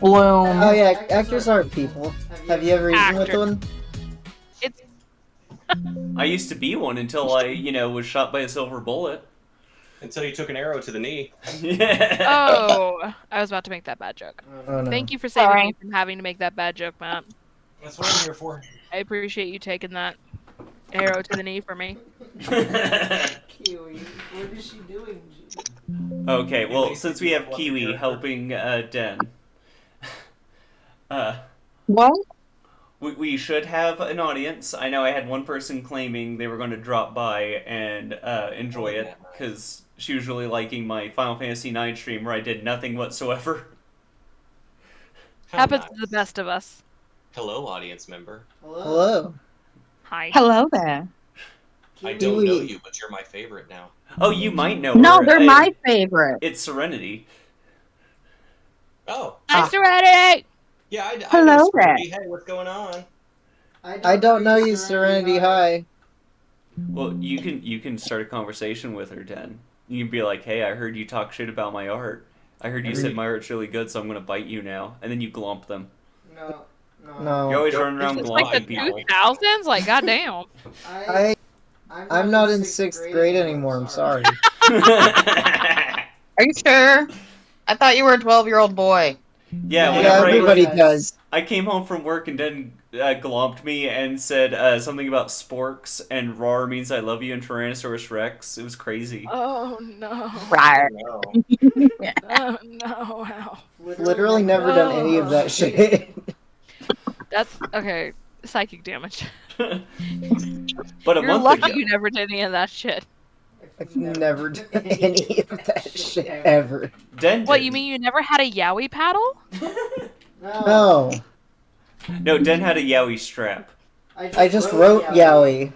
Bloom. Oh yeah, actors aren't people. Have you ever eaten with Actor. one? It's I used to be one until I, was shot by a silver bullet. Until you took an arrow to the knee. Yeah. oh, I was about to make that bad joke. Oh no. Thank you for saving Sorry. me from having to make that bad joke, Matt. That's what I'm here for. I appreciate you taking that arrow to the knee for me. Kiwi, what is she doing? Okay, well, since we have Kiwi helping Den, What? we should have an audience. I know I had one person claiming they were going to drop by and enjoy it, because she was really liking my Final Fantasy IX stream where I did nothing whatsoever. How Happens nice. to the best of us. Hello, audience member. Hello. Hi. Hello there. I don't know Kiwi. you, but you're my favorite now. Oh, you might know No, her. they're my favorite. It's Serenity. Oh, Hi, Serenity! yeah, I Hello know there. Serenity. Hey, what's going on? I don't know you, Serenity. Hi. Well, you can start a conversation with her, Den. You can be like, hey, I heard you talk shit about my art. I heard you said my art's really good, so I'm going to bite you now. And then you glomp them. No. No. You always run around It's glomping like the people. 2000s? Like, goddamn. I'm not in 6th grade anymore. I'm sorry. Are you sure? I thought you were a 12-year-old boy. Yeah, Yeah, whenever everybody does. I came home from work and Den glomped me and said something about sporks and roar means I love you and Tyrannosaurus Rex. It was crazy. Oh, no. Right. No. Oh, no. Wow. Literally never done any of that shit. That's, okay, psychic damage. But a You're month lucky ago. you never did any of that shit. I've never done any of that shit ever. Den did. What, you mean you never had a yaoi paddle? No. No, Den had a Yowie strap. I just wrote Yaoi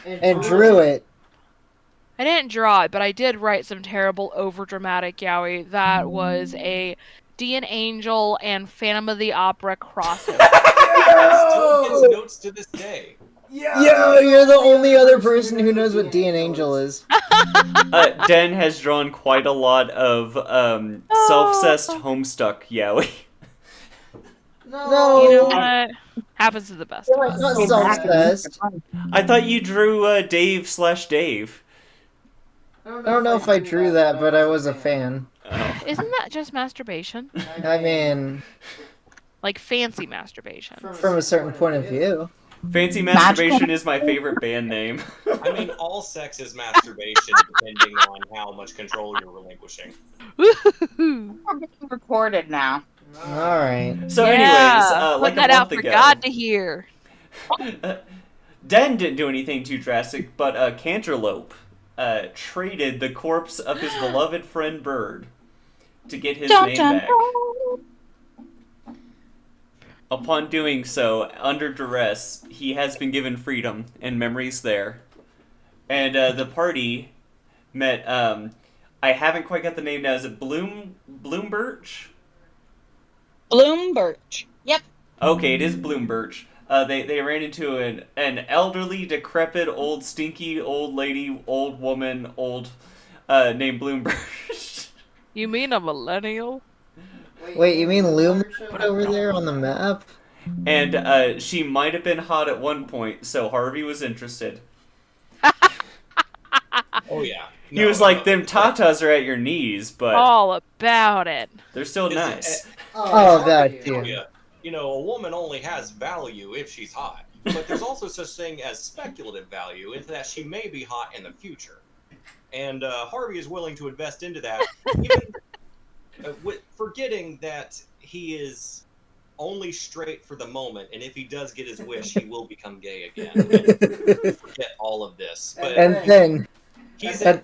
and drew it. I didn't draw it, but I did write some terrible, overdramatic yaoi that was a Dean Angel and Phantom of the Opera crossover. Still gets notes to this day. Yo, you're the only other person who knows what D and Angel is. Den has drawn quite a lot of self-cessed Homestuck Yowie. No. You know what? Happens to the best of us. Not self-cessed. I thought you drew Dave/Dave. I don't know if I drew that, but I was a fan. Oh. Isn't that just masturbation? I mean, Like fancy masturbation. from a certain point of view. Fancy Masturbation is my favorite band name. I mean, all sex is masturbation, depending on how much control you're relinquishing. Woohoo! We're being recorded now. Alright. So Yeah, anyways, put like that a out month for ago, God to hear. Den didn't do anything too drastic, but Canterlope traded the corpse of his beloved friend Bird to get his name back. Upon doing so, under duress, he has been given freedom and memories there. And the party met, I haven't quite got the name now, is it Bloombirch? Bloom Birch. Yep. Okay, it is Bloombirch. They ran into an elderly, decrepit, old, stinky, old lady, old woman, named Bloombirch. You mean a millennial? Wait, you mean Loom over there on the map? And she might have been hot at one point, so Harvey was interested. Oh, yeah. He was like, them tatas are at your knees, but All about it. they're still nice. Oh, that Oh, dude. yeah. You know, a woman only has value if she's hot. But there's also such thing as speculative value, in that she may be hot in the future. And Harvey is willing to invest into that, even forgetting that he is only straight for the moment, and if he does get his wish, he will become gay again. And forget all of this. But And then, he's and-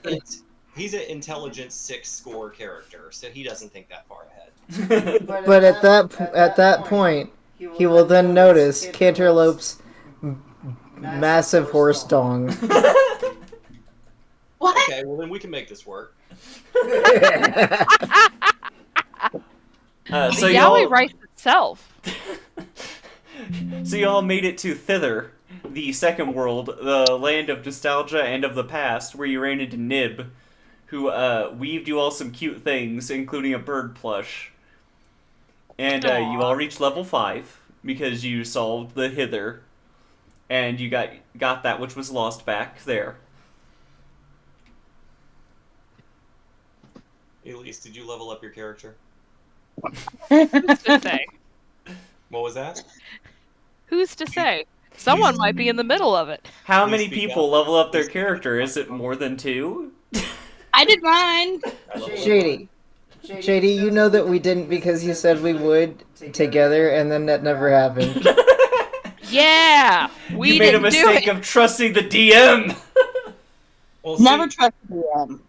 he's an intelligence 6 score character, so he doesn't think that far ahead. but at that point, he will then notice Canterlope's massive horse dong. What? Okay, well then we can make this work. So The y'all, yaoi writes itself. so y'all made it to Thither, the second world, the land of nostalgia and of the past, where you ran into Nib, who weaved you all some cute things, including a bird plush. And you all reached level 5 because you solved the hither, and you got that which was lost back there. Elise, did you level up your character? Who's to say? What was that? Who's to say? Someone might be in the middle of it. How Please many speak people up. level up their Please speak character? up. Is it more than 2? I did mine. I leveled up Shady. Shady, you know that we didn't because you said we would together, and then that never happened. Yeah, we You made a didn't do mistake it. of trusting the DM! Well, Never see, trust DM.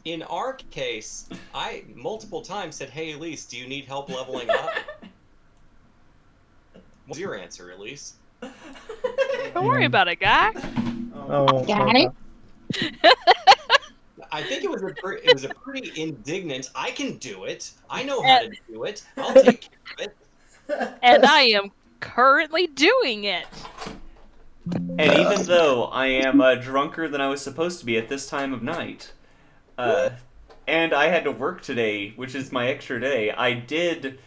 in our case, I multiple times said, "Hey, Elise, do you need help leveling up?" What's your answer, Elise? Don't worry about it, guy. Oh, Got it. I think it was a pretty indignant. I can do it. I know how to do it. I'll take care of it. And I am currently doing it. And even though I am drunker than I was supposed to be at this time of night, and I had to work today, which is my extra day, I did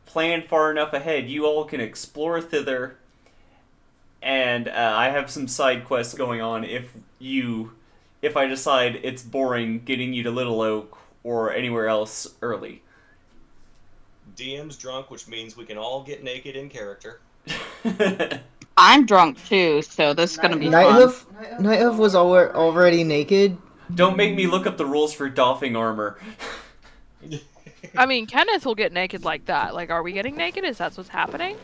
plan far enough ahead. You all can explore thither, and I have some side quests going on if I decide it's boring getting you to Little Oak or anywhere else early. DM's drunk, which means we can all get naked in character. I'm drunk too, so this is gonna be fun. Nighthoof was already naked. Don't make me look up the rules for doffing armor. I mean, Kenneth will get naked like that. Like, are we getting naked? Is that what's happening?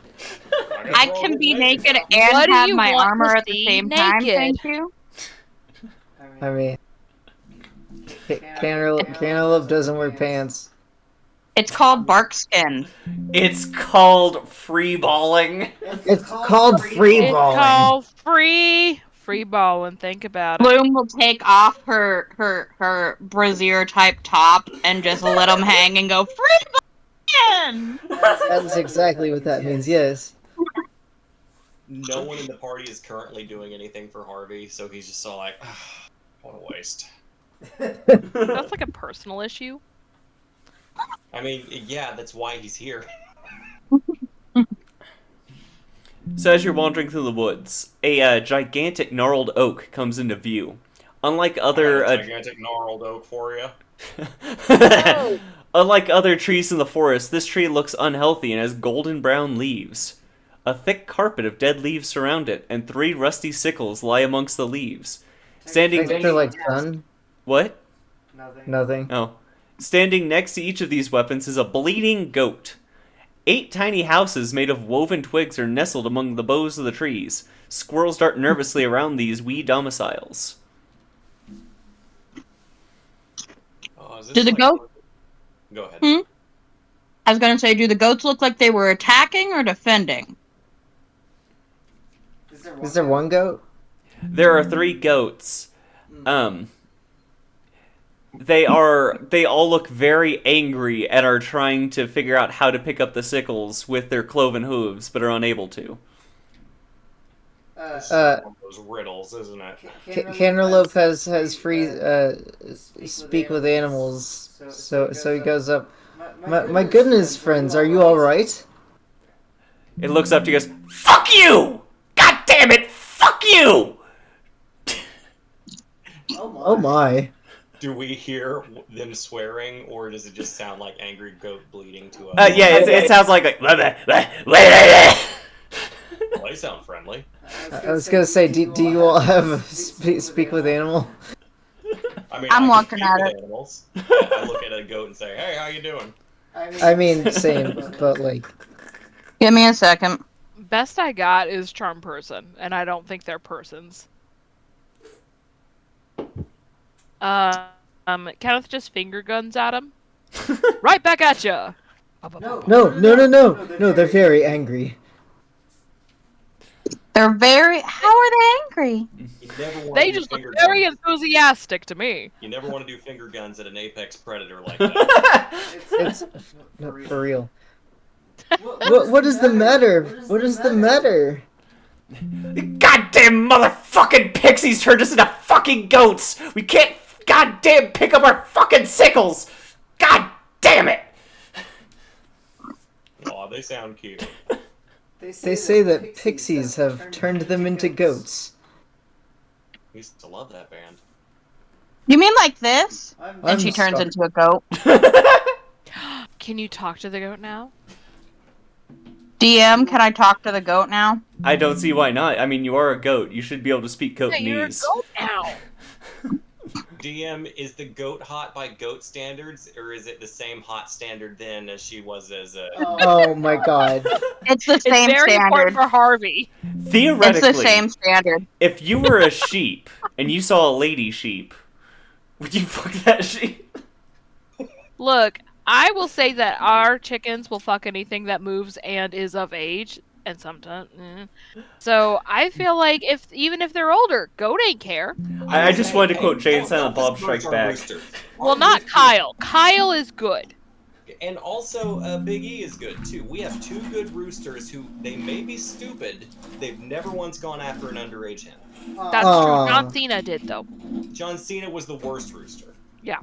I can be naked and What do have you my want armor to at the see same time. naked? Thank you. I mean, Cantaloupe doesn't wear pants. It's called bark skin. It's called free balling. It's called free It's balling. called free balling. Think about it. Bloom will take off her brassiere type top and just let them hang and go free balling. That's exactly what that means. Yes. No one in the party is currently doing anything for Harvey, so he's just all like, what a waste. That's like a personal issue. I mean, yeah, that's why he's here. So as you're wandering through the woods, a gigantic gnarled oak comes into view. Unlike other Gigantic gnarled oak for you. unlike other trees in the forest, this tree looks unhealthy and has golden brown leaves. A thick carpet of dead leaves surround it, and 3 rusty sickles lie amongst the leaves. Standing Extra like sun. What? Nothing. Oh. Standing next to each of these weapons is a bleeding goat. 8 tiny houses made of woven twigs are nestled among the boughs of the trees. Squirrels dart nervously around these wee domiciles. Oh, is this Do the like- goat? Go ahead. Hmm? I was gonna say, do the goats look like they were attacking or defending? Is there one goat? There are 3 goats. They all look very angry and are trying to figure out how to pick up the sickles with their cloven hooves, but are unable to. This is one of those riddles, isn't it? Cantaloupe has free speak with animals, so he goes up. My goodness, friends, are you all right? It looks up to you and goes, "Fuck you! God damn it! Fuck you!" Oh my! Do we hear them swearing, or does it just sound like angry goat bleeding to us? Yeah, it sounds like Well, they sound friendly. I was gonna say, do you all have speak with animal? I mean, I'm I looking can at speak it. with animals. I look at a goat and say, "Hey, how you doing?" I mean, same, but like, Give me a second. Best I got is charm person, and I don't think they're persons. Kenneth just finger guns at him. Right back at ya. no, they're very angry. They're very. How are they angry? You never want They to do just look finger very guns. enthusiastic to me. You never want to do finger guns at an apex predator like that. It's no, for real. What is the matter? What is the matter? goddamn motherfucking pixies turned us into fucking goats! We can't goddamn pick up our fucking sickles! God damn it! Aw, they sound cute. They say that pixies have turned them into goats. We used to love that band. You mean like this? I'm And she turns sorry. into a goat. Can you talk to the goat now? DM, can I talk to the goat now? I don't see why not. I mean, you are a goat. You should be able to speak Yeah, you're a Goatnese. goat now. DM, is the goat hot by goat standards, or is it the same hot standard then as she was as a... Oh my god. It's the It's same very important standard. for Harvey. It's Theoretically, the same standard. if you were a sheep and you saw a lady sheep, would you fuck that sheep? Look, I will say that our chickens will fuck anything that moves and is of age, and sometimes. So I feel like even if they're older, goat ain't care. I just wanted to quote Jay and don't- Silent don't Bob discourage Strike our Back. roosters. Well, Our not roosters- Kyle. Kyle is good. And also, Big E is good too. We have two good roosters who, they may be stupid, they've never once gone after an underage hen. That's Aw. true. John Cena did though. John Cena was the worst rooster. Yeah.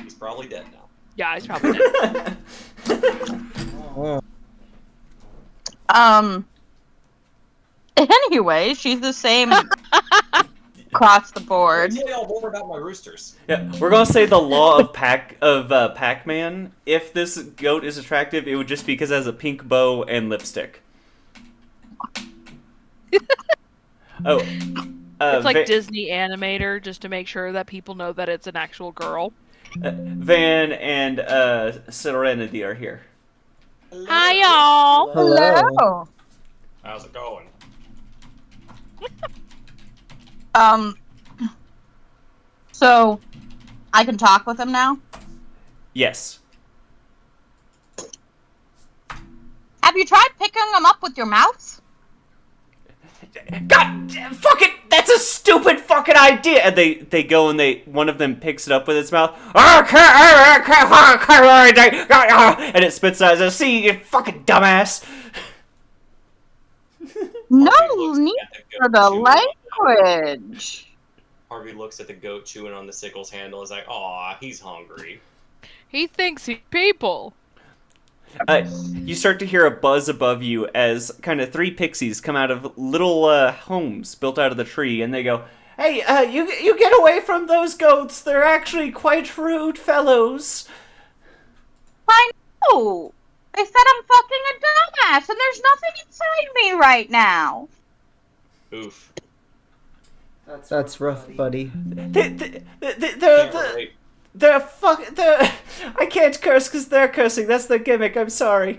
He's probably dead now. Yeah, he's probably dead. Oh. Anyway, she's the same across the board. Tell y'all more about my roosters. Yeah, we're gonna say the law of Pac-Man. If this goat is attractive, it would just be because it has a pink bow and lipstick. Oh, It's like Disney Animator, just to make sure that people know that it's an actual girl. Van and Serenity are here. Hi, y'all. Hello. How's it going? So I can talk with him now? Yes. Have you tried picking them up with your mouth? God, fuck it! That's a stupid fucking idea. And they go and one of them picks it up with its mouth. And it spits out. Says, "See, you fucking dumbass." No looks need at the for goat the chewing on language. Harvey looks at the goat chewing on the sickle's handle. Is like, aw, he's hungry. He thinks he's people. You start to hear a buzz above you as kind of three pixies come out of little homes built out of the tree, and they go, "Hey, you get away from those goats. They're actually quite rude fellows." I know. They said I'm fucking a dumbass, and there's nothing inside me right now. Oof. That's rough, buddy. Can't relate. I can't curse because they're cursing. That's the gimmick. I'm sorry.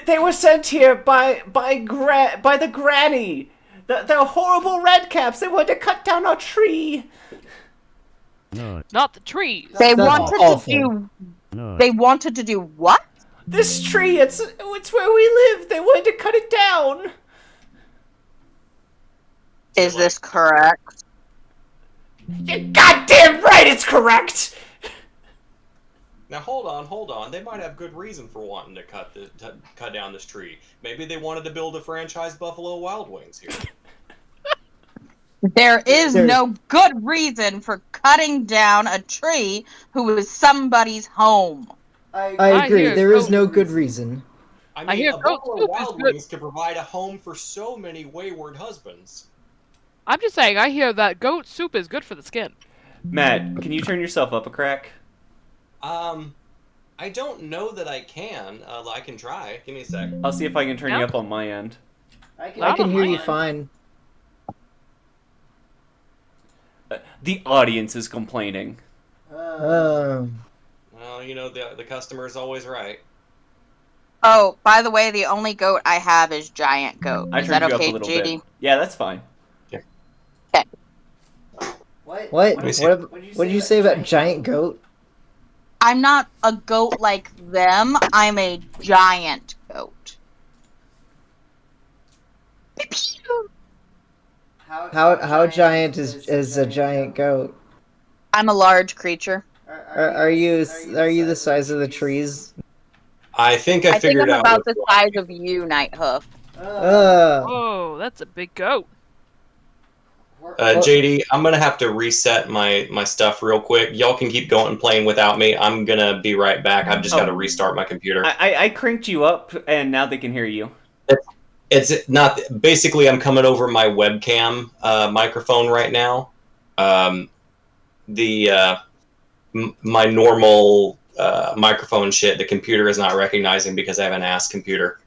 They were sent here by the granny. They're horrible redcaps. They wanted to cut down our tree. Not the trees. They That's wanted awful. to do. They wanted to do what? This tree, it's where we live. They wanted to cut it down. Is this correct? You're goddamn right. It's correct. Now hold on. They might have good reason for wanting to cut down this tree. Maybe they wanted to build a franchise Buffalo Wild Wings here. There is There- no good reason for cutting down a tree who is somebody's home. I agree. hear There is goat no good reason. I I mean, hear a goat Buffalo soup is Wild good. Wings could provide a home for so many wayward husbands. I'm just saying, I hear that goat soup is good for the skin. Matt, can you turn yourself up a crack? I don't know that I can. I can try. Give me a sec. I'll see if I can turn you Yeah. up on my end. I Loud can on hear my you end. fine. The audience is complaining. Well, you know, the customer is always right. Oh, by the way, the only goat I have is giant goat. I Is turned that you okay, up a little JD? bit. Yeah, that's fine. What? me see. What did you say about giant goat? I'm not a goat like them. I'm a giant goat. How giant is a giant goat? I'm a large creature. Are you the size of the trees? I think I I think figured I'm out. about what- the size of you, Nighthoof. Uh, Oh, that's a big goat. JD, I'm gonna have to reset my stuff real quick. Y'all can keep going and playing without me. I'm gonna be right back. I've just got to restart my computer. I cranked you up, and now they can hear you. It's not basically. I'm coming over my webcam microphone right now. My normal microphone shit. The computer is not recognizing because I have an ass computer.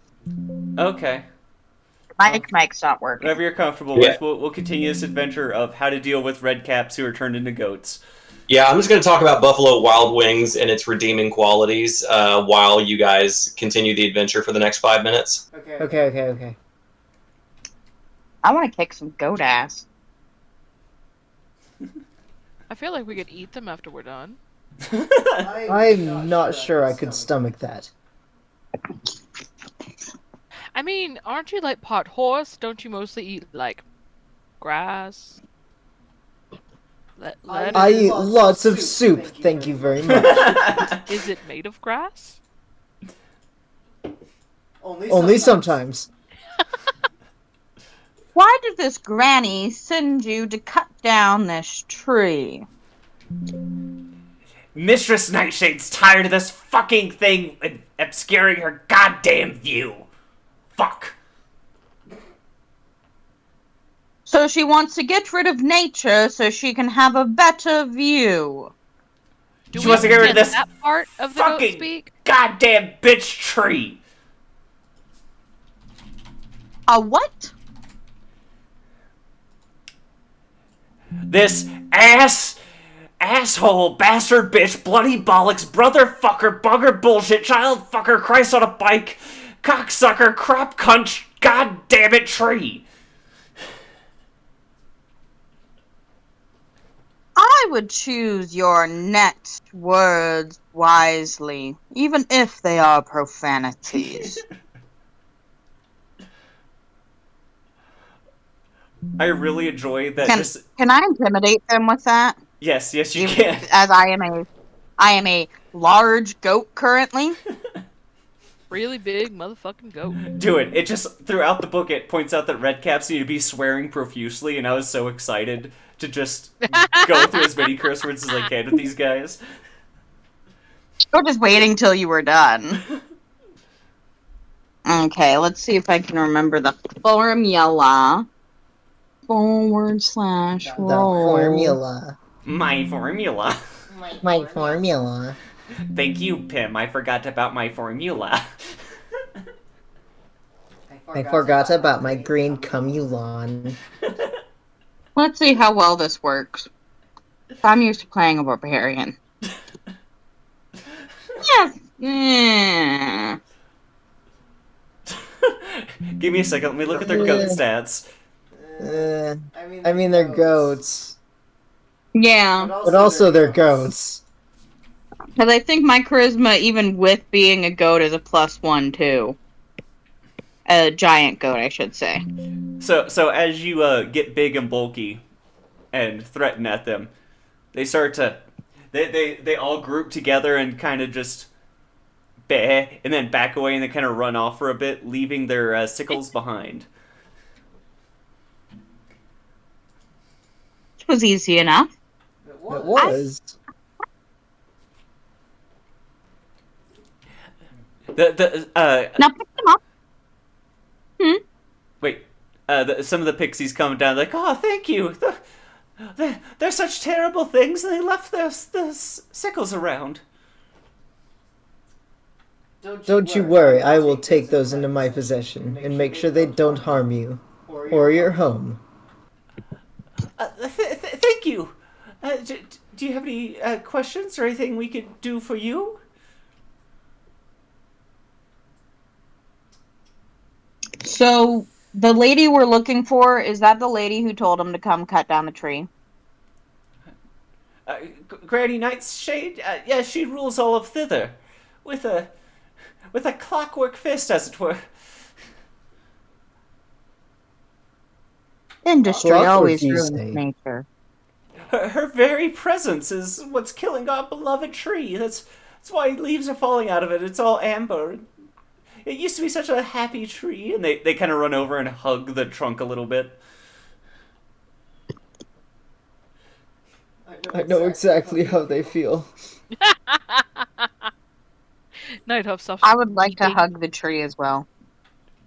Okay. Mike's not working. Whatever you're comfortable with, we'll continue this adventure of how to deal with red caps who are turned into goats. Yeah, I'm just going to talk about Buffalo Wild Wings and its redeeming qualities while you guys continue the adventure for the next 5 minutes. Okay. I want to kick some goat ass. I feel like we could eat them after we're done. I'm not sure I could stomach that. I mean, aren't you like part horse? Don't you mostly eat like grass? I eat lots of soup, thank you very much. Is it made of grass? Only sometimes. Why did this granny send you to cut down this tree? Mistress Nightshade's tired of this fucking thing obscuring her goddamn view. Fuck. So she wants to get rid of nature so she can have a better view. She wants to get rid of this that part of the goat fucking speak? goddamn bitch tree. A what? This asshole, bastard, bitch, bloody bollocks, brother fucker, bugger bullshit, child fucker, Christ on a bike, cocksucker, crop cunt, goddamn it tree. I would choose your next words wisely, even if they are profanities. I really enjoy that. Can I intimidate them with that? Yes, you can. As I am a large goat currently. Really big motherfucking goat. Do it. It just, throughout the book, it points out that redcaps need to be swearing profusely, and I was so excited to just go through as many curse words as I can with these guys. Or just waiting till you were done. Okay, let's see if I can remember the formula. /roll. The formula. My formula. My formula. Thank you, Pim. I forgot about my formula. I forgot about my green cumulon. Let's see how well this works. I'm used to playing a barbarian. Yes. Yeah. Give me a second. Let me look at their goat stats. I mean, they're goats. Yeah. But also they're goats. Because I think my charisma, even with being a goat, is a +1 too. A giant goat, I should say. So as you get big and bulky and threaten at them, they start to... They all group together and kind of just... Bah, and then back away and then kind of run off for a bit, leaving their sickles behind. It was easy enough. It was. Now pick them up. Wait. Some of the pixies come down like, oh, thank you. They're such terrible things, and they left their sickles around. Don't you worry, I will take those into my possession and make sure they don't harm you or your home. Thank you. Do you have any questions or anything we could do for you? So, the lady we're looking for, is that the lady who told him to come cut down the tree? Granny Nightshade? Yeah, she rules all of thither. With a clockwork fist, as it were. Industry Clockwork, always you ruins say? nature. Her very presence is what's killing our beloved tree. That's why leaves are falling out of it. It's all amber. It used to be such a happy tree. And they kind of run over and hug the trunk a little bit. I know exactly how they feel. Nighthawk stops. I would like to weeping. hug the tree as well.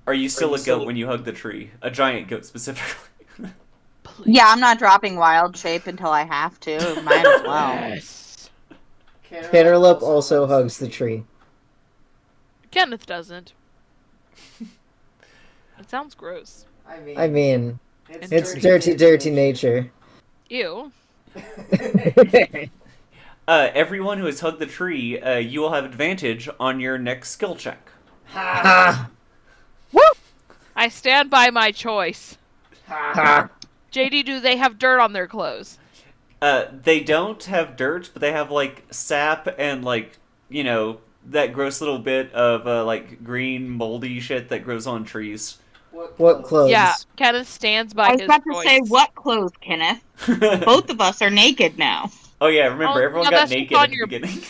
Are you still a goat when you hug the tree? A giant goat specifically. Please. Yeah, I'm not dropping wild shape until I have to. Might as well. Yes. Canterlop also hugs the tree. Kenneth doesn't. It sounds gross. I mean, it's dirty, dirty nature. Ew. Everyone who has hugged the tree, you will have advantage on your next skill check. Ha! I stand by my choice. Ha! JD, do they have dirt on their clothes? They don't have dirt, but they have like sap and like, you know, that gross little bit of like green moldy shit that grows on trees. What clothes? Yeah, Kenneth stands by I was his about to choice. say, what clothes, Kenneth? Both of us are naked now. Oh yeah, remember, Oh, everyone yeah, got that's just naked on at the your- beginning.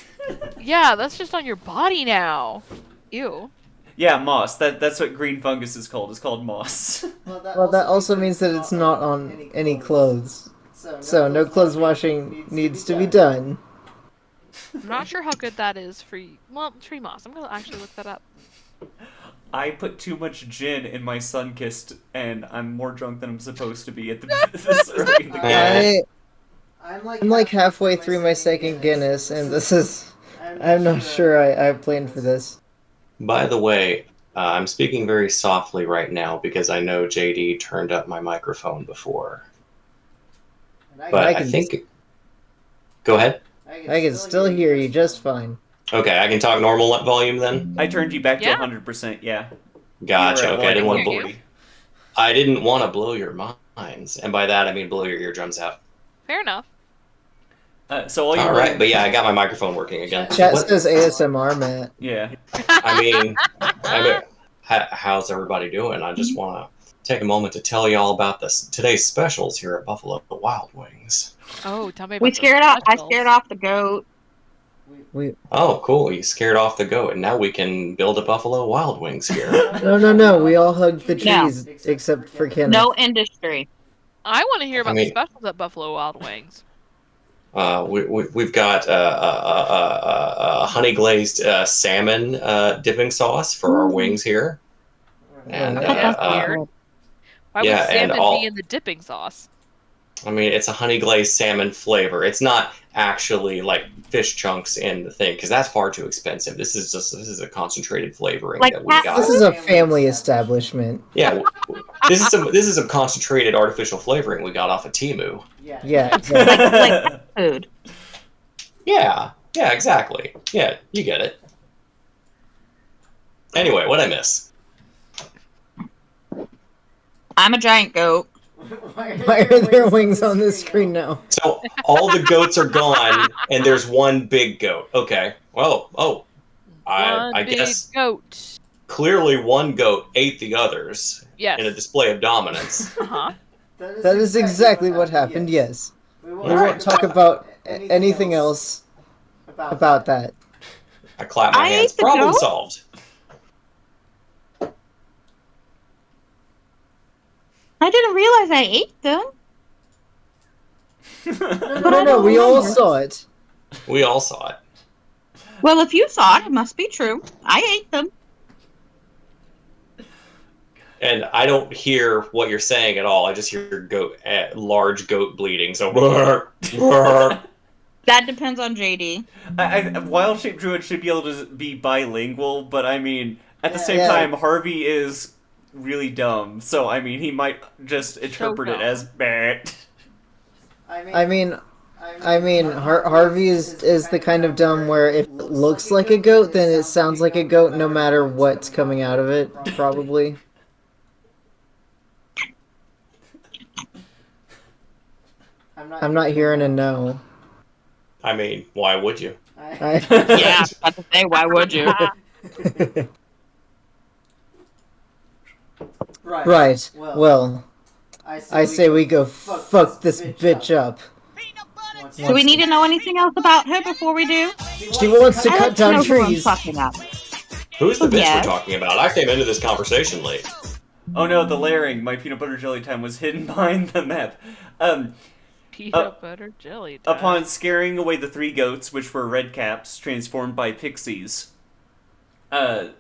Yeah, that's just on your body now. Ew. Yeah, moss. That's what green fungus is called. It's called moss. Well, that also means that it's not on any clothes. So no clothes washing needs to be done. I'm not sure how good that is for you. Well, tree moss. I'm gonna actually look that up. I put too much gin in my sun-kissed, and I'm more drunk than I'm supposed to be at this early in the game. I'm like halfway through my second Guinness, and this is... I'm not sure I planned for this. By the way, I'm speaking very softly right now because I know JD turned up my microphone before. But I think... Go ahead. I can still hear you just fine. Okay, I can talk normal volume then? I turned you back to Yeah. 100%, yeah. Gotcha, You were at okay, I didn't want to... 140. I didn't want to blow your minds, and by that I mean blow your eardrums out. Fair enough. So all you All were- right, but yeah, I got my microphone working again. Chat What- says ASMR, Matt. Yeah. I mean, how's everybody doing? I just want to take a moment to tell you all about today's specials here at Buffalo Wild Wings. Oh, tell me about We those scared off. I specials. scared off the goat. Oh, cool! You scared off the goat, and now we can build a Buffalo Wild Wings here. No, we all hugged the No. trees except for Kenneth. No industry. I want to hear about I mean- the specials at Buffalo Wild Wings. We've got honey glazed salmon dipping sauce for our wings here, and That's weird. Why yeah, would and salmon all- be in the dipping sauce? I mean, it's a honey glazed salmon flavor. It's not actually like fish chunks in the thing because that's far too expensive. This is a concentrated flavoring Like that we cat got. This is a family establishment. Yeah, this is some concentrated artificial flavoring we got off of Temu. Yeah. Like food. Yeah, exactly. Yeah, you get it. Anyway, what'd I miss? I'm a giant goat. Why are there wings on this screen now? So all the goats are gone, and there's one big goat. Okay. Well, I One big guess goat. clearly one goat ate the others Yes. in a display of dominance. Uh-huh. That is exactly what happened, yes. We won't talk about anything else about that. I clap my I hands. ate the Problem goat? solved. I didn't realize I ate them. No, we all saw it. We all saw it. Well, if you saw it, it must be true. I ate them. And I don't hear what you're saying at all. I just hear large goat bleeding. So, brr, brr. That depends on JD. Wild Shape Druid should be able to be bilingual, but I mean, at the same Yeah. time, Harvey is really dumb. So, I mean, he might just interpret it dumb. as bad. I mean, Harvey is the kind of dumb where if it looks like a goat, then it sounds like a goat no matter what's coming out of it, probably. I'm not hearing a no. I mean, why would you? I- Yeah, I was about to say, why would you? Right. Well, I say we go fuck this bitch up. Do we need to know anything else about her before we do? She wants to I'd cut like to down know who I'm trees. fucking up. Who's the bitch Yes. we're talking about? I came into this conversation late. Oh no, the layering, my peanut butter jelly time was hidden behind the map. Peanut butter jelly time. Upon scaring away the 3 goats, which were red caps transformed by pixies. That's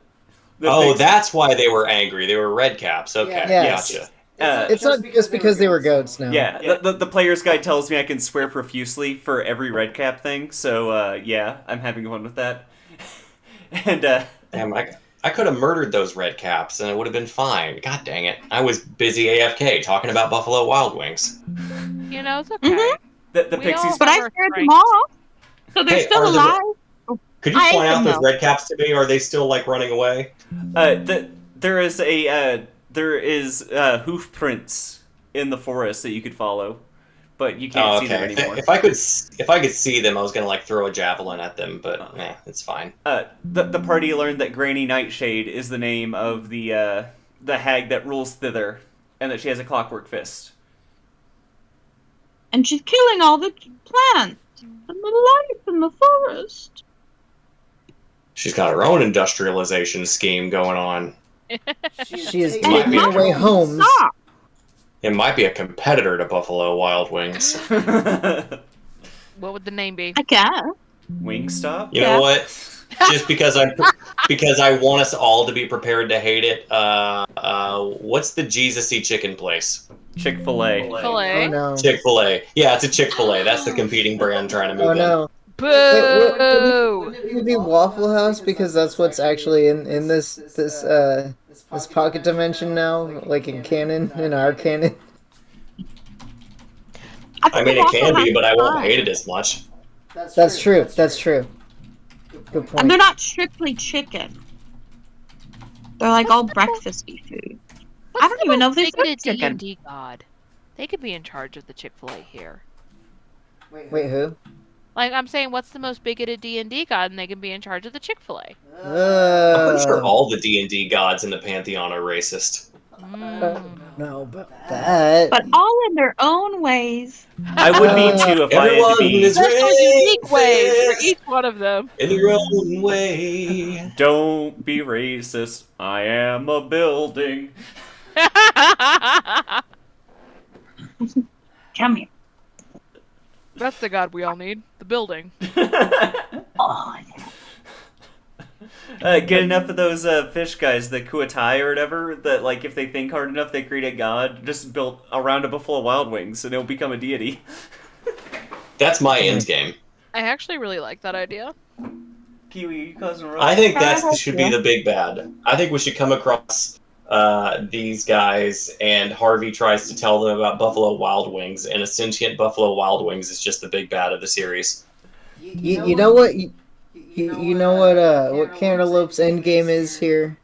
why they were angry. They were red caps. Okay, Yes. gotcha. It's not just because they were goats now. Yeah, the player's guide tells me I can swear profusely for every red cap thing, so yeah, I'm having fun with that. And Damn, I could have murdered those red caps and it would have been fine. God dang it. I was busy AFK talking about Buffalo Wild Wings. You know, it's okay. the We pixies. all But I have our scared them strengths. off, so they're Hey, still are the- alive. Could you I point ate out them, those though. red caps to me? Are they still like running away? There is hoof prints in the forest that you could follow, but you can't see them anymore. If I could see them, I was gonna like throw a javelin at them, but it's fine. The party learned that Granny Nightshade is the name of the hag that rules thither, and that she has a clockwork fist. And she's killing all the plants and the life in the forest. She's got her own industrialization scheme going on. She is might taking be a away homes. Stop. It might be a competitor to Buffalo Wild Wings. What would the name be? I guess. Wingstop? You know what? Just because I want us all to be prepared to hate it. What's the Jesus-y chicken place? Chick-fil-A. Filet. Oh no. Chick-fil-A. Yeah, it's a Chick-fil-A. That's the competing brand trying to move Oh in. no. Boo! Wouldn't it be Waffle House because that's what's actually in this pocket dimension now, like in canon, in our canon. I mean, it can be, but I won't hate it as much. That's true. That's true. Good point. And they're not strictly chicken. They're like all breakfasty food. I don't even know if they bigoted serve chicken. D&D god. They could be in charge of the Chick-fil-A here. Wait, who? Like, I'm saying, what's the most bigoted D&D god, and they can be in charge of the Chick-fil-A. I'm pretty sure all the D&D gods in the Pantheon are racist. No, but that. But all in their own ways. I would be too if I had to Everyone be. is There's unique ways for racist each one of them. in their own way. Don't be racist. I am a building. Come here. That's the god we all need. The building. Oh, Get enough of those fish guys, the Kuatai or whatever, that like if they think hard enough, they create a god just built around a Buffalo Wild Wings, and it'll become a deity. That's my end game. I actually really like that idea. Kiwi, you causing a rush? I think that should be the big bad. I think we should come across these guys, and Harvey tries to tell them about Buffalo Wild Wings, and a sentient Buffalo Wild Wings is just the big bad of the series. You know what? You know what Cantaloupe's end game is here?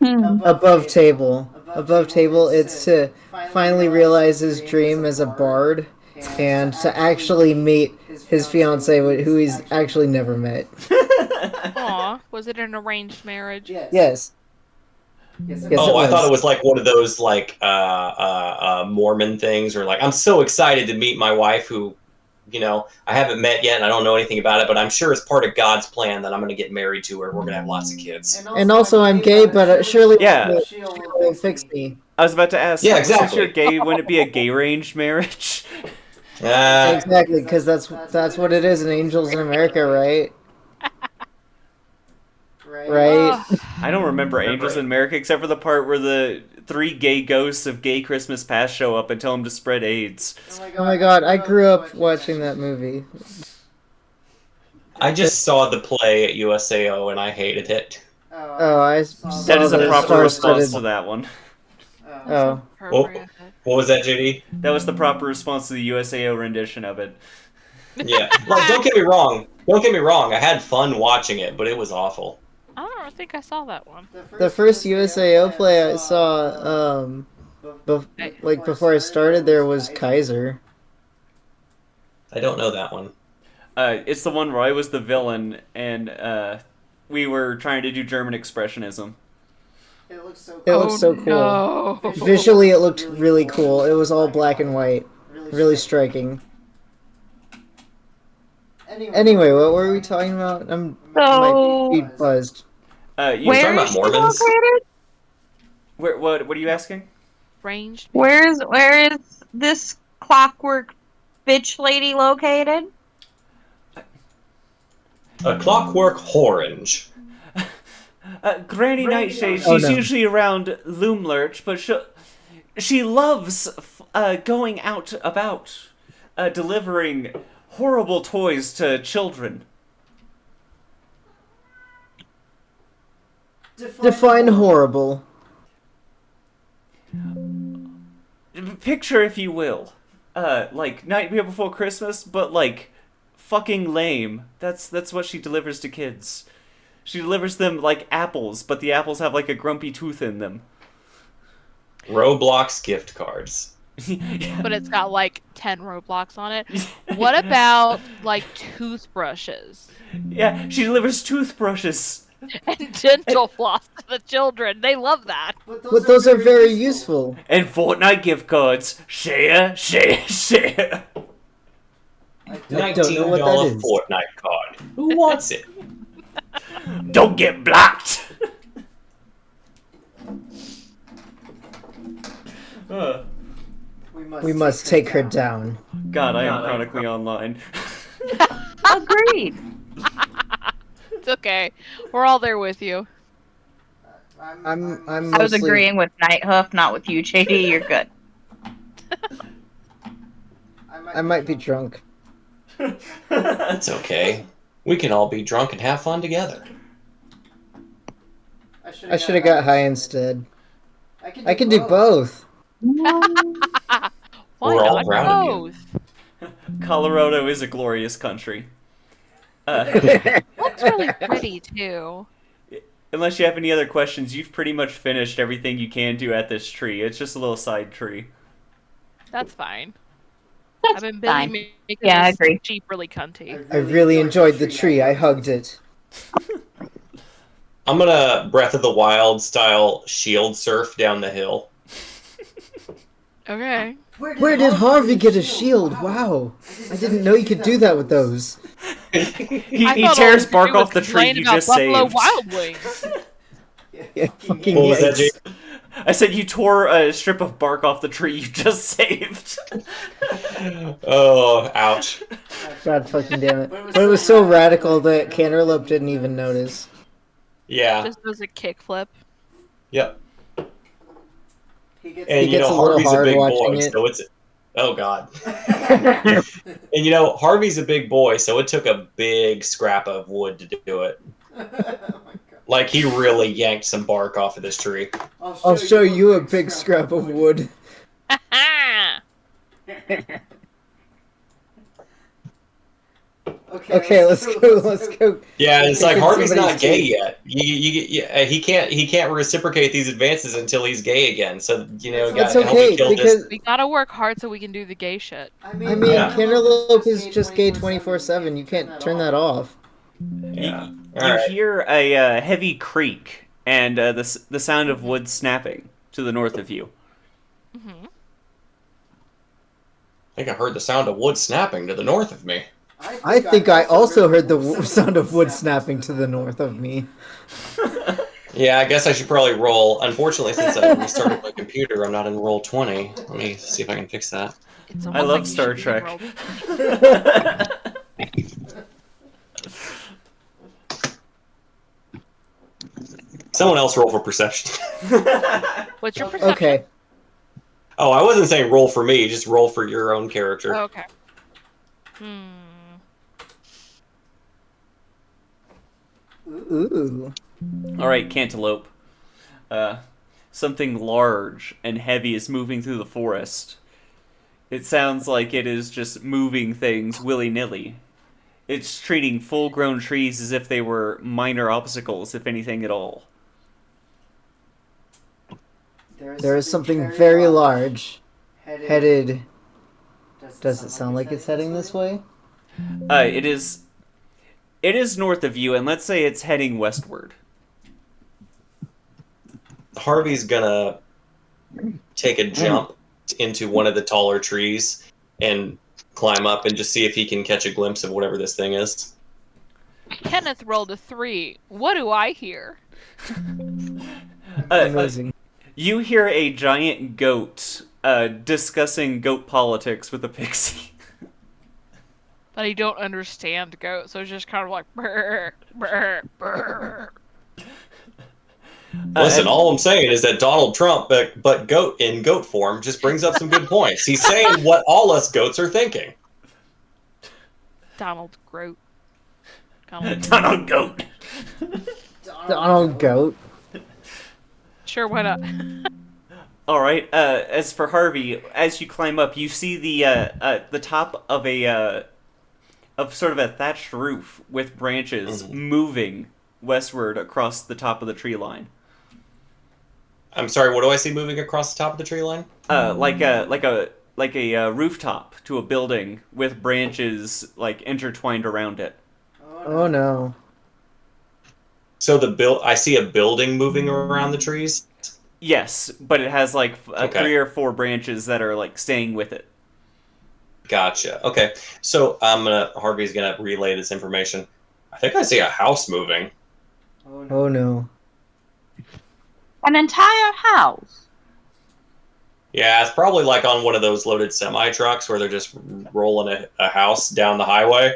Above table. Above table, it's to finally realize his dream as a bard and to actually meet his fiancée who he's actually never met. Aw, was it an arranged marriage? Yes. Yes, I thought it was like one of those like Mormon things, or like I'm so excited to meet my wife who, you know, I haven't met yet and I don't know anything about it, but I'm sure it's part of God's plan that I'm going to get married to her. We're going to have lots of kids. And also I'm gay, but surely Yeah. she'll fix me. I was about to ask. Yeah, Since exactly. you're gay, wouldn't it be a gay-ranged marriage? Exactly, because that's what it is in Angels in America, right? Right? I don't remember Angels in America except for the part where the 3 gay ghosts of Gay Christmas Past show up and tell him to spread AIDS. Oh my god, I grew up watching that movie. I just saw the play at USAO and I hated it. Oh, I saw That is a the proper response to star-studded. that one. Oh. Appropriate. What was that, JD? That was the proper response to the USAO rendition of it. Yeah. Like, don't get me wrong. Don't get me wrong. I had fun watching it, but it was awful. I don't think I saw that one. The first USAO play I saw, before I started there was Kaiser. I don't know that one. It's the one where I was the villain, and we were trying to do German expressionism. It looked so cool. No. Visually, it looked really cool. It was all black and white. Really striking. Anyway, what were we talking about? Might be buzzed. You Where- talking Where about is she Mormons? located? what are you asking? Ranged. Where is this clockwork bitch lady located? A clockwork orange. Granny Nightshade, Oh, she's no. usually around Loomlurch, but she loves going out about, delivering horrible toys to children. Define horrible. Picture, if you will, like Nightmare Before Christmas, but like fucking lame. That's what she delivers to kids. She delivers them like apples, but the apples have like a grumpy tooth in them. Roblox gift cards. But it's got like 10 Roblox on it. What about like toothbrushes Yeah, she delivers toothbrushes. and dental floss to the children? They love that. But those are very useful. And Fortnite gift cards. Share, share, share. I don't know what that $19 is. Fortnite card. Who wants it? Don't get blocked. We must take her down. God, I am chronically online. Agreed. It's okay. We're all there with you. I'm I was mostly- agreeing with Nighthoof, not with you, JD. You're good. I might be drunk. That's okay. We can all be drunk and have fun together. I should have got high instead. I can do both. Why We're all not proud of you. both? Colorado is a glorious country. Looks really pretty too. Unless you have any other questions, you've pretty much finished everything you can do at this tree. It's just a little side tree. That's fine. That's I've been busy fine. making Yeah, I this agree. Jeep really cunty. I really enjoyed the tree. I hugged it. I'm gonna Breath of the Wild style shield surf down the hill. Okay. Where did Harvey get a shield? Wow. I didn't know you could do that with those. He I thought all tears you bark could do off the was tree complain you about just Buffalo saved. Wild Wings. Yeah, fucking What was that, yikes. Jake? I said you tore a strip of bark off the tree you just saved. Oh, ouch. God fucking damn it. But it was so radical that Canterlop didn't even notice. Yeah. Just does a kickflip. Yep. He And you gets know, a little Harvey's a hard big watching boy, it. so it's. Oh, God. And you know, Harvey's a big boy, so it took a big scrap of wood to do it. Like, he really yanked some bark off of this tree. I'll show you a big scrap of wood. Okay, let's go. Yeah, it's like Take Harvey's somebody's not gay teeth. yet. He can't reciprocate these advances until he's gay again. So you know, That's gotta help okay, me kill because We gotta work hard so we can do the gay shit. I mean, Yeah. Canterlop is just gay 24/7. You can't turn that off. this. Yeah. You All right. hear a heavy creak and the sound of wood snapping to the north of you. Hmm. I think I heard the sound of wood snapping to the north of me. I think I also heard the sound of wood snapping to the north of me. Yeah, I guess I should probably roll. Unfortunately, since I restarted my computer, I'm not in roll 20. Let me see if I can fix that. It's I almost love like you Star should be Trek. enrolled. Someone else roll for perception. What's your perception? Okay. Oh, I wasn't saying roll for me, just roll for your own character. Oh, okay. Hmm. Ooh. All right, Cantaloupe. Something large and heavy is moving through the forest. It sounds like it is just moving things willy-nilly. It's treating full-grown trees as if they were minor obstacles, if anything at all. There is something very large headed. Does it sound like it's heading this way? It is north of you, and let's say it's heading westward. Harvey's gonna take a jump into one of the taller trees and climb up and just see if he can catch a glimpse of whatever this thing is. Kenneth rolled a 3. What do I hear? Amazing. You hear a giant goat discussing goat politics with a pixie. but I don't understand goat, so it's just kind of like brr, brr, brr. Listen, all I'm saying is that Donald Trump, but goat in goat form, just brings up some good points. He's saying what all us goats are thinking. Donald Groat. Donald Goat. Donald Goat. Sure, why not? All right. As for Harvey, as you climb up, you see the top of of sort of a thatched roof with branches moving westward across the top of the tree line. I'm sorry, what do I see moving across the top of the tree line? Like a rooftop to a building with branches like intertwined around it. Oh no. So I see a building moving around the trees? Yes, but it has like Okay. 3 or 4 branches that are like staying with it. Gotcha. Okay. So Harvey's gonna relay this information. I think I see a house moving. Oh no. An entire house. Yeah, it's probably like on one of those loaded semi-trucks where they're just rolling a house down the highway.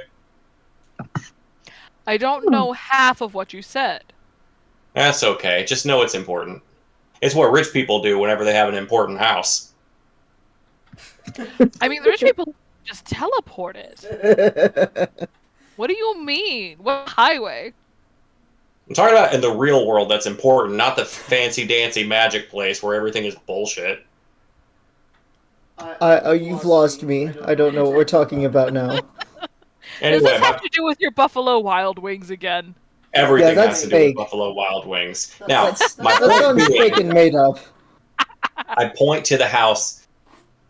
I don't know half of what you said. That's okay. Just know it's important. It's what rich people do whenever they have an important house. I mean, the rich people just teleported. What do you mean? What highway? I'm talking about in the real world that's important, not the fancy-dancy magic place where everything is bullshit. You've lost me. I don't know what we're talking about now. Anyway, Does this have to do with your Buffalo Wild Wings again? everything that's has to do with fake. Buffalo Wild Wings. Now, my That point sounds being, fake and made up. I point to the house.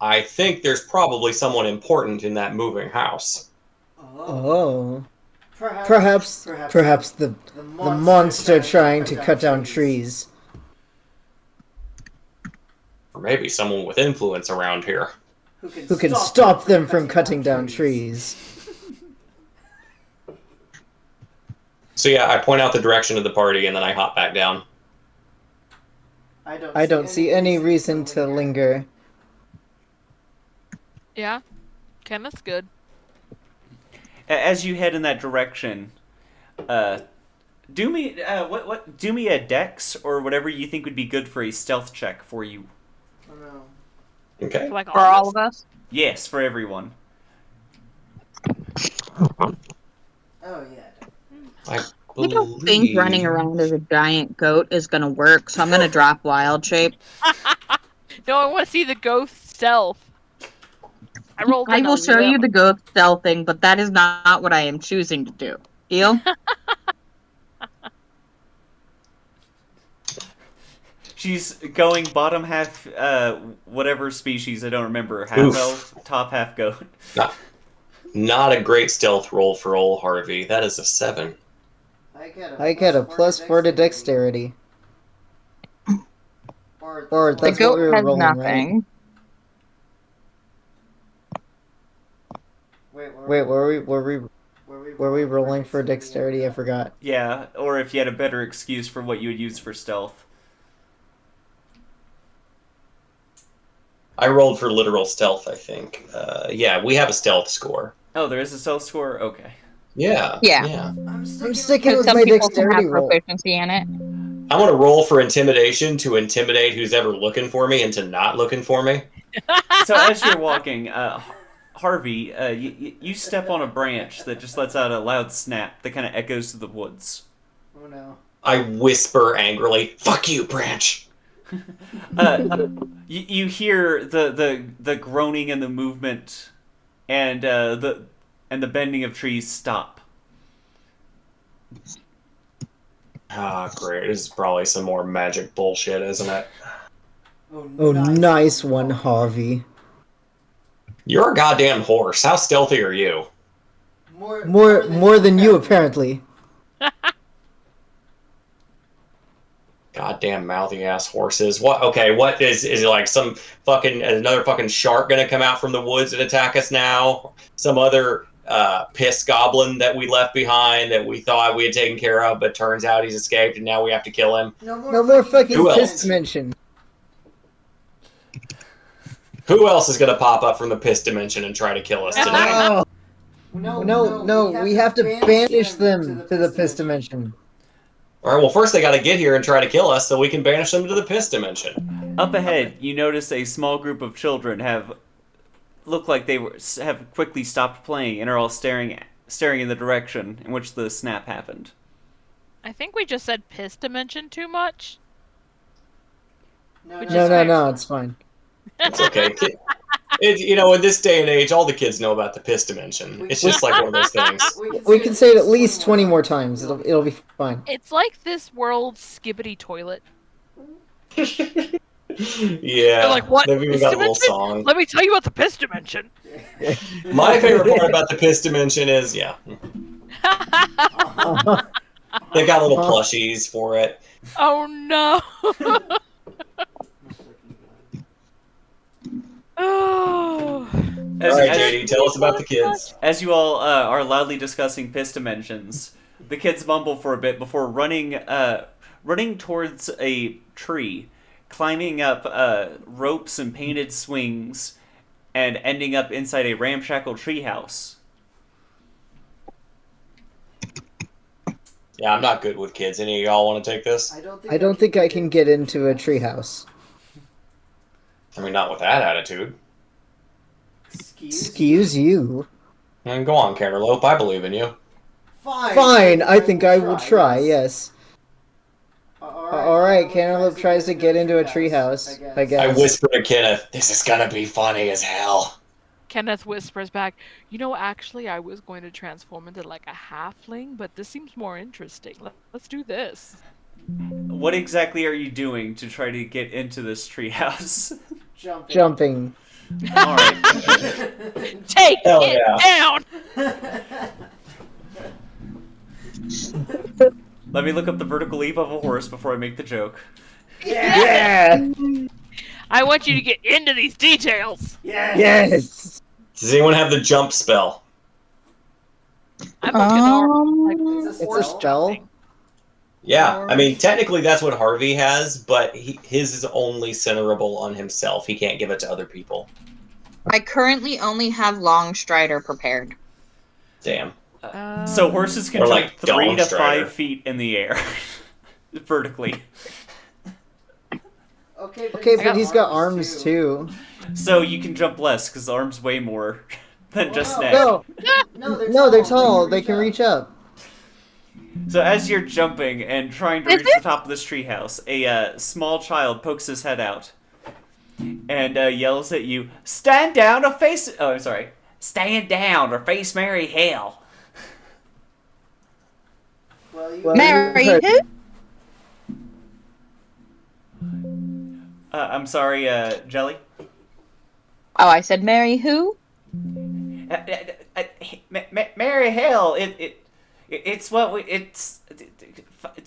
I think there's probably someone important in that moving house. Oh. Perhaps the monster trying to cut down trees. Or maybe someone with influence around here. Who can stop them from cutting down trees. So yeah, I point out the direction of the party and then I hop back down. I don't see any reason to linger. Yeah, Kenneth's good. As you head in that direction, do me do me a dex or whatever you think would be good for a stealth check for you. Okay. Like For all of us? Yes, for everyone. Oh yeah. I I don't think running around as a giant goat is gonna work, so I'm gonna drop wild shape. No, I want to see the ghost stealth. I will show you the ghost stealthing, but that is not what I am choosing to do. Deal? She's going bottom half, whatever species, I don't remember. Half elf, top half goat. Not a great stealth roll for old Harvey. That is a 7. I get a +4 to dexterity. Or The that's what goat we were has rolling, nothing. right? Wait, were we rolling for dexterity? I forgot. Yeah, or if you had a better excuse for what you would use for stealth. I rolled for literal stealth, I think. Yeah, we have a stealth score. Oh, there is a stealth score? Okay. Yeah. I'm sticking Because with some my people can dexterity have roll. proficiency in it. I want to roll for intimidation to intimidate who's ever looking for me into not looking for me. So as you're walking, Harvey, you step on a branch that just lets out a loud snap that kind of echoes through the woods. Oh no. I whisper angrily, "Fuck you, branch!" You hear the groaning and the movement, and the bending of trees stop. Ah, great. This is probably some more magic bullshit, isn't it? Oh, nice one, Harvey. You're a goddamn horse. How stealthy are you? More than you, apparently. Goddamn mouthy ass horses. What? Okay, what is it like? Some fucking another fucking shark gonna come out from the woods and attack us now? Some other piss goblin that we left behind that we thought we had taken care of, but turns out he's escaped and now we have to kill him. No more fucking Who piss else? dimension. Who else is gonna pop up from the piss dimension and try to kill us today? Oh, No, we have to banish them to the piss dimension. All right. Well, first they got to get here and try to kill us, so we can banish them to the piss dimension. Up ahead, you notice a small group of children look like they have quickly stopped playing and are all staring in the direction in which the snap happened. I think we just said piss dimension too much. No, it's fine. It's okay. In this day and age, all the kids know about the piss dimension. It's just like one of those things. We can say it at least 20 more times. It'll be fine. It's like this world's skibbity toilet. Yeah. They're like, what? They've even Piss got a little dimension? song. Let me tell you about the piss dimension. My favorite part about the piss dimension is, they've got little plushies for it. Oh no. Oh. Alright, JD, tell us about the kids. As you all are loudly discussing piss dimensions, the kids mumble for a bit before running towards a tree, climbing up ropes and painted swings, and ending up inside a ramshackle treehouse. Yeah, I'm not good with kids. Any of y'all want to take this? I don't think I can get into a treehouse. I mean, not with that attitude. Excuse you. Go on, Canterlope. I believe in you. Fine, I think I will try, yes. Alright, Cantaloupe tries to get into a treehouse, I guess. I whisper to Kenneth, this is gonna be funny as hell. Kenneth whispers back, actually I was going to transform into like a halfling, but this seems more interesting. Let's do this. What exactly are you doing to try to get into this treehouse? Jumping. Alright. Take Hell it yeah. down! Let me look up the vertical leap of a horse before I make the joke. Yeah! I want you to get into these details! Yes! Does anyone have the jump spell? I'm looking It's a spell? Yeah, I mean, technically that's what Harvey has, but his is only centerable on himself. He can't give it to other people. I currently only have Long Strider prepared. Damn. So horses can Or jump like 3 Dawn to Strider. 5 feet in the air. Vertically. Okay, but he's got arms too. So you can jump less, because the arms weigh more than just neck. No, they're tall. They can reach up. So as you're jumping and trying to Is reach the top of this treehouse, a small child pokes his head out and yells at you, "Stand down or face..." Oh, I'm sorry. "Stand down or face Mary Hale." Mary who? I'm sorry, Jelly? Oh, I said Mary who? Mary Hale, it's what we... It's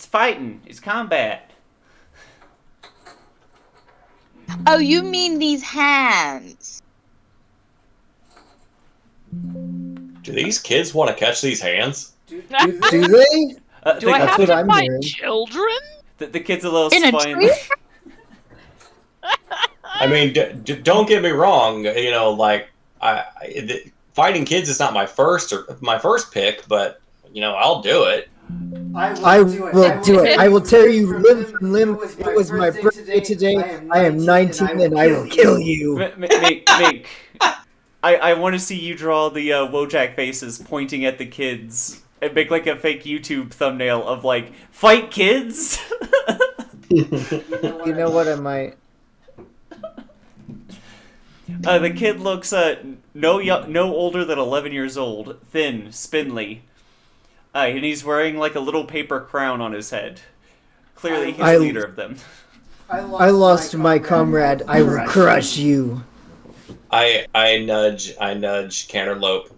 fighting. It's combat. Oh, you mean these hands? Do these kids want to catch these hands? Do they? Do I have what to I'm fight hearing. children? The kid's a little In a spine. tree? I mean, don't get me wrong. Fighting kids is not my first pick, but I'll do it. I will do it. I will tear you limb from limb. It was my birthday today. I am 19 and I will kill you. Make, I want to see you draw the Wojak faces pointing at the kids and make like a fake YouTube thumbnail of like, "Fight kids!" You know what, I might. The kid looks no older than 11 years old, thin, spindly, and he's wearing like a little paper crown on his head. Clearly, he's the leader of them. I lost my comrade. I will crush you. I nudge Canterlope.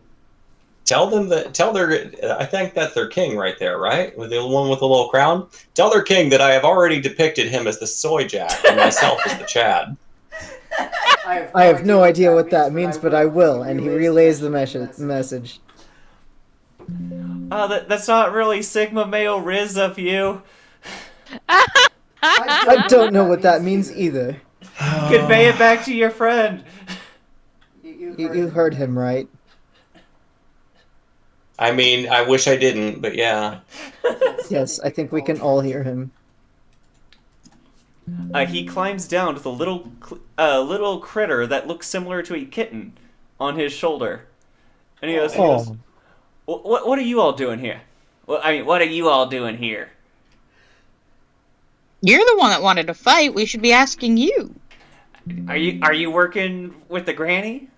Tell I think that's their king right there, right? With the one with the little crown. Tell their king that I have already depicted him as the Soy Jack and myself as the Chad. I have no idea what that means, but I will, and he relays the message. That's not really Sigma Male Riz of you. I don't know what that means either. Convey it back to your friend. You heard him right. I mean, I wish I didn't, but yeah. Yes, I think we can all hear him. He climbs down to the little critter that looks similar to a kitten on his shoulder, and he goes, Oh, "What are you all doing here? What are you all doing here? You're the one that wanted to fight. We should be asking you. Are you working with the granny?"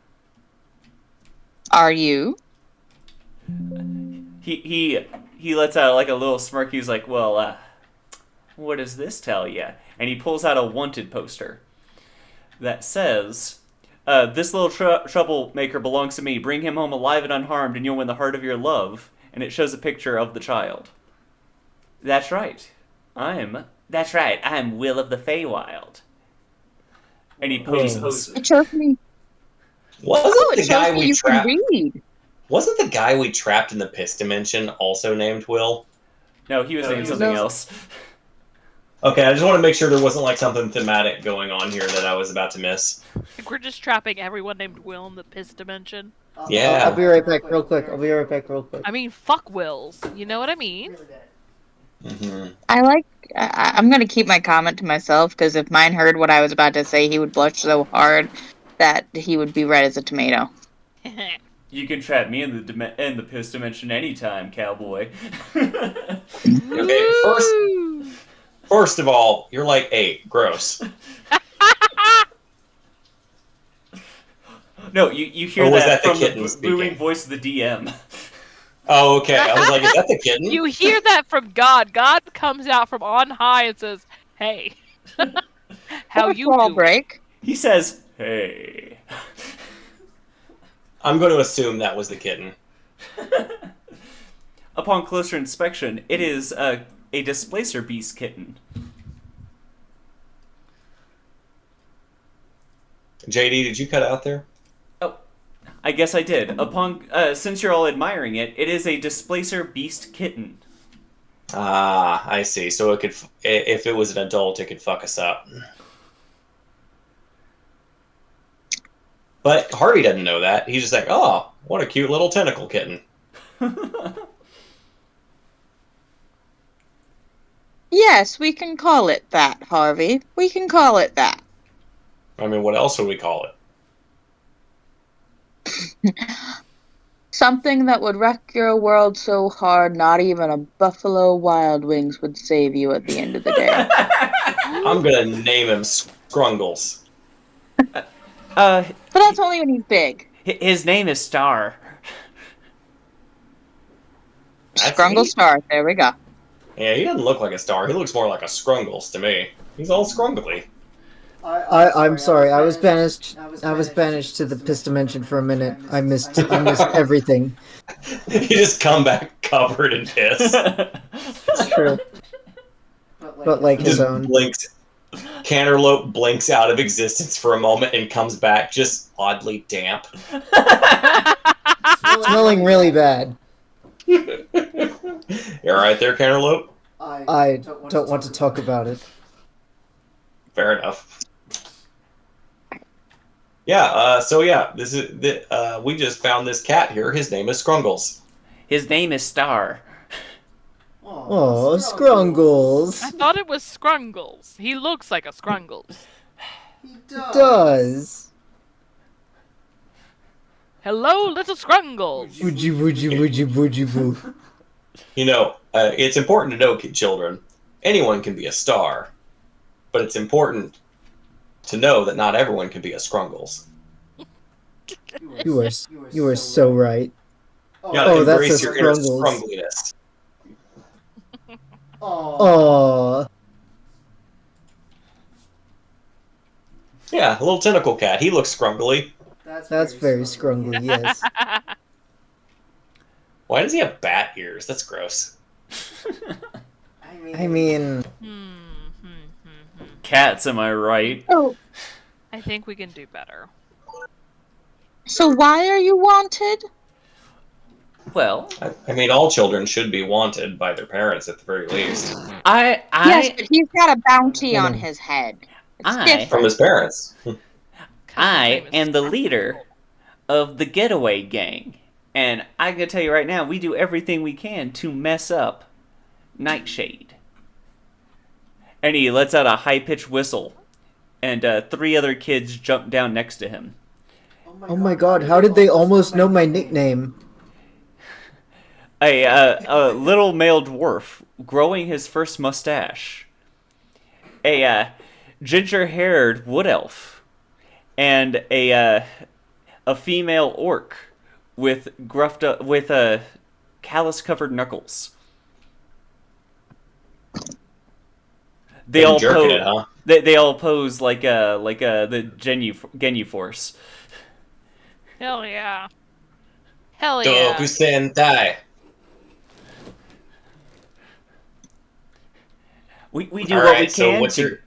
Are you? He lets out like a little smirk. He's like, "Well, what does this tell you?" And he pulls out a wanted poster that says, "This little troublemaker belongs to me. Bring him home alive and unharmed, and you'll win the heart of your love." And it shows a picture of the child. That's right. I'm Will of the Feywild. And he poses. It shows me. Wasn't the It guy shows me we you can trapped? read. Wasn't the guy we trapped in the piss dimension also named Will? No, he was named something else. Okay, I just want to make sure there wasn't like something thematic going on here that I was about to miss. I think we're just trapping everyone named Will in the piss dimension. Yeah. I'll be right back real quick. I mean, fuck Wills. You know what I mean? Mm-hmm. I'm going to keep my comment to myself because if mine heard what I was about to say, he would blush so hard that he would be red as a tomato. You can trap me in the piss dimension anytime, cowboy. Okay, first of all, you're like 8. Gross. No, you hear Or was that that the from kitten the speaking? booming voice of the DM. Oh, okay. I was like, is that the kitten? You hear that from God. God comes out from on high and says, "Hey, how you Wall doing?" break. He says, "Hey." I'm going to assume that was the kitten. Upon closer inspection, it is a displacer beast kitten. JD, did you cut out there? Oh, I guess I did. Since you're all admiring it, it is a displacer beast kitten. Ah, I see. So it could, if it was an adult, it could fuck us up. But Harvey doesn't know that. He's just like, oh, what a cute little tentacle kitten. Yes, we can call it that, Harvey. We can call it that. I mean, what else would we call it? Something that would wreck your world so hard not even a Buffalo Wild Wings would save you at the end of the day. I'm going to name him Scrungles. But that's only when he's big. His name is Star. That's Scrungle neat. Star. There we go. Yeah, he doesn't look like a star. He looks more like a Scrungles to me. He's all scrungly. I'm sorry. I was banished. I was banished to the piss dimension for a minute. I missed everything. You just come back covered in piss. It's true. But like his Just own. blinks. Canterlope blinks out of existence for a moment and comes back just oddly damp. Smelling really bad. You alright there, Canterlope? I don't want to talk about it. Fair enough. Yeah, so yeah, this is we just found this cat here. His name is Scrungles. His name is Star. Oh, Scrungles. I thought it was Scrungles. He looks like a Scrungles. Does. Hello, little Scrungles. Would you boo. You know, it's important to know, children, anyone can be a star, but it's important to know that not everyone can be a Scrungles. You are so right. You gotta Oh, that's embrace a your inner Scrungles. scrungliness. Aww. Yeah, a little tentacle cat. He looks scrungly. That's very scrungly, yes. Why does he have bat ears? That's gross. I mean, Cats, am I right? Oh, I think we can do better. so why are you wanted? Well, I mean, all children should be wanted by their parents at the very least. Yes, but he's got a bounty on his head. It's I- different. From his parents. I am the leader of the getaway gang. And I'm going to tell you right now, we do everything we can to mess up Nightshade. And he lets out a high-pitched whistle. And 3 other kids jump down next to him. Oh my god, how did they almost know my nickname? A little male dwarf growing his first mustache. A ginger-haired wood elf. And a female orc with callus-covered knuckles. They all jerking pose. it, huh? They all pose like the Genyu Force. Hell yeah. Hell Doku yeah. Sentai. We do All what we right, so can what's to your-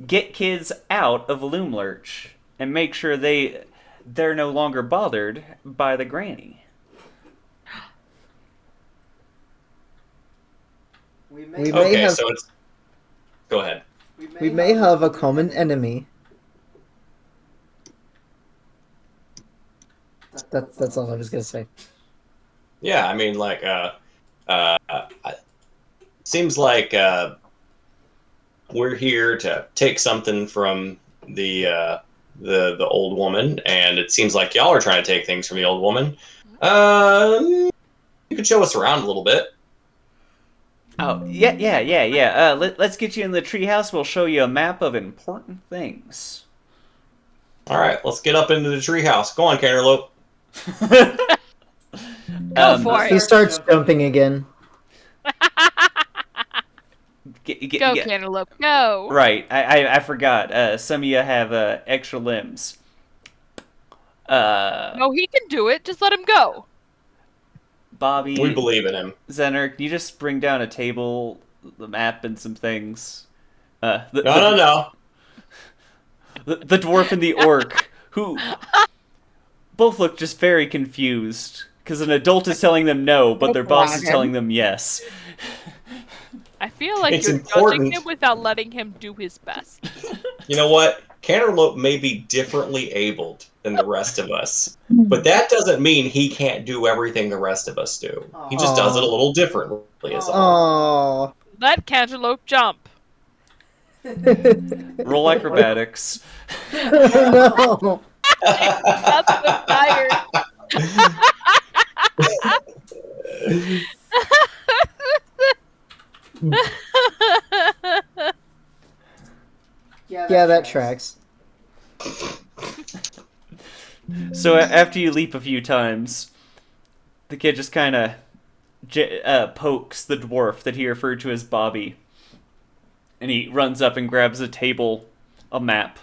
get kids out of Loom Lurch and make sure they're no longer bothered by the granny. We may Okay, have so it's. Go ahead. we may have a common enemy. That's all I was gonna say. Yeah, I mean, like, seems like we're here to take something from the old woman, and it seems like y'all are trying to take things from the old woman. You could show us around a little bit. Oh, yeah. Let's get you in the treehouse. We'll show you a map of important things. All right, let's get up into the treehouse. Go on, Canterlope. Go for He it. starts jumping again. Go, Cantaloupe. Go. Right, I forgot. Some of you have extra limbs. No, he can do it. Just let him go. Bobby, We believe in him. Zener, can you just bring down a table, the map, and some things? No. The dwarf and the orc, who both look just very confused, because an adult is telling them no, but their boss is telling them yes. I feel like It's you're important. judging him without letting him do his best. You know what? Canterlope may be differently abled than the rest of us, but that doesn't mean he can't do everything the rest of us do. He just does it a little differently. Is all. Oh. Let Cantaloupe jump. Roll acrobatics. No. That's so tired. Yeah, that tracks. So after you leap a few times, the kid just kind of pokes the dwarf that he referred to as Bobby. And he runs up and grabs a table, a map,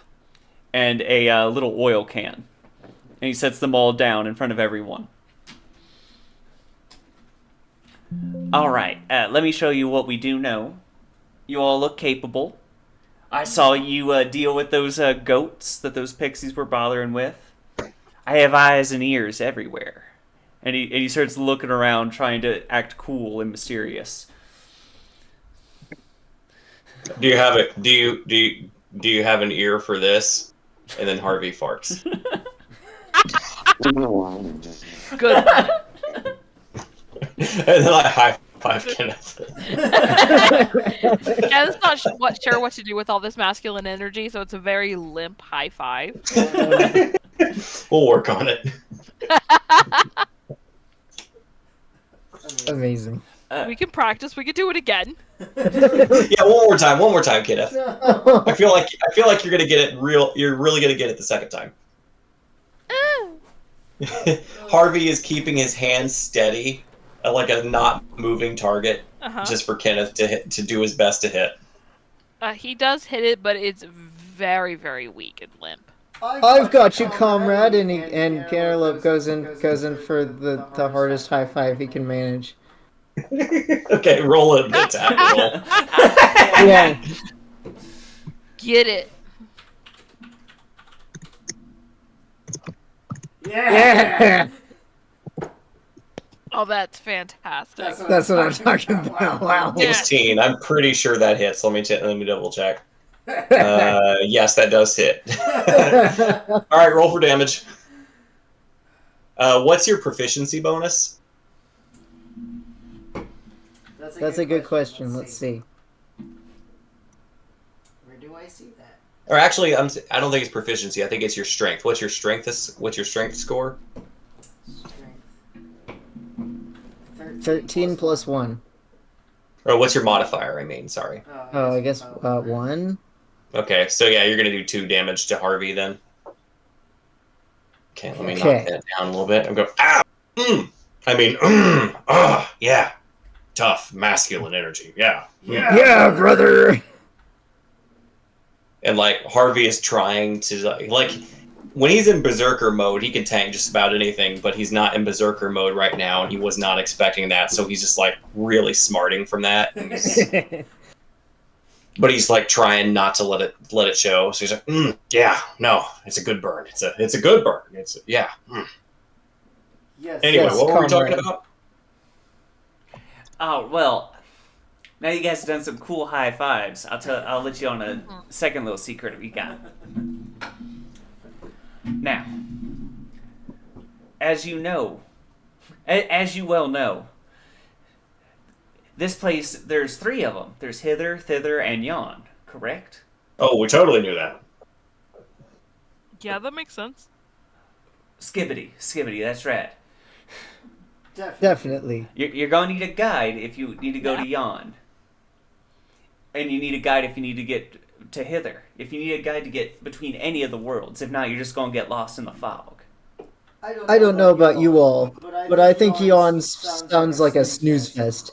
and a little oil can. And he sets them all down in front of everyone. Alright, let me show you what we do know. You all look capable. I saw you deal with those goats that those pixies were bothering with. I have eyes and ears everywhere. And he starts looking around, trying to act cool and mysterious. Do you have it? Do you have an ear for this? And then Harvey farts. Good. And then I high five Kenneth. Ken's not sure what to do with all this masculine energy, so it's a very limp high five. We'll work on it. Amazing. We can practice. We can do it again. Yeah, one more time, Kenneth. I feel like you're gonna get it You're really gonna get it the second time. Harvey is keeping his hands steady, like a not moving target, just for Kenneth to do his best to hit. He does hit it, but it's very, very weak and limp. I've got you, comrade, and Cantaloupe goes in for the hardest high five he can manage. Okay, roll an attack roll. Yeah. Get it. Yeah. Oh, that's fantastic. That's what I'm talking about. Wow. 16. I'm pretty sure that hits. Let me double check. Yes, that does hit. All right, roll for damage. What's your proficiency bonus? That's a good question. Let's see. Where do I see that? Or actually, I don't think it's proficiency. I think it's your strength. What's your strength score? Strength. 13 plus 1. Or what's your modifier? I mean, sorry. Oh, I guess 1. Okay, so yeah, you're gonna do 2 damage to Harvey then. Okay, let me knock Okay. that down a little bit. I'm going, yeah. Tough, masculine energy, yeah. Yeah, brother! And, like, Harvey is trying to, like, when he's in Berserker mode, he can tank just about anything, but he's not in Berserker mode right now, and he was not expecting that, so he's just, like, really smarting from that. But he's, like, trying not to let it show, so he's like, yeah, no, it's a good burn. It's a good burn. Yeah. Yes. Anyway, Yes, what were we talking comrade. about? Oh well, now you guys have done some cool high fives. I'll let you on a second little secret we got. Now, as you well know, this place, there's 3 of them. There's hither, thither, and yon. Correct? Oh, we totally knew that. Yeah, that makes sense. Skibbity, that's right. Definitely. You're gonna need a guide if you need to go to yon. And you need a guide if you need to get to hither. If you need a guide to get between any of the worlds. If not, you're just gonna get lost in the fog. I don't know about you all, but I think Yawn sounds like a snooze fest.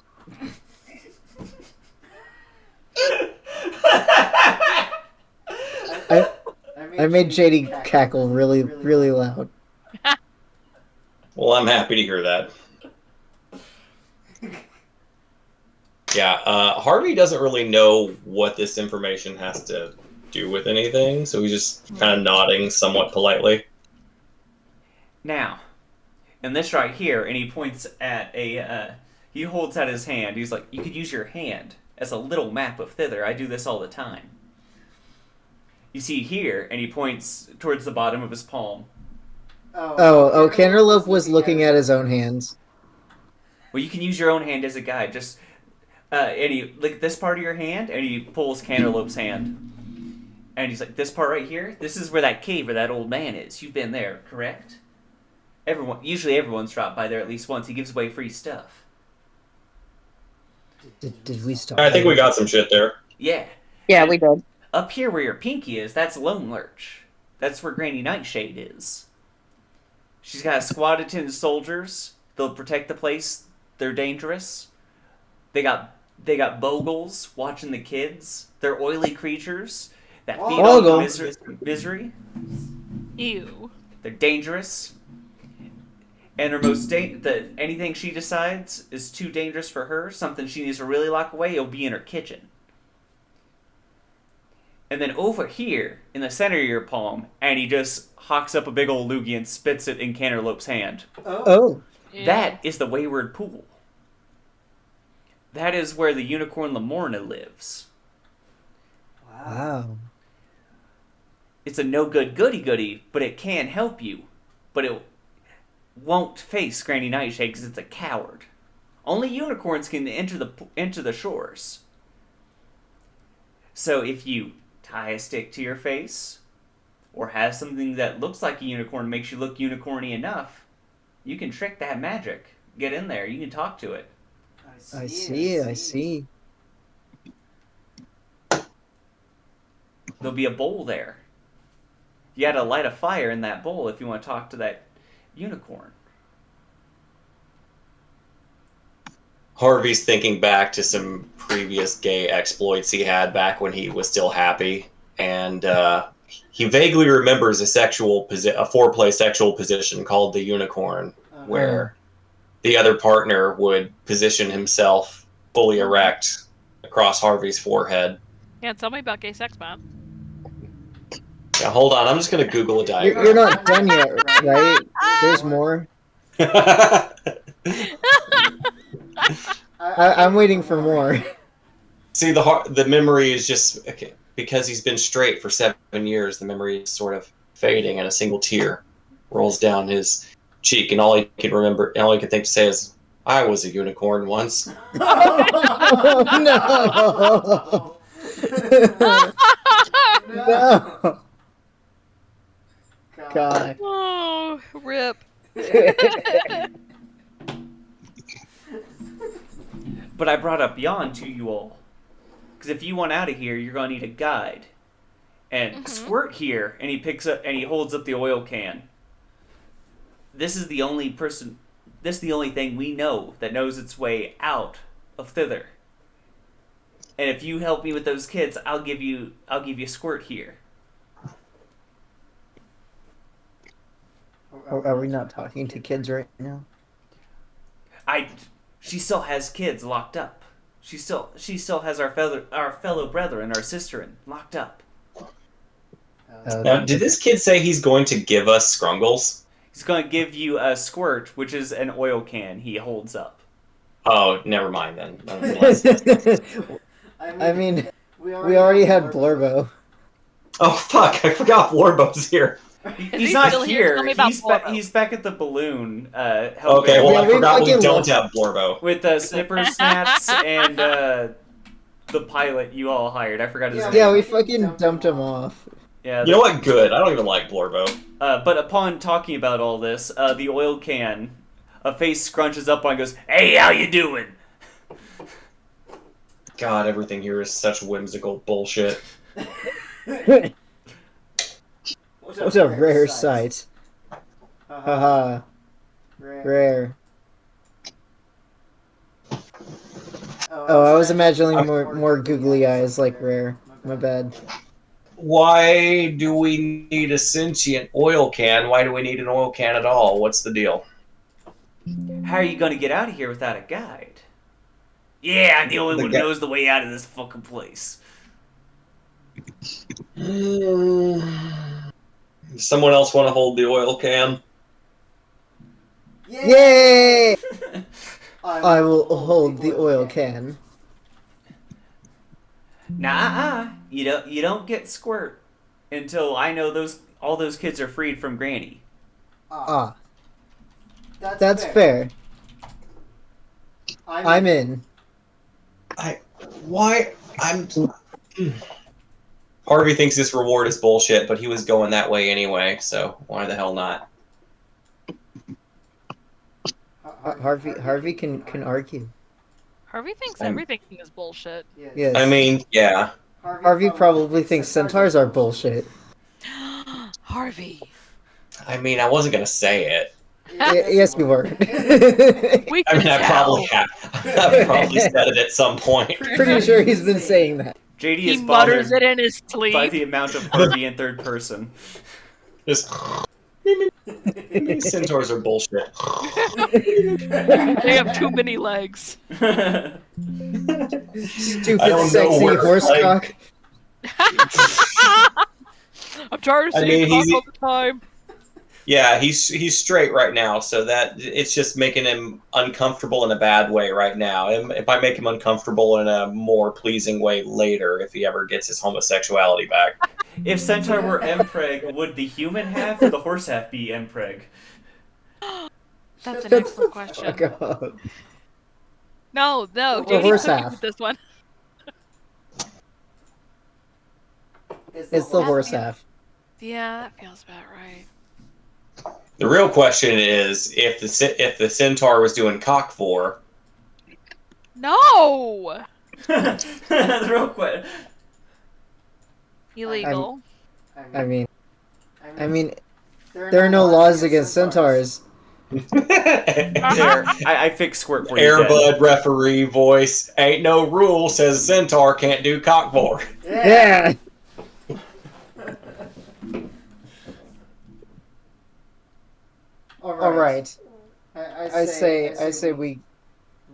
I made JD cackle really, really loud. Well, I'm happy to hear that. Yeah, Harvey doesn't really know what this information has to do with anything, so he's just kind of nodding somewhat politely. Now, and this right here, and he points at he holds out his hand. He's like, you could use your hand as a little map of thither. I do this all the time. You see here, and he points towards the bottom of his palm. Canterlop was looking at his own hands. Well, you can use your own hand as a guide. Just, and he, like, this part of your hand, and he pulls Canterlop's hand. And he's like, this part right here, this is where that cave where that old man is. You've been there, correct? Usually everyone's dropped by there at least once. He gives away free stuff. Did we stop? I think we got some shit there. Yeah. Yeah, we did. Up here where your pinky is, that's Lone Lurch. That's where Granny Nightshade is. She's got a squad of 10 soldiers. They'll protect the place. They're dangerous. They got Bogles watching the kids. They're oily creatures that feed on misery. Ew. They're dangerous. And her anything she decides is too dangerous for her, something she needs to really lock away, it'll be in her kitchen. And then over here, in the center of your palm, and he just hawks up a big old loogie and spits it in Canterlop's hand. Oh. Yeah. That is the Wayward Pool. That is where the unicorn Lamorna lives. Wow. It's a no-good goody-goody, but it can help you. But it won't face Granny Nightshade because it's a coward. Only unicorns can enter the shores. So if you tie a stick to your face, or have something that looks like a unicorn makes you look unicorny enough, you can trick that magic. Get in there. You can talk to it. I see. There'll be a bowl there. You gotta light a fire in that bowl if you want to talk to that unicorn. Harvey's thinking back to some previous gay exploits he had back when he was still happy, and he vaguely remembers a foreplay sexual position called the unicorn, where the other partner would position himself fully erect across Harvey's forehead. Yeah, tell me about gay sex, man. Now, hold on, I'm just going to Google a diagram. You're not done yet, right? There's more. I'm waiting for more. See, the memory is just... Okay, because he's been straight for 7 years, the memory is sort of fading, and a single tear rolls down his cheek, and all he could think to say is, "I was a unicorn once." Oh, no. No. God. Oh, rip. But I brought up Jan to you all. Because if you want out of here, you're going to need a guide. And Squirt here, and he holds up the oil can. This is the only thing we know that knows its way out of thither. And if you help me with those kids, I'll give you Squirt here. Are we not talking to kids right now? She still has kids locked up. She still has our fellow brethren, our sisterin, locked up. Now, did this kid say he's going to give us scrungles? He's going to give you a Squirt, which is an oil can he holds up. Oh, never mind then. I mean, we already had Blorbo. Oh fuck! I forgot Warbo's here. He's not still here. Tell me about Blorbo. He's back at the balloon. Helping Okay, well, Yeah, I we forgot we fucking don't love- have Blorbo. with Snipper Snaps and the pilot you all hired. I forgot his name. Yeah, we fucking dumped him off. Yeah, You know what? Good. I don't even like Blorbo. But upon talking about all this, the oil can, a face scrunches up and goes, "Hey, how you doing?" God, everything here is such whimsical bullshit. What's a rare sight? Haha. Rare. Oh, I was imagining more googly eyes like rare. My bad. Why do we need a sentient oil can? Why do we need an oil can at all? What's the deal? How are you gonna get out of here without a guide? Yeah, I'm the only one who knows the way out of this fucking place. Does someone else want to hold the oil can? Yay! I will hold the oil can. Nah, you don't get Squirt until I know all those kids are freed from Granny. Ah. That's fair. I'm in. Harvey thinks this reward is bullshit, but he was going that way anyway, so why the hell not? Harvey can argue. Harvey thinks everything is bullshit. Yes. I mean, yeah. Harvey probably thinks centaurs are bullshit. Harvey. I mean, I wasn't gonna say it. Yes, you were. We I can mean, I probably tell. have. I probably said it at some point. Pretty sure he's been saying that. JD He is mutters bothered it in his by sleep. the amount of Harvey in third person. Just maybe centaurs are bullshit. They have too many legs. Stupid, I don't know sexy where, horsecock. I'm tired of I seeing mean, cock all the time. Yeah, he's straight right now, so that it's just making him uncomfortable in a bad way right now. It might make him uncomfortable in a more pleasing way later if he ever gets his homosexuality back. If Centaur were Mpreg, would the human half or the horse half be Mpreg? That's an excellent question. Fuck up. No, The JD's horse cooking half. with this one. It's the horse half. Yeah, that feels about right. The real question is if the centaur was doing cock for. No! The real question. Illegal. I mean, there are no laws against centaurs. There, I fixed Squirt for you. Dad. Airbud referee voice. Ain't no rule says a centaur can't do cock for. Yeah. All right. I say we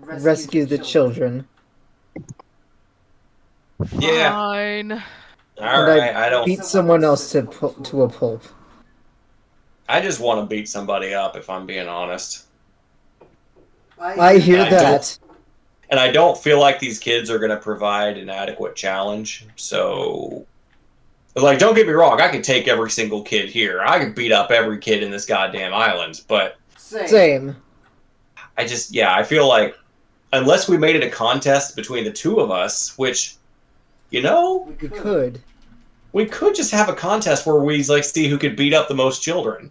rescue the children. Yeah. Fine. All And right. I don't. beat someone else to a pulp. I just want to beat somebody up, if I'm being honest. I hear I that. And I don't feel like these kids are going to provide an adequate challenge. So, like, don't get me wrong. I could take every single kid here. I could beat up every kid in this goddamn island. But Same. I feel like unless we made it a contest between the two of us, which, We could. we could just have a contest where we like see who could beat up the most children.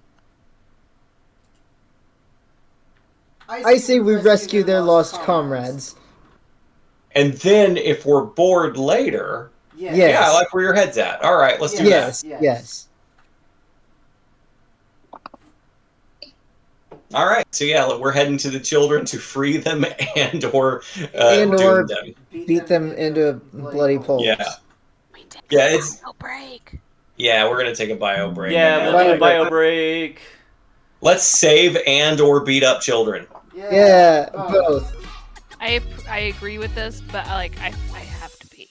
I say we rescue their lost comrades. And then if we're bored later, Yes. yeah, I like where your head's at. All right, let's do that. Yes. All right, so yeah, we're heading to the children to free them or doom them. Beat them into bloody pulps. Yeah. We did Yeah, a break. Yeah, we're gonna take a bio break. Yeah, we'll do a bio break. Let's save and or beat up children. Yeah, both. I agree with this, but I have to pee.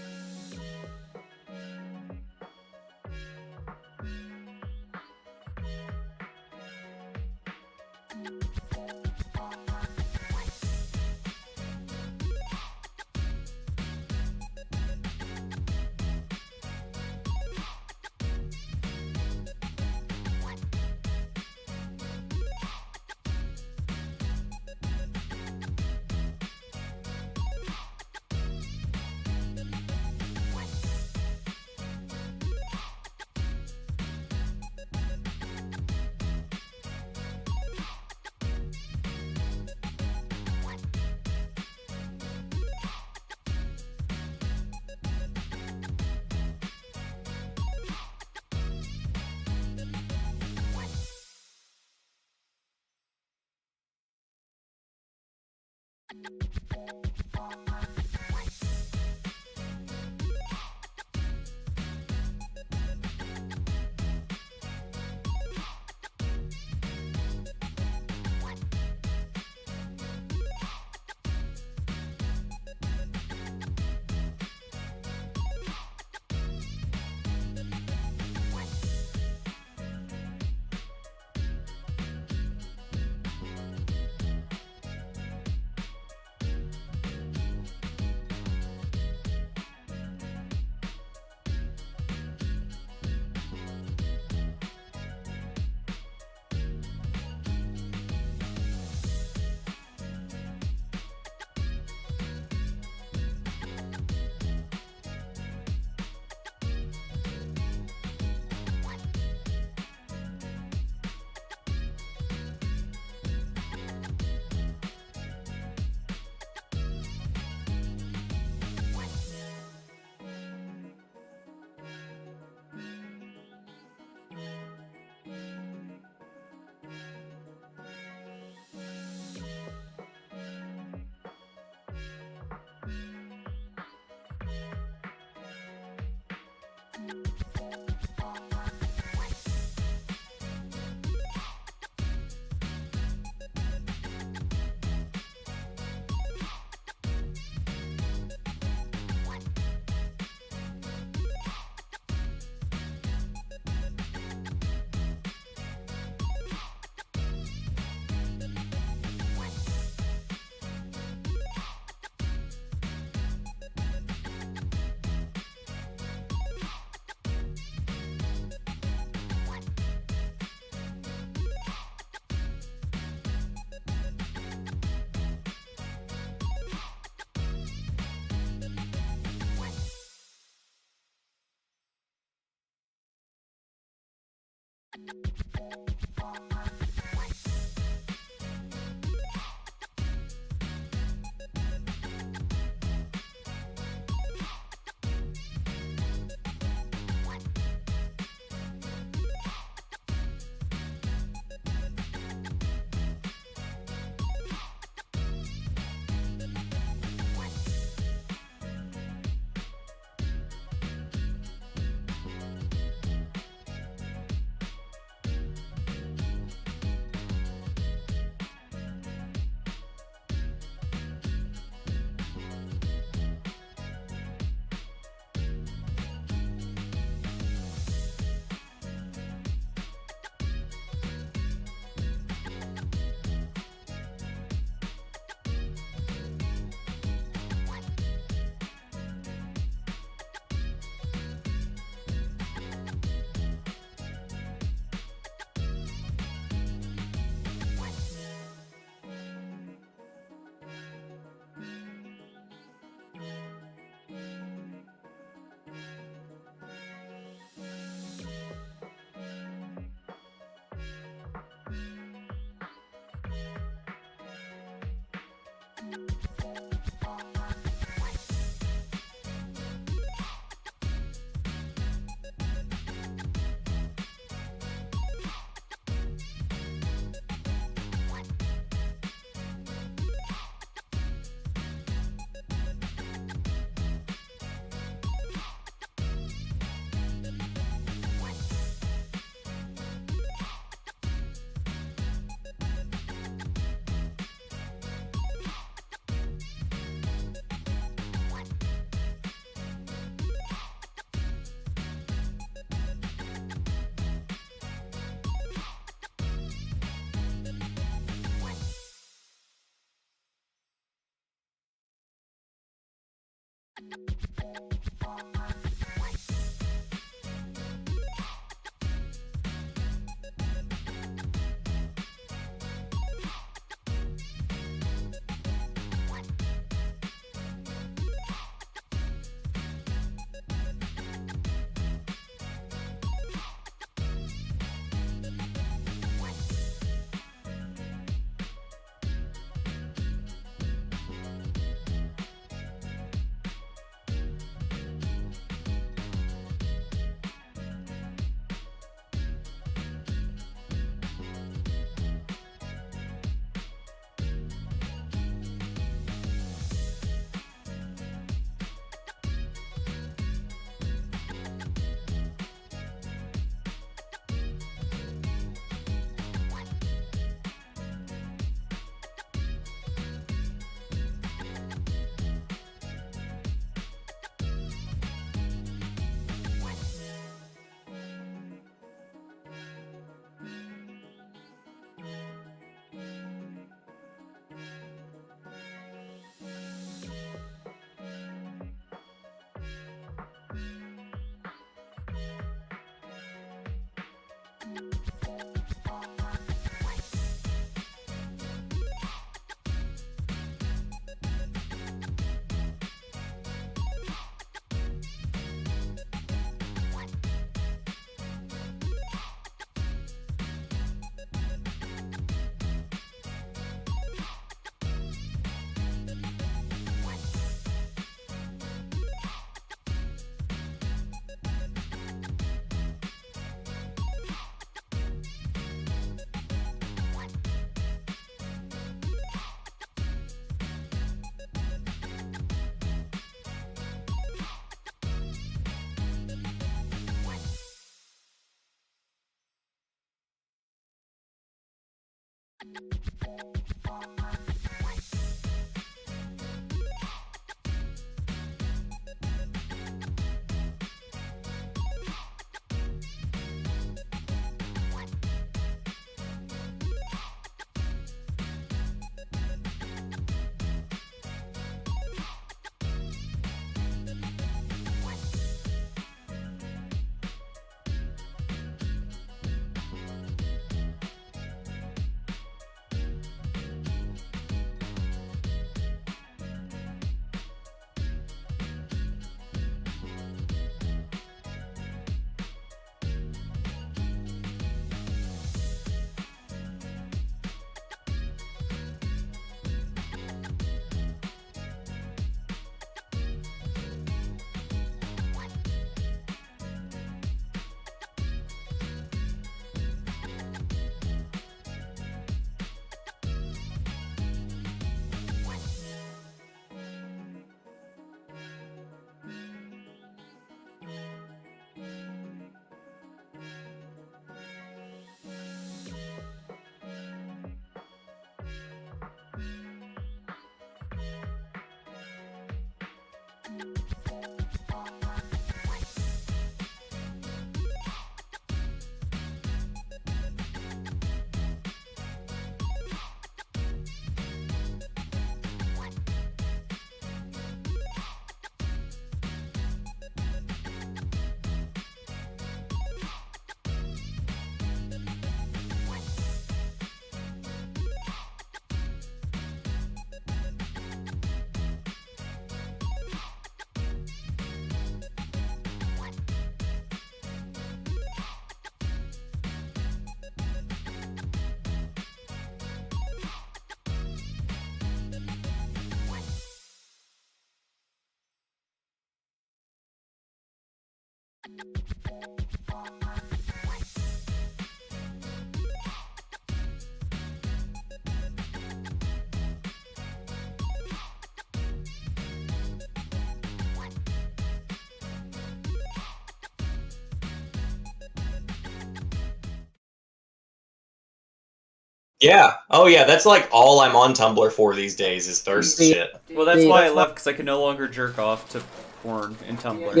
Yeah. Oh, yeah. That's like all I'm on Tumblr for these days is thirst shit. Well, that's why I left, because I can no longer jerk off to porn in Tumblr. Do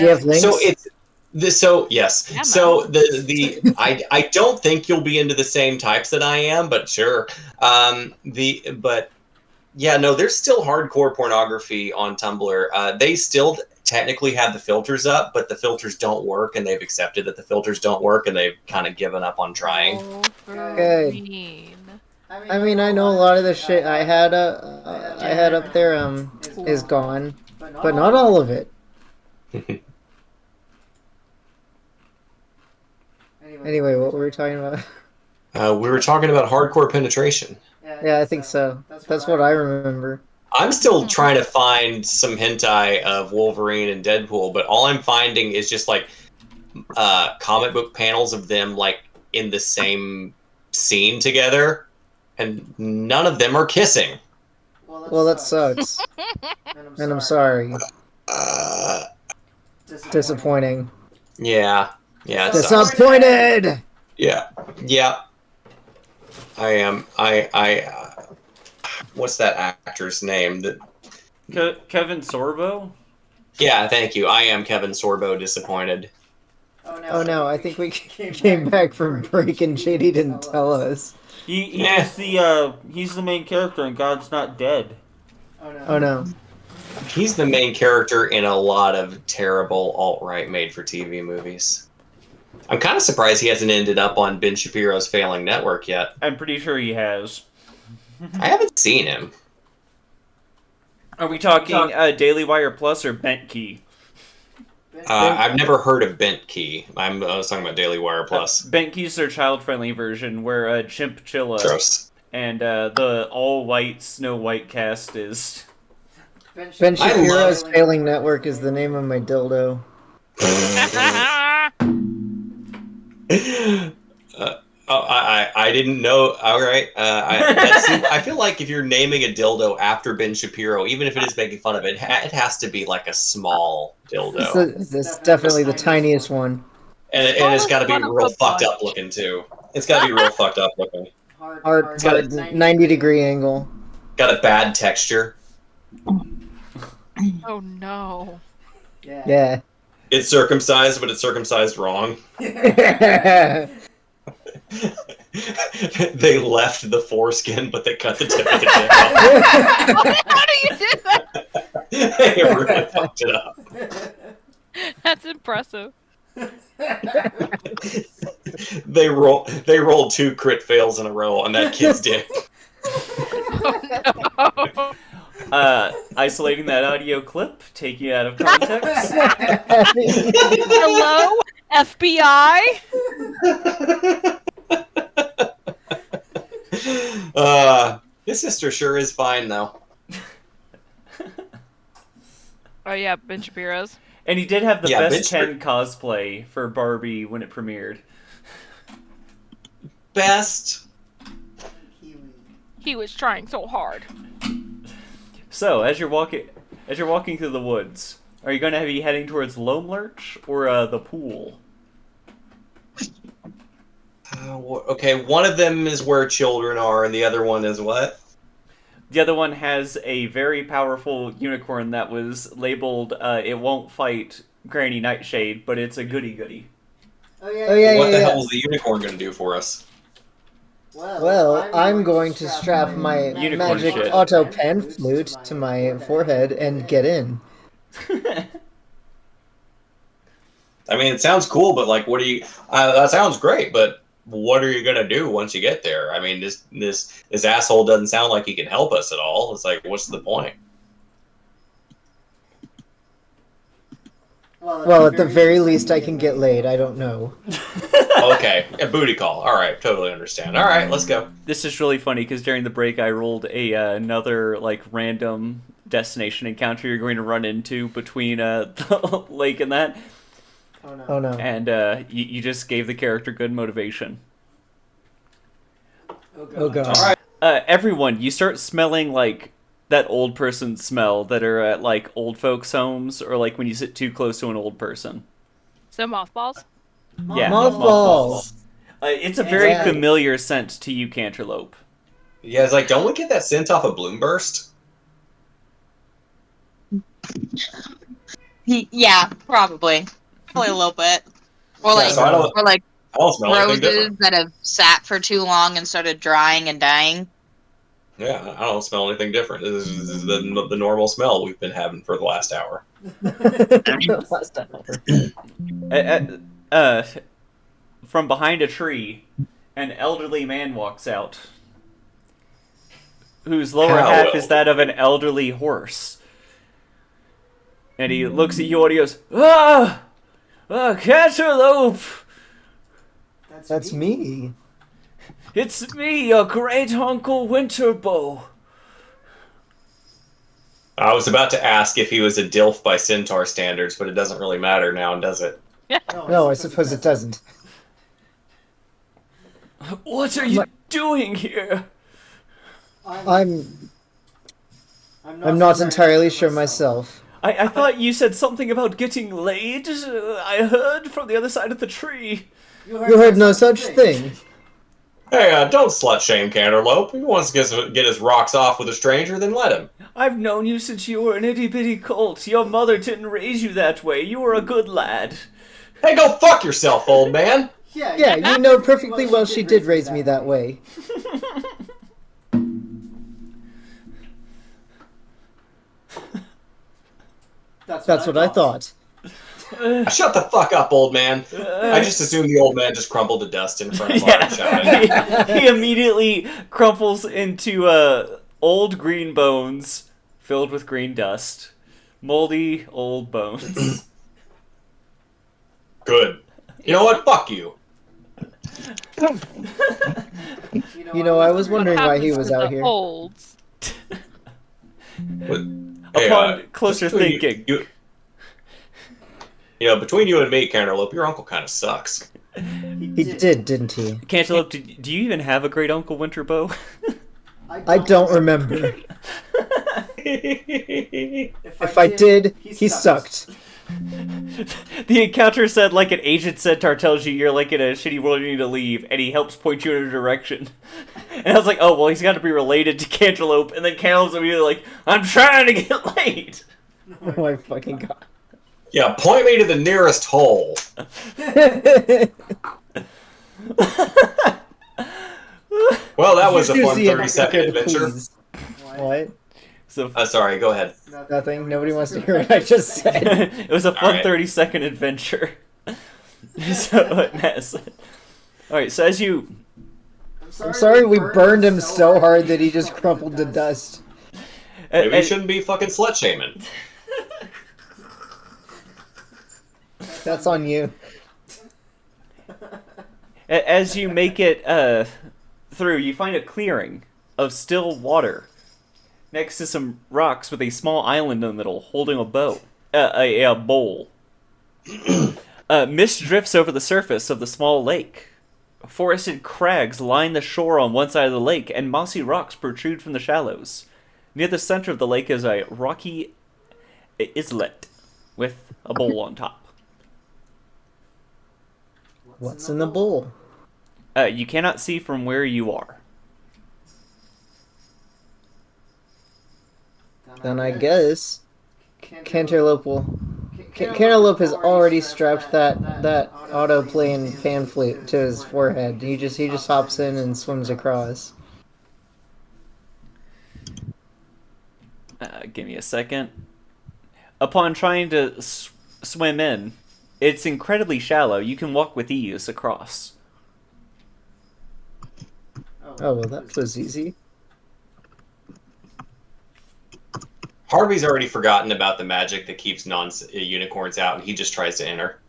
you have links? So it's this. So yes. Yeah, So I don't think you'll be into the same types that I am, but sure. But yeah, no, there's still hardcore pornography on Tumblr. They still technically have the filters up, but the filters don't work, and they've accepted that the filters don't work, and they've kind of given up on trying. Wolverine. I mean, I know a lot of the shit I had up there is gone, but not all of it. Anyway, what were we talking about? We were talking about hardcore penetration. Yeah, I think so. That's what I remember. I'm still trying to find some hentai of Wolverine and Deadpool, but all I'm finding is just like comic book panels of them like in the same scene together, and none of them are kissing. Well, that sucks. And I'm sorry. Disappointing. Yeah, it sucks. Disappointed! Yeah. I am. What's that actor's name? Kevin Sorbo? Yeah, thank you. I am Kevin Sorbo disappointed. Oh no, I think we came back from break and JD didn't tell us. He's the main character in God's Not Dead. Oh no. He's the main character in a lot of terrible alt-right made-for-TV movies. I'm kind of surprised he hasn't ended up on Ben Shapiro's failing network yet. I'm pretty sure he has. I haven't seen him. Are we talking Daily Wire Plus or Bent Key? I've never heard of Bent Key. I was talking about Daily Wire Plus. Bent Key's their child-friendly version, where Chimp Chilla Gross. and the all-white Snow White cast is... Ben Shapiro's failing network is the name of my dildo. I didn't know. All right. I feel like if you're naming a dildo after Ben Shapiro, even if it is making fun of it, it has to be like a small dildo. It's definitely the tiniest one. And it's got to be real fucked up looking, too. It's got to be real fucked up looking. It's got a 90-degree angle. Got a bad texture. Oh no. Yeah. It's circumcised, but it's circumcised wrong. They left the foreskin, but they cut the tip of the dick off. How do you do that? They really fucked it up. That's impressive. They rolled 2 crit fails in a row on that kid's dick. Oh no. Isolating that audio clip, taking it out of context. Hello, FBI? His sister sure is fine, though. Oh yeah, Ben Shapiro's. And he did have the Yeah, best 10 cosplay for Barbie when it premiered. Best. He was trying so hard. So, as you're walking through the woods, are you going to be heading towards Loam Lurch or the pool? Okay, one of them is where children are, and the other one is what? The other one has a very powerful unicorn that was labeled, it won't fight Granny Nightshade, but it's a goody-goody. Oh yeah. What the hell is the unicorn going to do for us? Well, I'm going to strap my Unicorn magic shit. auto pen flute to my forehead and get in. I mean, it sounds cool, but like, what do you? That sounds great, but what are you gonna do once you get there? I mean, this asshole doesn't sound like he can help us at all. It's like, what's the point? Well, at the very least, I can get laid. I don't know. Okay, a booty call. All right, totally understand. All right, let's go. This is really funny because during the break I rolled another like random destination encounter you're going to run into between the lake and that. Oh no. And you just gave the character good motivation. Oh god. All right. Everyone, you start smelling like that old person smell that are at like old folks' homes, or like when you sit too close to an old person. So mothballs? Yeah, Mothballs. It's a very Yeah. familiar scent to you, Canterlope. Yeah, it's like, don't we get that scent off of Bloomburst? Yeah, probably a little bit, or like, So I don't smell anything roses different. that have sat for too long and started drying and dying. Yeah, I don't smell anything different. This is the normal smell we've been having for the last hour. Last hour. From behind a tree, an elderly man walks out, whose lower How half elderly? is that of an elderly horse. And he looks at you and he goes, "Ah! Cantaloupe! That's me. It's me, your great uncle Winterbow." I was about to ask if he was a DILF by Centaur standards, but it doesn't really matter now, does it? No, I suppose it doesn't. What are you doing here? I'm not entirely sure myself. I thought you said something about getting laid. I heard from the other side of the tree. You heard no such thing. Hey, don't slut shame Canterlope. If he wants to get his rocks off with a stranger, then let him. I've known you since you were an itty-bitty colt. Your mother didn't raise you that way. You were a good lad. Hey, go fuck yourself, old man! Yeah, you know perfectly well she did raise me that way. That's what I thought. Shut the fuck up, old man. I just assumed the old man just crumbled to dust in front of Mark and shouted. He immediately crumples into old green bones filled with green dust. Moldy old bones. Good. You know what? Fuck you. You know, I was wondering why he was out here. Olds. Hey, Upon closer between thinking. You know, between you and me, Canterlope, your uncle kind of sucks. He did, didn't he? Cantaloupe, do you even have a great uncle Winterbow? I don't remember. If I did, he sucked. The encounter said like an agent centaur tells you you're like in a shitty world you need to leave, and he helps point you in a direction. And I was like, oh, well, he's got to be related to Cantaloupe. And then Cantaloupe's immediately like, I'm trying to get laid. Oh my fucking god. Yeah, point me to the nearest hole. Well, that was a fun 30-second adventure. What? So, Sorry, go ahead. Nothing. Nobody wants to hear what I just said. it was a fun Alright. 30-second adventure. So, alright, so as you... I'm sorry we burned him so hard that he just crumpled to dust. Maybe you shouldn't be fucking slut shaming. That's on you. As you make it through, you find a clearing of still water next to some rocks with a small island in the middle holding a bowl. Mist drifts over the surface of the small lake. Forested crags line the shore on one side of the lake, and mossy rocks protrude from the shallows. Near the center of the lake is a rocky islet with a bowl on top. What's in the bowl? You cannot see from where you are. Then I guess Cantaloupe will. Cantaloupe has already strapped that auto playing pan flute to his forehead. He just hops in and swims across. Give me a second. Upon trying to swim in, it's incredibly shallow. You can walk with ease across. Oh well, that was easy. Harvey's already forgotten about the magic that keeps non-unicorns out, and he just tries to enter.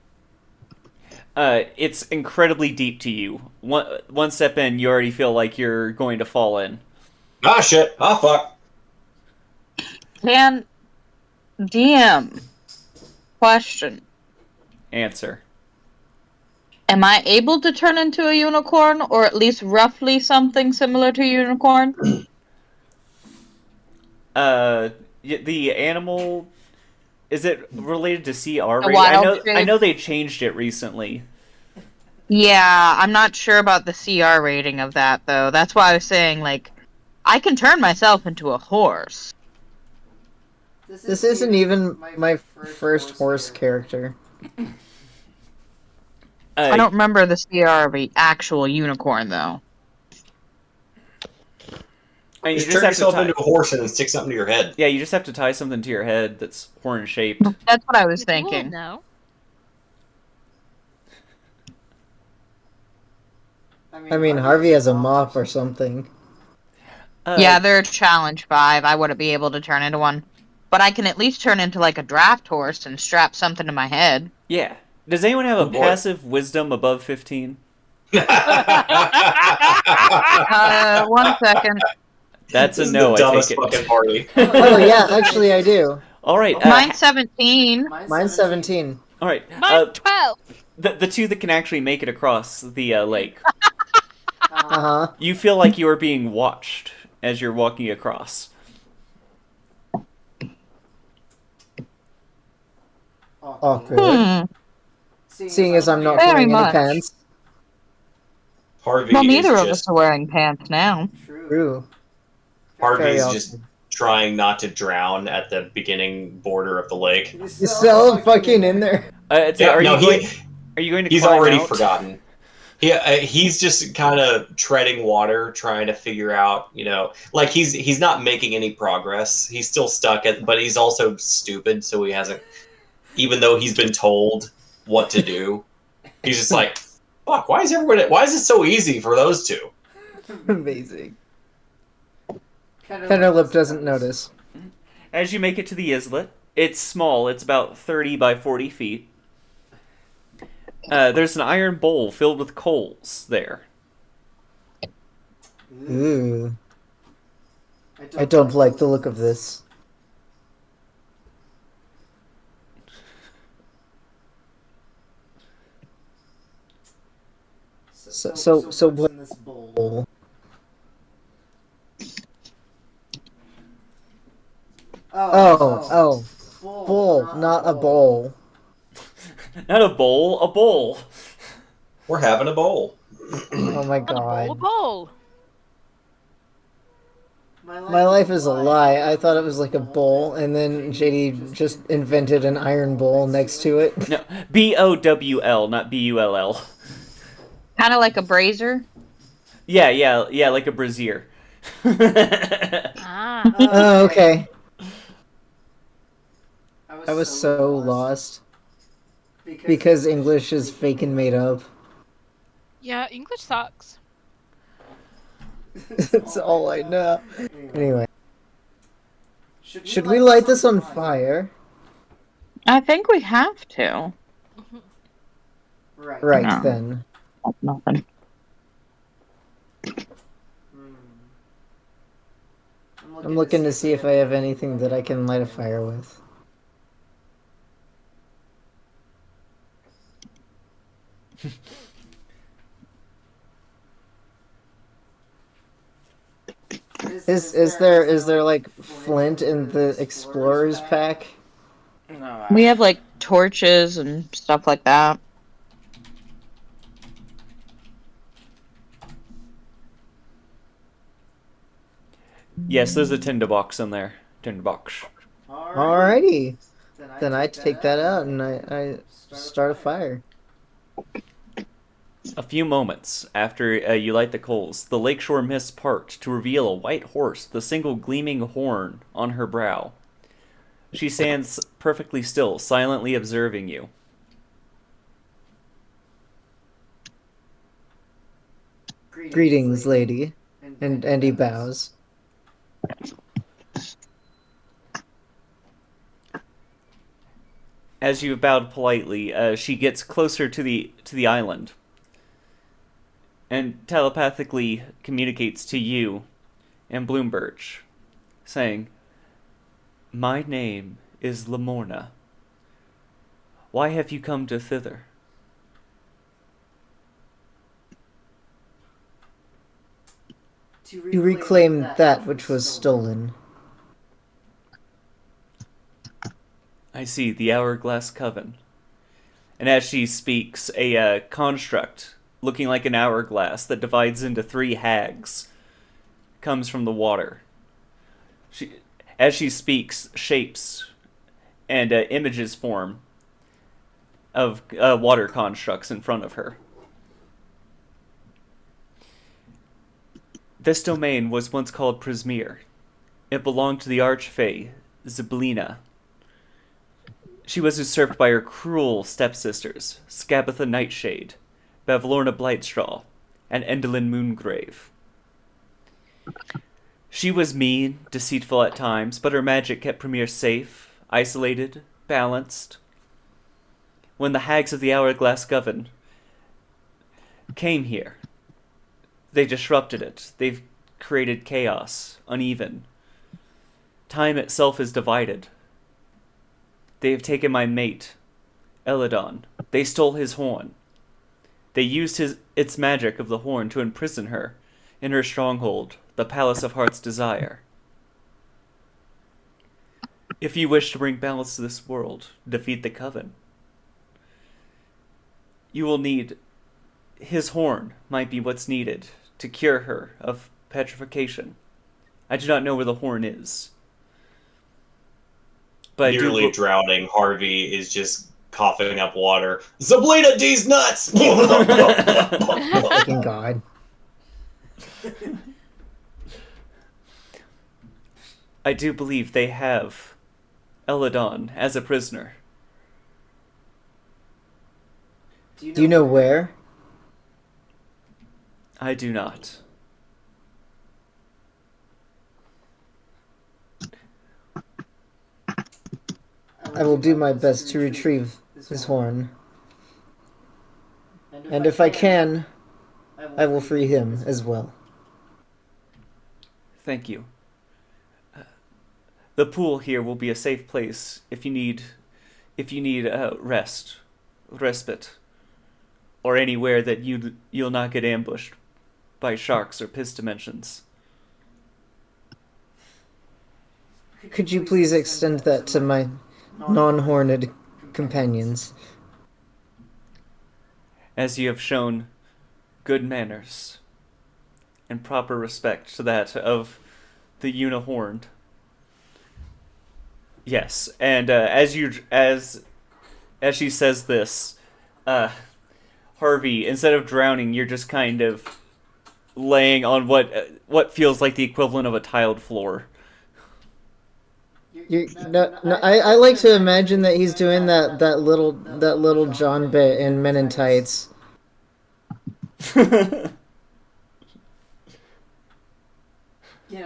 It's incredibly deep to you. One step in, you already feel like you're going to fall in. Ah, shit. Ah, fuck. DM question. Answer. Am I able to turn into a unicorn, or at least roughly something similar to a unicorn? The animal, is it related to CR The rating? wild I shape? know they changed it recently. Yeah, I'm not sure about the CR rating of that, though. That's why I was saying, like, I can turn myself into a horse. This isn't even my first horse character. I don't remember the CR of the actual unicorn, though. And Just turn yourself into a horse and then stick something to your head. Yeah, you just have to tie something to your head that's horn shaped. That's what I was People would thinking. know. I mean, Harvey has a mop or something. Yeah, they're a challenge 5. I wouldn't be able to turn into one. But I can at least turn into, like, a draft horse and strap something to my head. Yeah. Does anyone have a boy. passive wisdom above 15? 1 second. That's a This is no, the I dumbest take it. fucking party. Oh yeah, actually I do. All right. Mine's 17. Mine's 17. All right. Mine's 12. The two that can actually make it across the lake. Uh-huh. You feel like you are being watched as you're walking across. Awkward. Seeing as I'm not Very wearing any much. pants. Harvey Well, is neither of just us are wearing pants now. True. Harvey Very is awkward. just trying not to drown at the beginning border of the lake. You're still fucking in there. Are you going to He's climb already out? forgotten. He's just kind of treading water, trying to figure out, like he's not making any progress. He's still stuck but he's also stupid, so he hasn't, even though he's been told what to do, he's just like, fuck, why is it so easy for those two? Amazing. Kennerlip doesn't notice. As you make it to the islet, it's small. It's about 30 by 40 feet. There's an iron bowl filled with coals there. Ooh. I don't like the look of this. So what's in this bowl? Oh, bowl, not a bowl. Not a bowl, a bowl. We're having a bowl. Oh my On a bowl god. of bowl. My life is a lie. I thought it was like a bowl, and then JD just invented an iron bowl next to it. No, BOWL, not BULL. Kind of like a brazier. Yeah, like a brazier. Ah. Oh, okay. I was so lost. Because English is fake and made up. Yeah, English sucks. That's all I know. Anyway. Should we light this on fire? I think we have to. Right No. then. That's nothing. I'm looking to see if I have anything that I can light a fire with. Is there like flint in the explorer's pack? No, We have like torches and stuff like that. yes, there's a tinderbox in there. Tinderbox. Alrighty. Then I take that out and I start a fire. A few moments after you light the coals, the lakeshore mists part to reveal a white horse with a single gleaming horn on her brow. She stands perfectly still, silently observing you. Greetings, lady. And he bows. As you bowed politely, she gets closer to the island and telepathically communicates to you and Bloombirch, saying, "My name is Lamorna. Why have you come to thither?" to reclaim that which was stolen. I see the hourglass coven. And as she speaks, a construct looking like an hourglass that divides into 3 hags comes from the water. As she speaks, shapes and images form of water constructs in front of her. This domain was once called Prismere. It belonged to the archfey, Zyblina. She was usurped by her cruel stepsisters, Scabatha Nightshade, Bavlorna Blightstraw, and Endelyn Moongrave. She was mean, deceitful at times, but her magic kept Premier safe, isolated, balanced. When the hags of the Hourglass Coven came here, they disrupted it. They've created chaos, uneven. Time itself is divided. They have taken my mate, Eladon. They stole his horn. They used its magic of the horn to imprison her in her stronghold, the Palace of Heart's Desire. If you wish to bring balance to this world, defeat the Coven. You will need... His horn might be what's needed to cure her of petrification. I do not know where the horn is. But Nearly drowning, Harvey is just coughing up water. Zyblina D's nuts! Fucking God. I do believe they have Eladon as a prisoner. Do you know where? I do not. I will do my best to retrieve his horn. And if I can, I will free him as well. Thank you. The pool here will be a safe place if you need respite, or anywhere that you'll not get ambushed by sharks or piss dimensions. Could you please extend that to my non-horned companions? As you have shown good manners and proper respect to that of the unihorned. Yes, and as she says this, Harvey, instead of drowning, you're just kind of laying on what feels like the equivalent of a tiled floor. I like to imagine that he's doing that little John bit in Men in Tights. You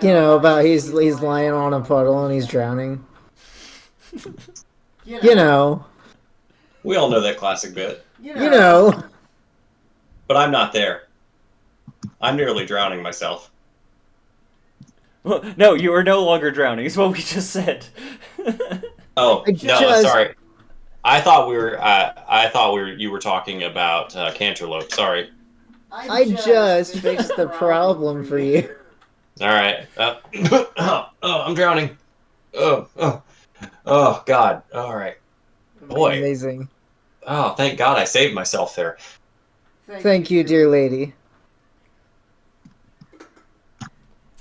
know, about he's lying on a puddle and he's drowning. You know. We all know that classic bit. You know. But I'm not there. I'm nearly drowning myself. Well, no, you are no longer drowning, is what we just said. Oh, no, sorry. I thought you were talking about Canterlope. Sorry. I just fixed the problem for you. All right. I'm drowning. Oh, God. All right. Boy. Amazing. Oh, thank God I saved myself there. Thank you, dear lady.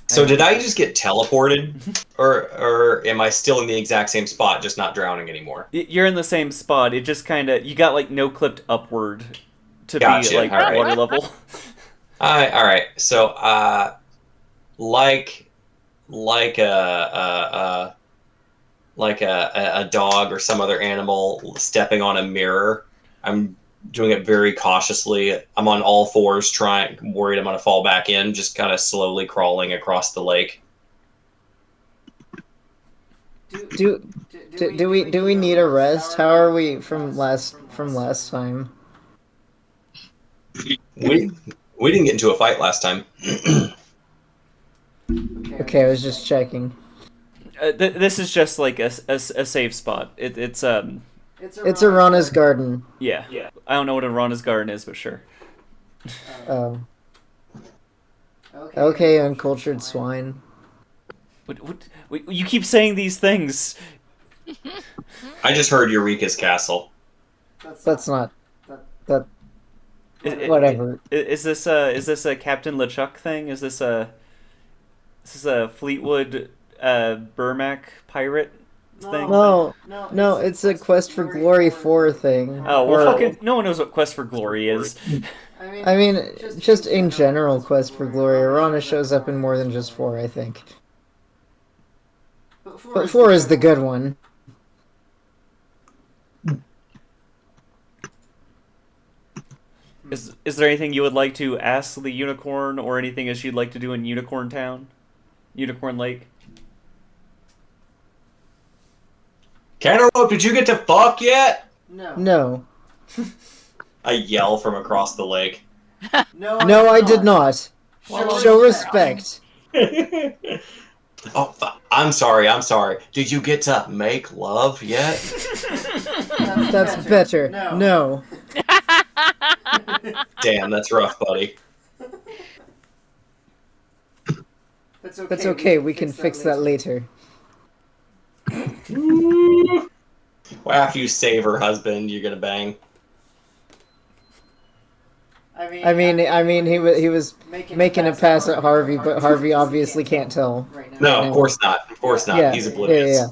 So did I just get teleported, or am I still in the exact same spot, just not drowning anymore? You're in the same spot. It just kind of you got like no clipped upward to Gotcha. be like All right. water level. All right. So like a dog or some other animal stepping on a mirror, I'm doing it very cautiously. I'm on all fours, worried I'm going to fall back in, just kind of slowly crawling across the lake. Do we need a rest? How are we from last time? We didn't get into a fight last time. Okay, I was just checking. This is just like a safe spot. It's Arana's garden. Yeah. I don't know what Arana's garden is, but sure. Oh. Okay, uncultured swine. What, you keep saying these things. I just heard Eureka's castle. That's not... That... I- Whatever. Is this a Captain LeChuck thing? Is this a Fleetwood Burmac pirate thing? No, it's a Quest for Glory 4 thing. Oh, well, Or- fucking no one knows what Quest for Glory is. I mean, just in general, Quest for Glory. Arana shows up in more than just 4, I think. But 4 is the good one. Is there anything you would like to ask the unicorn, or anything as she'd like to do in Unicorn Town, Unicorn Lake? Cantaloupe, did you get to fuck yet? No. I yell from across the lake. No, I did not. Show respect. Oh, I'm sorry. Did you get to make love yet? That's better. No. Damn, that's rough, buddy. That's okay, we can fix that later. Well, after you save her husband, you're gonna bang. I mean, he was making a pass at Harvey, but Harvey obviously can't tell. No, of course not. Of course not. Yeah, He's oblivious.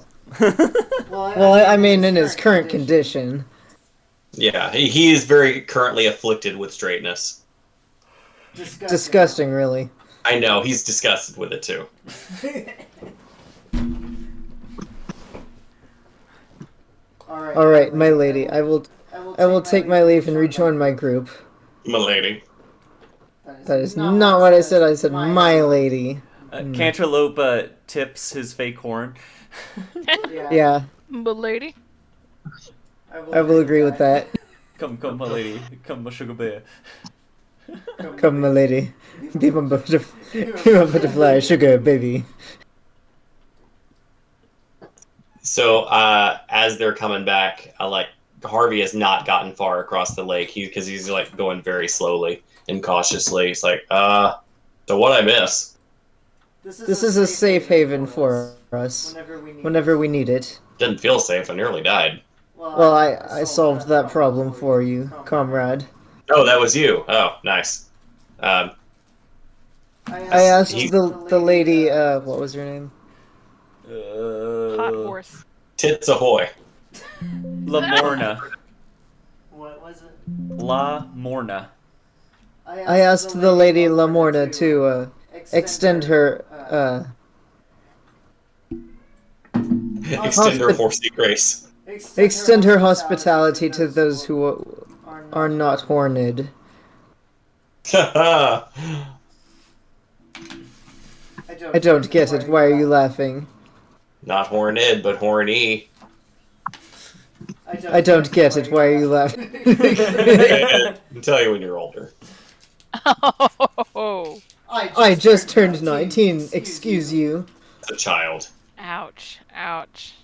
Well, I mean, in his current condition. Yeah, he is very currently afflicted with straightness. Disgusting, really. I know, he's disgusted with it too. All right, my lady, I will take my leave and rejoin my group. Milady. That is not what I said. I said my lady. Cantaloupe tips his fake horn. Yeah, But lady. I will agree with that. Come, my lady. Come, my sugar bear. Come, my lady. Be my butterfly, sugar baby. So, as they're coming back, Harvey has not gotten far across the lake because he's like going very slowly and cautiously. He's like, so what I miss? This is a safe haven for us whenever we need it. Didn't feel safe. I nearly died. Well, I solved that problem for you, comrade. Oh, that was you. Oh, nice. I asked the lady, what was her name? Hot horse. Tits ahoy. La Morna. What was it? La Morna. I asked the lady Lamorna to extend her Extend her horsey grace. extend her hospitality to those who are not horned. I don't get it. Why are you laughing? Not horned, but horny. I don't get it. Why are you laughing? I'll tell you when you're older. Oh. I just turned 19. Excuse you. As a child. Ouch. Ouch.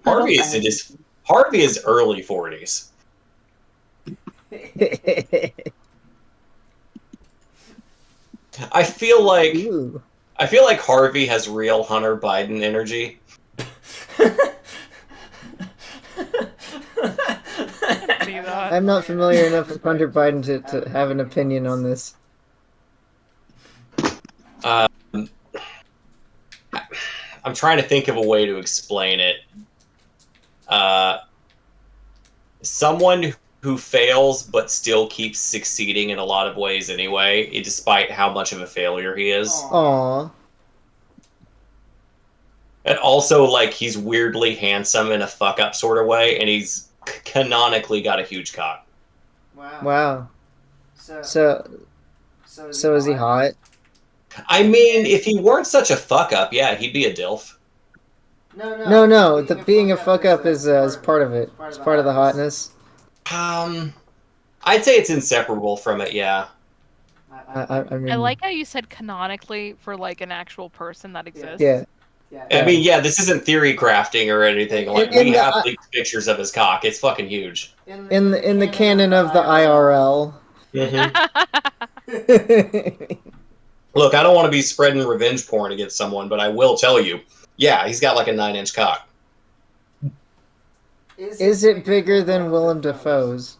Harvey is early 40s. I feel Ooh. like Harvey has real Hunter Biden energy. See that? I'm not familiar enough with Hunter Biden to have an opinion on this. I'm trying to think of a way to explain it. Someone who fails but still keeps succeeding in a lot of ways anyway, despite how much of a failure he is. Aww. And also, like, he's weirdly handsome in a fuck-up sort of way, and he's canonically got a huge cock. Wow. So is he hot? I mean, if he weren't such a fuck-up, yeah, he'd be a dilf. No. The being a fuck up is part of it. It's part of the hotness. I'd say it's inseparable from it, yeah. I mean, I like how you said canonically for like an actual person that exists. Yeah. I mean, yeah, this isn't theory crafting or anything. Like, In we the- have leaked pictures of his cock. It's fucking huge. In the canon of the IRL. Mm-hmm. Look, I don't want to be spreading revenge porn against someone, but I will tell you, yeah, he's got like a 9-inch cock. Is it bigger than Willem Dafoe's?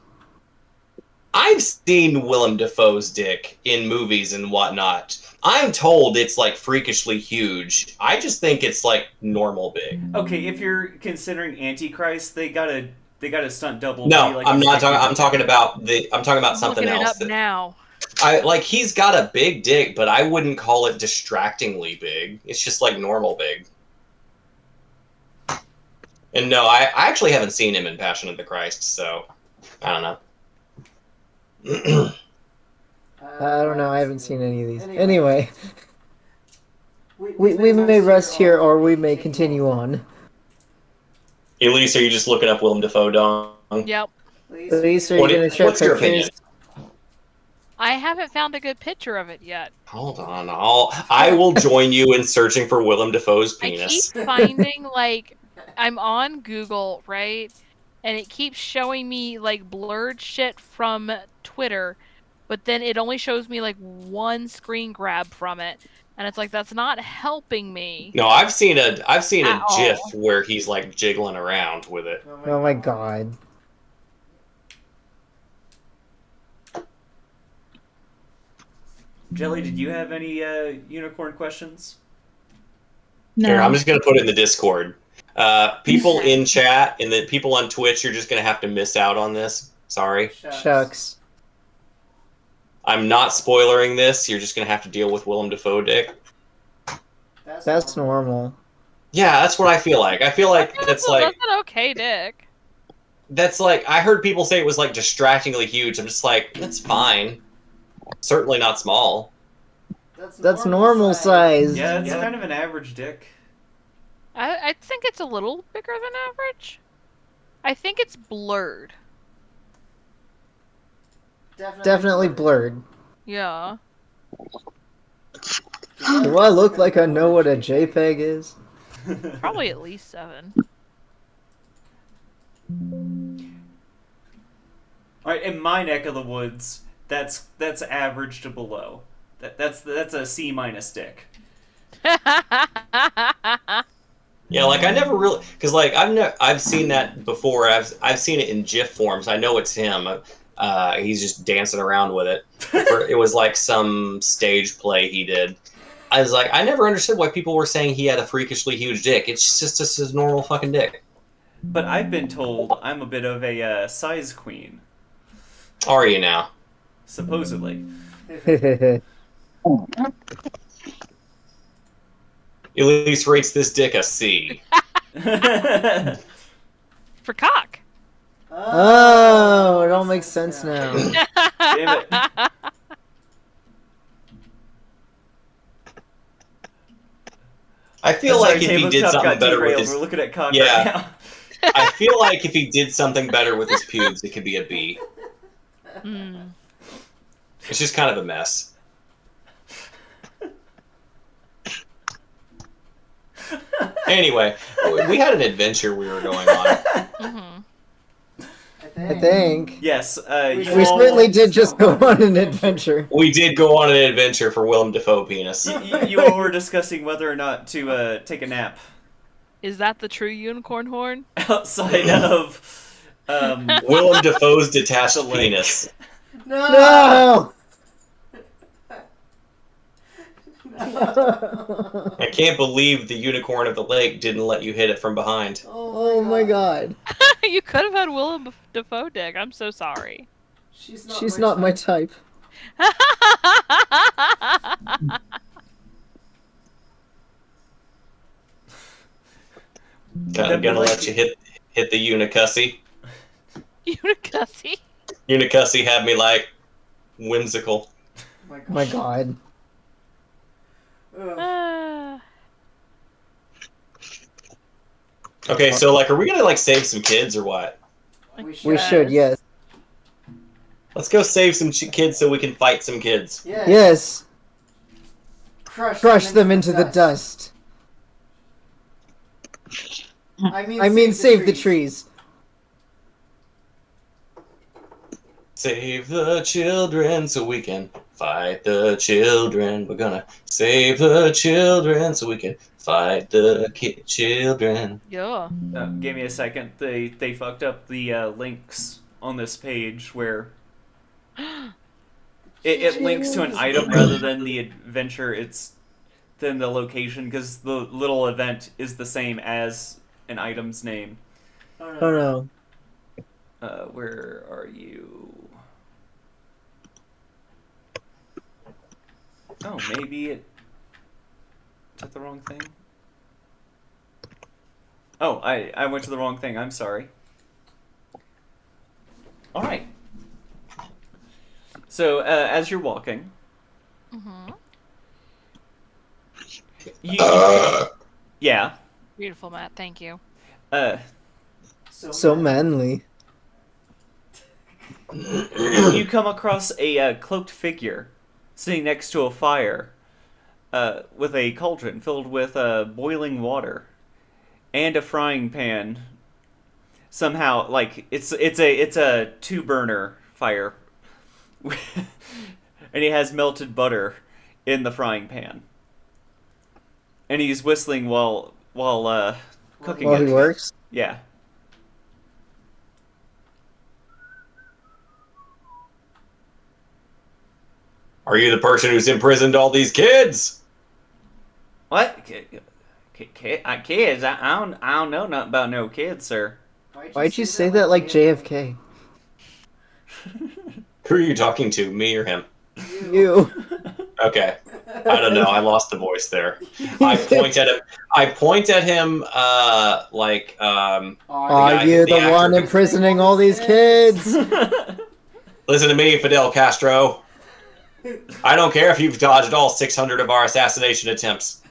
I've seen Willem Dafoe's dick in movies and whatnot. I'm told it's like freakishly huge. I just think it's like normal big. Okay, if you're considering Antichrist, they gotta stunt double. To No, be like I'm his not dick talking. even I'm talking bigger. about I'm something looking it else. up now. I like he's got a big dick, but I wouldn't call it distractingly big. It's just like normal big. And no, I actually haven't seen him in Passion of the Christ, so I don't know. I don't know. I haven't seen any of these. Anyway, we may rest here, or we may continue on. Elise, are you just looking up Willem Dafoe, Dong? Yep. Elise, are you going to check What's your pictures? opinion? I haven't found a good picture of it yet. Hold on, I will join you in searching for Willem Dafoe's I keep penis. finding, like, I'm on Google, right? And it keeps showing me, like, blurred shit from Twitter, but then it only shows me, like, one screen grab from it. And it's like, that's not helping me. No, I've seen a At GIF all. where he's like jiggling around with it. Oh my god. Jelly, did you have any unicorn questions? No. Here, I'm just gonna put it in the Discord. People in chat and the people on Twitch, you're just gonna have to miss out on this. Sorry. Shucks. I'm not spoilering this. You're just gonna have to deal with Willem Dafoe dick. That's normal. Yeah, that's what I feel like. I feel like that's like That's an okay dick. I heard people say it was like distractingly huge. I'm just like, that's fine. Certainly not small. That's normal size. Yeah, it's kind of an average dick. I think it's a little bigger than average. I think it's blurred. Definitely blurred. Yeah. Do I look like I know what a JPEG is? Probably at least 7. All right, in my neck of the woods, that's average to below. That's a C- dick. Yeah, like I never really, because like I've seen that before. I've seen it in GIF forms. I know it's him. He's just dancing around with it. It was like some stage play he did. I was like, I never understood why people were saying he had a freakishly huge dick. It's just his normal fucking dick. But I've been told I'm a bit of a size queen, Are you now? supposedly. Elise rates this dick a C. For cock. Oh, it all makes sense now. Damn it. I feel like if he did Tabletop something got better with derailed. his, We're looking at cock Yeah. right now. I feel like if he did something better with his pubes, it could be a B. Mm. It's just kind of a mess. Anyway, we had an adventure we were going on. Mm-hmm. I think. Yes, We certainly did just go on an adventure. We did go on an adventure for Willem Dafoe penis. You all were discussing whether or not to take a nap Is that the true unicorn horn? outside of Willem Dafoe's detached The lake. penis. No! I can't believe the unicorn of the lake didn't let you hit it from behind. Oh my god. You could have had Willem Dafoe dick. I'm so sorry. She's not my type. I'm gonna let you hit the unicussy. Unicussy. Unicussy had me like whimsical. Oh my god. Okay, so like, are we gonna like save some kids or what? We should, yes. Let's go save some kids so we can fight some kids. Yes. Crush them into the dust. I mean, save the trees. Save the children so we can Fight the children. We're gonna save the children so we can fight the children. Yeah. Give me a second. They fucked up the links on this page where it links to an item rather than the adventure. It's than the location because the little event is the same as an item's name. Oh no. Where are you? Oh, maybe it. Is that the wrong thing? Oh, I went to the wrong thing. I'm sorry. All right. So as you're walking, yeah. Beautiful, Matt. Thank you. So manly. You come across a cloaked figure sitting next to a fire with a cauldron filled with boiling water and a frying pan. Somehow, like it's a 2-burner fire, and he has melted butter in the frying pan, and he's whistling while cooking While it. he works? Yeah. Are you the person who's imprisoned all these kids? What? Kids? I don't know nothing about no kids, sir. Why'd you say that like JFK? Who are you talking to, me or him? You. Okay. I don't know. I lost the voice there. I point at him like Are you the one imprisoning all these kids? Listen to me, Fidel Castro. I don't care if you've dodged all 600 of our assassination attempts.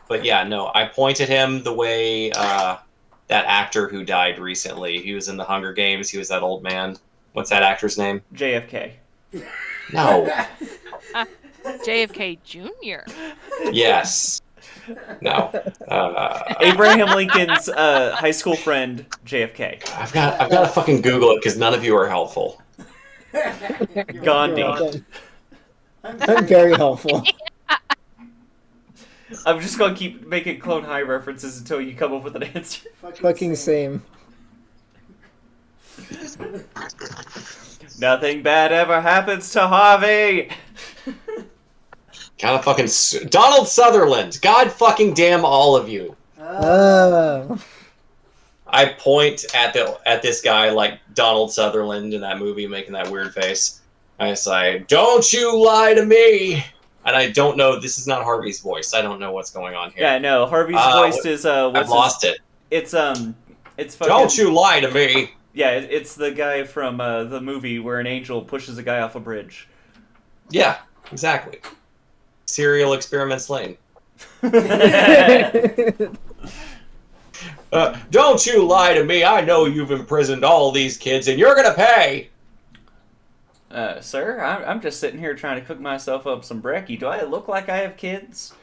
But yeah, no, I point at him the way that actor who died recently. He was in the Hunger Games. He was that old man. What's that actor's name? JFK. No. JFK Jr. Yes. No. Abraham Lincoln's high school friend, JFK. I've got to fucking Google it because none of you are helpful. Gandhi. I'm very helpful. I'm just gonna keep making Clone High references until you come up with an answer. Fucking same. Nothing bad ever happens to Harvey. Kind of fucking Donald Sutherland. God fucking damn all of you. Oh. I point at this guy like Donald Sutherland in that movie, making that weird face. I say, "Don't you lie to me!" And I don't know. This is not Harvey's voice. I don't know what's going on here. Yeah, no. Harvey's voice is I've lost it. It's fucking. Don't you lie to me! Yeah, it's the guy from the movie where an angel pushes a guy off a bridge. Yeah, exactly. Serial Experiments Lane. Don't you lie to me! I know you've imprisoned all these kids, and you're gonna pay. Sir, I'm just sitting here trying to cook myself up some brekkie. Do I look like I have kids?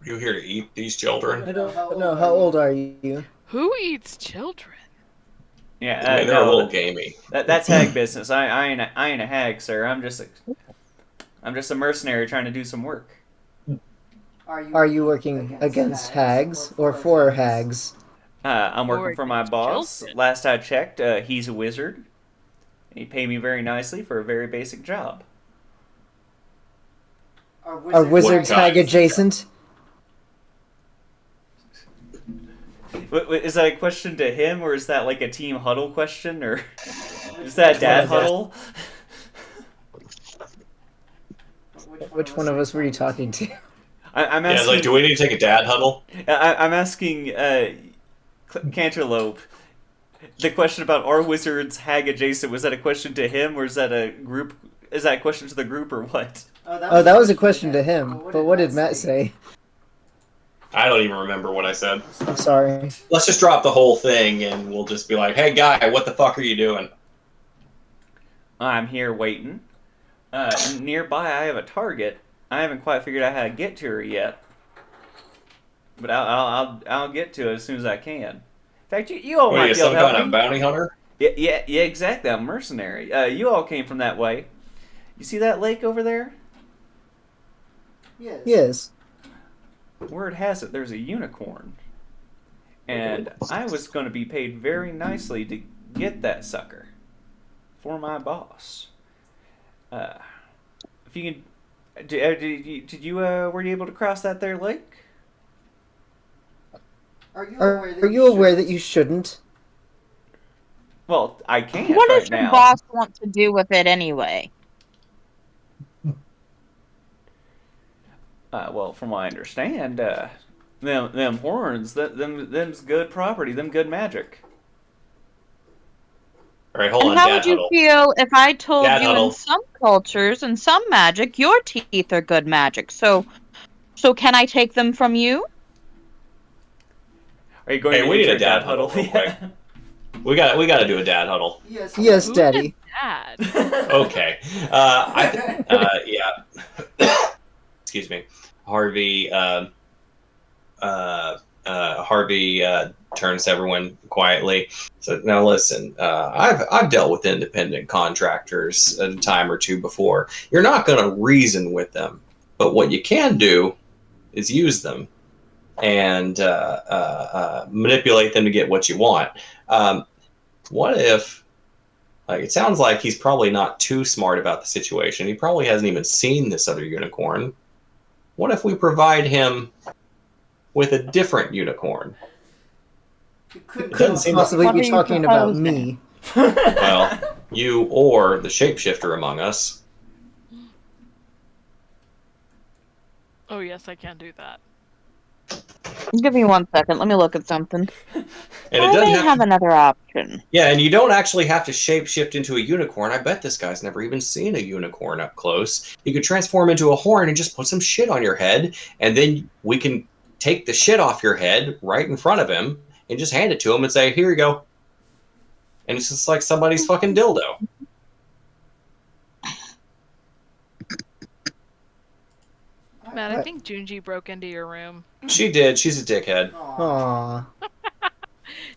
Are you here to eat these children? I don't know. How old are you? Who eats children? Yeah, They're a little gamey. That's hag business. I ain't a hag, sir. I'm just a mercenary trying to do some work. Are you working against hags or for hags? I'm working Or for my boss. children. Last I checked, he's a wizard. He paid me very nicely for a very basic job. Are wizards What kind? hag adjacent? Is that a question to him, or is that like a team huddle question, or is that dad huddle? Which one of us were you talking to? I'm Yeah, asking. like, do we need to take a dad huddle? I'm asking Cantaloupe. The question about are wizards hag adjacent, was that a question to him, or is that a group? Is that a question to the group, or what? Oh, that was a question to him. But what did Matt say? I don't even remember what I said. I'm sorry. Let's just drop the whole thing, and we'll just be like, "Hey, guy, what the fuck are you doing?" I'm here waiting. Nearby, I have a target. I haven't quite figured out how to get to her yet, but I'll get to it as soon as I can. In fact, you all What are might you, be able some to help kind of me. bounty hunter? Yeah, exactly. I'm a mercenary. You all came from that way. You see that lake over there? Yes. Word has it there's a unicorn. And I was going to be paid very nicely to get that sucker for my boss. If you can, did you were you able to cross that there lake? Are you aware that you shouldn't? Well, I can't What right does your now. boss want to do with it anyway? Well, from what I understand, them horns, them's good property, them good magic. All right, hold And on, how Dad would you Huddle. feel if I told Dad you in Huddle. some cultures and some magic, your teeth are good magic? So can I take them from you? Are you going Hey, to we need enter a Dad Huddle real quick. Yeah. We got to do a Dad Huddle. Yes, Who Daddy. did that? Okay. Yeah. Excuse me. Harvey. Harvey turns to everyone quietly. So now listen. I've dealt with independent contractors a time or two before. You're not going to reason with them, but what you can do is use them and manipulate them to get what you want. What if, like, it sounds like he's probably not too smart about the situation. He probably hasn't even seen this other unicorn. What if we provide him with a different unicorn? Couldn't doesn't seem possibly What be are you talking about proposing? me. Well, you or the shapeshifter among us. Oh yes, I can do that. Give me 1 second. Let me look at something. And it I doesn't may have have to, another option. yeah, and you don't actually have to shapeshift into a unicorn. I bet this guy's never even seen a unicorn up close. You could transform into a horn and just put some shit on your head, and then we can take the shit off your head right in front of him and just hand it to him and say, "Here you go." And it's just like somebody's fucking dildo. Matt, I think Junji broke into your room. She did. She's a dickhead. Aww.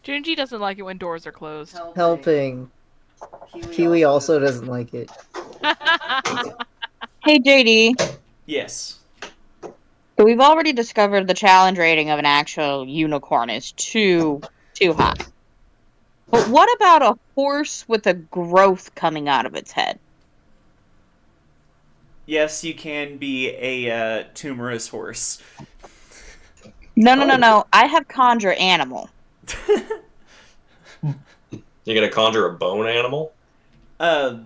Junji doesn't like it when doors are closed. Helping. Kiwi also doesn't like it. Hey, JD. Yes. So we've already discovered the challenge rating of an actual unicorn is too high. But what about a horse with a growth coming out of its head? Yes, you can be a tumorous horse. No. I have conjure animal. You gonna conjure a bone animal? I'm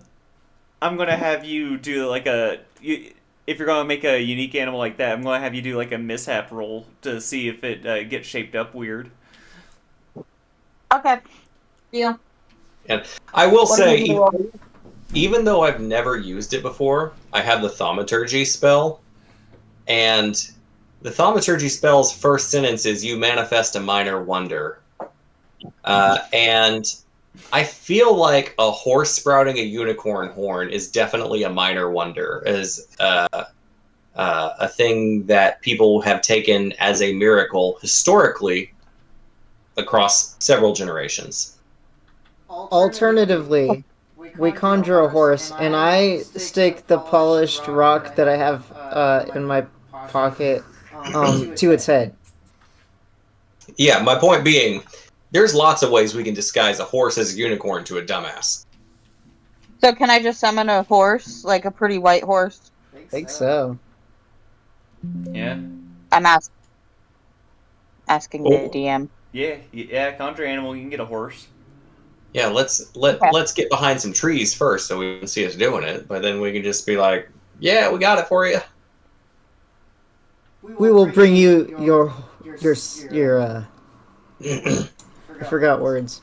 gonna have you do like if you're gonna make a unique animal like that, I'm gonna have you do like a mishap roll to see if it gets shaped up weird. Okay. Yeah. And I will say, do I do? even though I've never used it before, I have the thaumaturgy spell, and the thaumaturgy spell's first sentence is "You manifest a minor wonder," and I feel like a horse sprouting a unicorn horn is definitely a minor wonder, as a thing that people have taken as a miracle historically across several generations. Alternatively, we conjure a horse, and I stick the polished rock that I have in my pocket to its head. Yeah, my point being, there's lots of ways we can disguise a horse as a unicorn to a dumbass. So can I just summon a horse, like a pretty white horse? I think so. Yeah. I'm asking the DM. Yeah, conjure animal, you can get a horse. Yeah, let's get behind some trees first so we can see us doing it, but then we can just be like, yeah, we got it for you. We will bring you your I forgot words.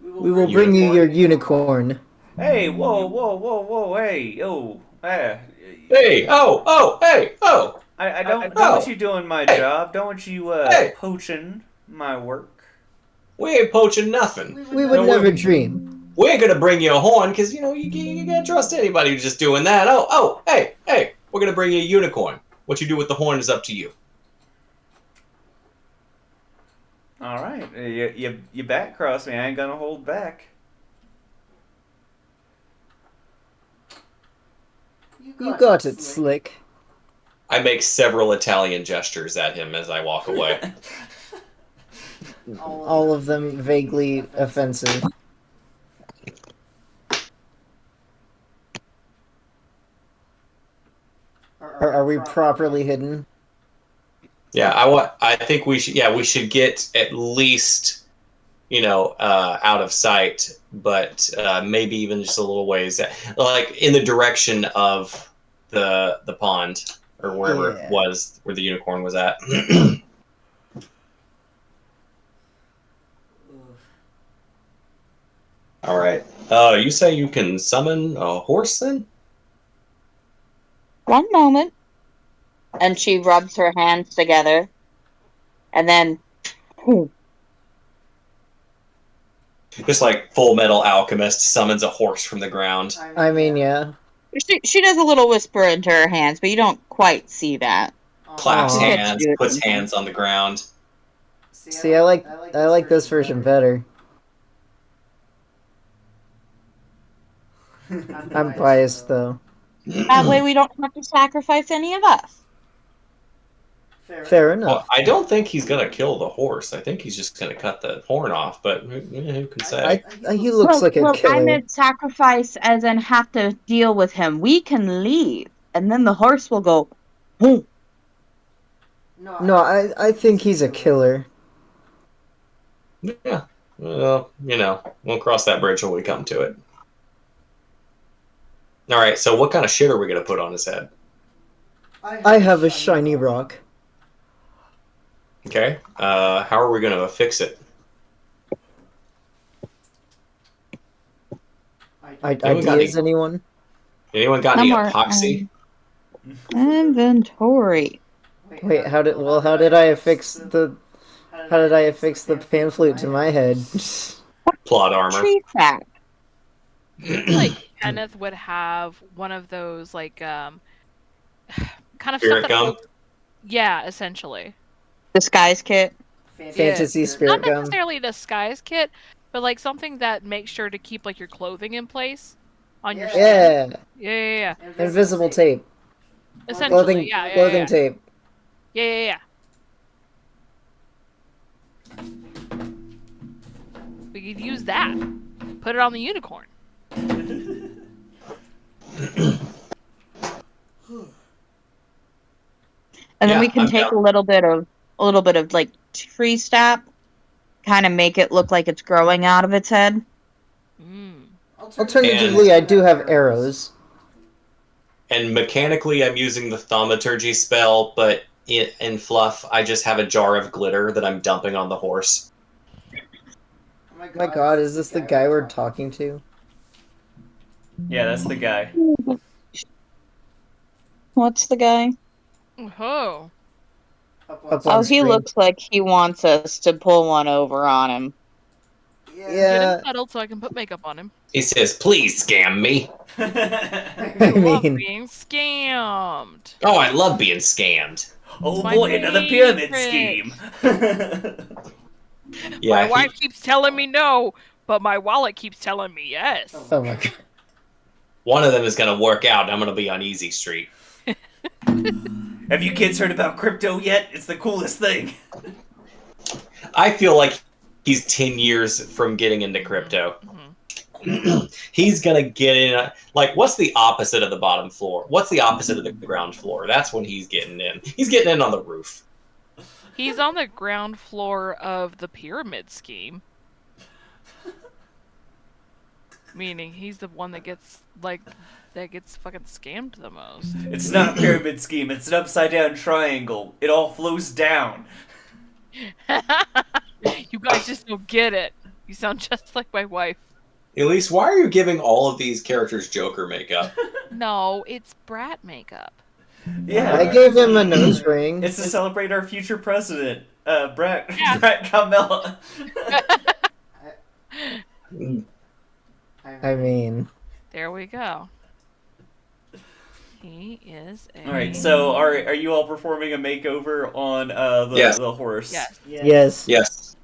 We will bring you your unicorn. Hey, whoa, hey, yo, Hey, hey, oh. I don't Oh. want you doing my job. Don't want you Hey. poaching my work. We ain't poaching nothing. We would never dream. We ain't gonna bring you a horn because you can't trust anybody who's just doing that. Oh, hey, we're gonna bring you a unicorn. What you do with the horn is up to you. All right, you back cross me. I ain't gonna hold back. You got it, Slick. I make several Italian gestures at him as I walk away. All of them vaguely offensive. Are we properly hidden? Yeah, I think we should. Yeah, we should get at least, out of sight, but maybe even just a little ways, like in the direction of the pond or wherever it was where the unicorn was at. All right. You say you can summon a horse then? One moment. And she rubs her hands together. And then... Just like Full Metal Alchemist summons a horse from the ground. I mean, yeah. She does a little whisper into her hands, but you don't quite see that. Claps Aw. hands, puts hands on the ground. See, I like this version better. I'm biased though. That way we don't have to sacrifice any of us. Fair Well, enough. I don't think he's gonna kill the horse. I think he's just gonna cut the horn off. But who can say? He looks like a I killer. meant sacrifice as in have to deal with him. We can leave, and then the horse will go, boom. No, I think he's a killer. Yeah. Well, we'll cross that bridge when we come to it. All right. So, what kind of shit are we gonna put on his head? I have a shiny rock. Okay. How are we gonna fix it? Ideas, anyone? Anyone got any epoxy? Inventory. Wait, how did I affix the pan flute to my head? Plot armor. Tree sap. Like Kenneth would have one of those like kind of Spirit stuff that gum? yeah, essentially. Disguise kit. Fantasy spirit Not gum. necessarily a disguise kit, but like something that makes sure to keep like your clothing in place on your skin. Yeah. Yeah. Invisible tape. Essentially, Clothing tape. Yeah. We could use that. Put it on the unicorn. And then we can I'm take down. a little bit of like tree sap, kind of make it look like it's growing out of its head. Alternatively, I do have arrows. And mechanically, I'm using the thaumaturgy spell, but in fluff, I just have a jar of glitter that I'm dumping on the horse. Oh my god, is this the guy we're talking to? Yeah, that's the guy. What's the guy? Oh. Up Oh, on he screen. looks like he wants us to pull one over on him. Get Yeah, him settled so I can put makeup on him. He says, "Please scam me." I Love mean, being scammed. Oh, I love being scammed. Oh My boy, another pyramid favorite. scheme. Yeah, My wife keeps telling me no, but my wallet keeps telling me yes. oh my god. one of them is going to work out, and I'm going to be on Easy Street. Have you kids heard about crypto yet? It's the coolest thing. I feel like he's 10 years from getting into crypto. He's going to get in. Like, what's the opposite of the bottom floor? What's the opposite of the ground floor? That's when he's getting in. He's getting in on the roof. He's on the ground floor of the pyramid scheme. Meaning he's the one that gets fucking scammed the most. It's not a pyramid scheme, it's an upside down triangle. It all flows down. You guys just don't get it. You sound just like my wife. Elise, why are you giving all of these characters Joker makeup? No, it's brat makeup. Yeah. I gave him a nose ring. It's to celebrate our future president, Brett Yeah. Carmella. I mean, There we go. He is a... Alright, so are you all performing a makeover on Yes. the horse? Yes. yes.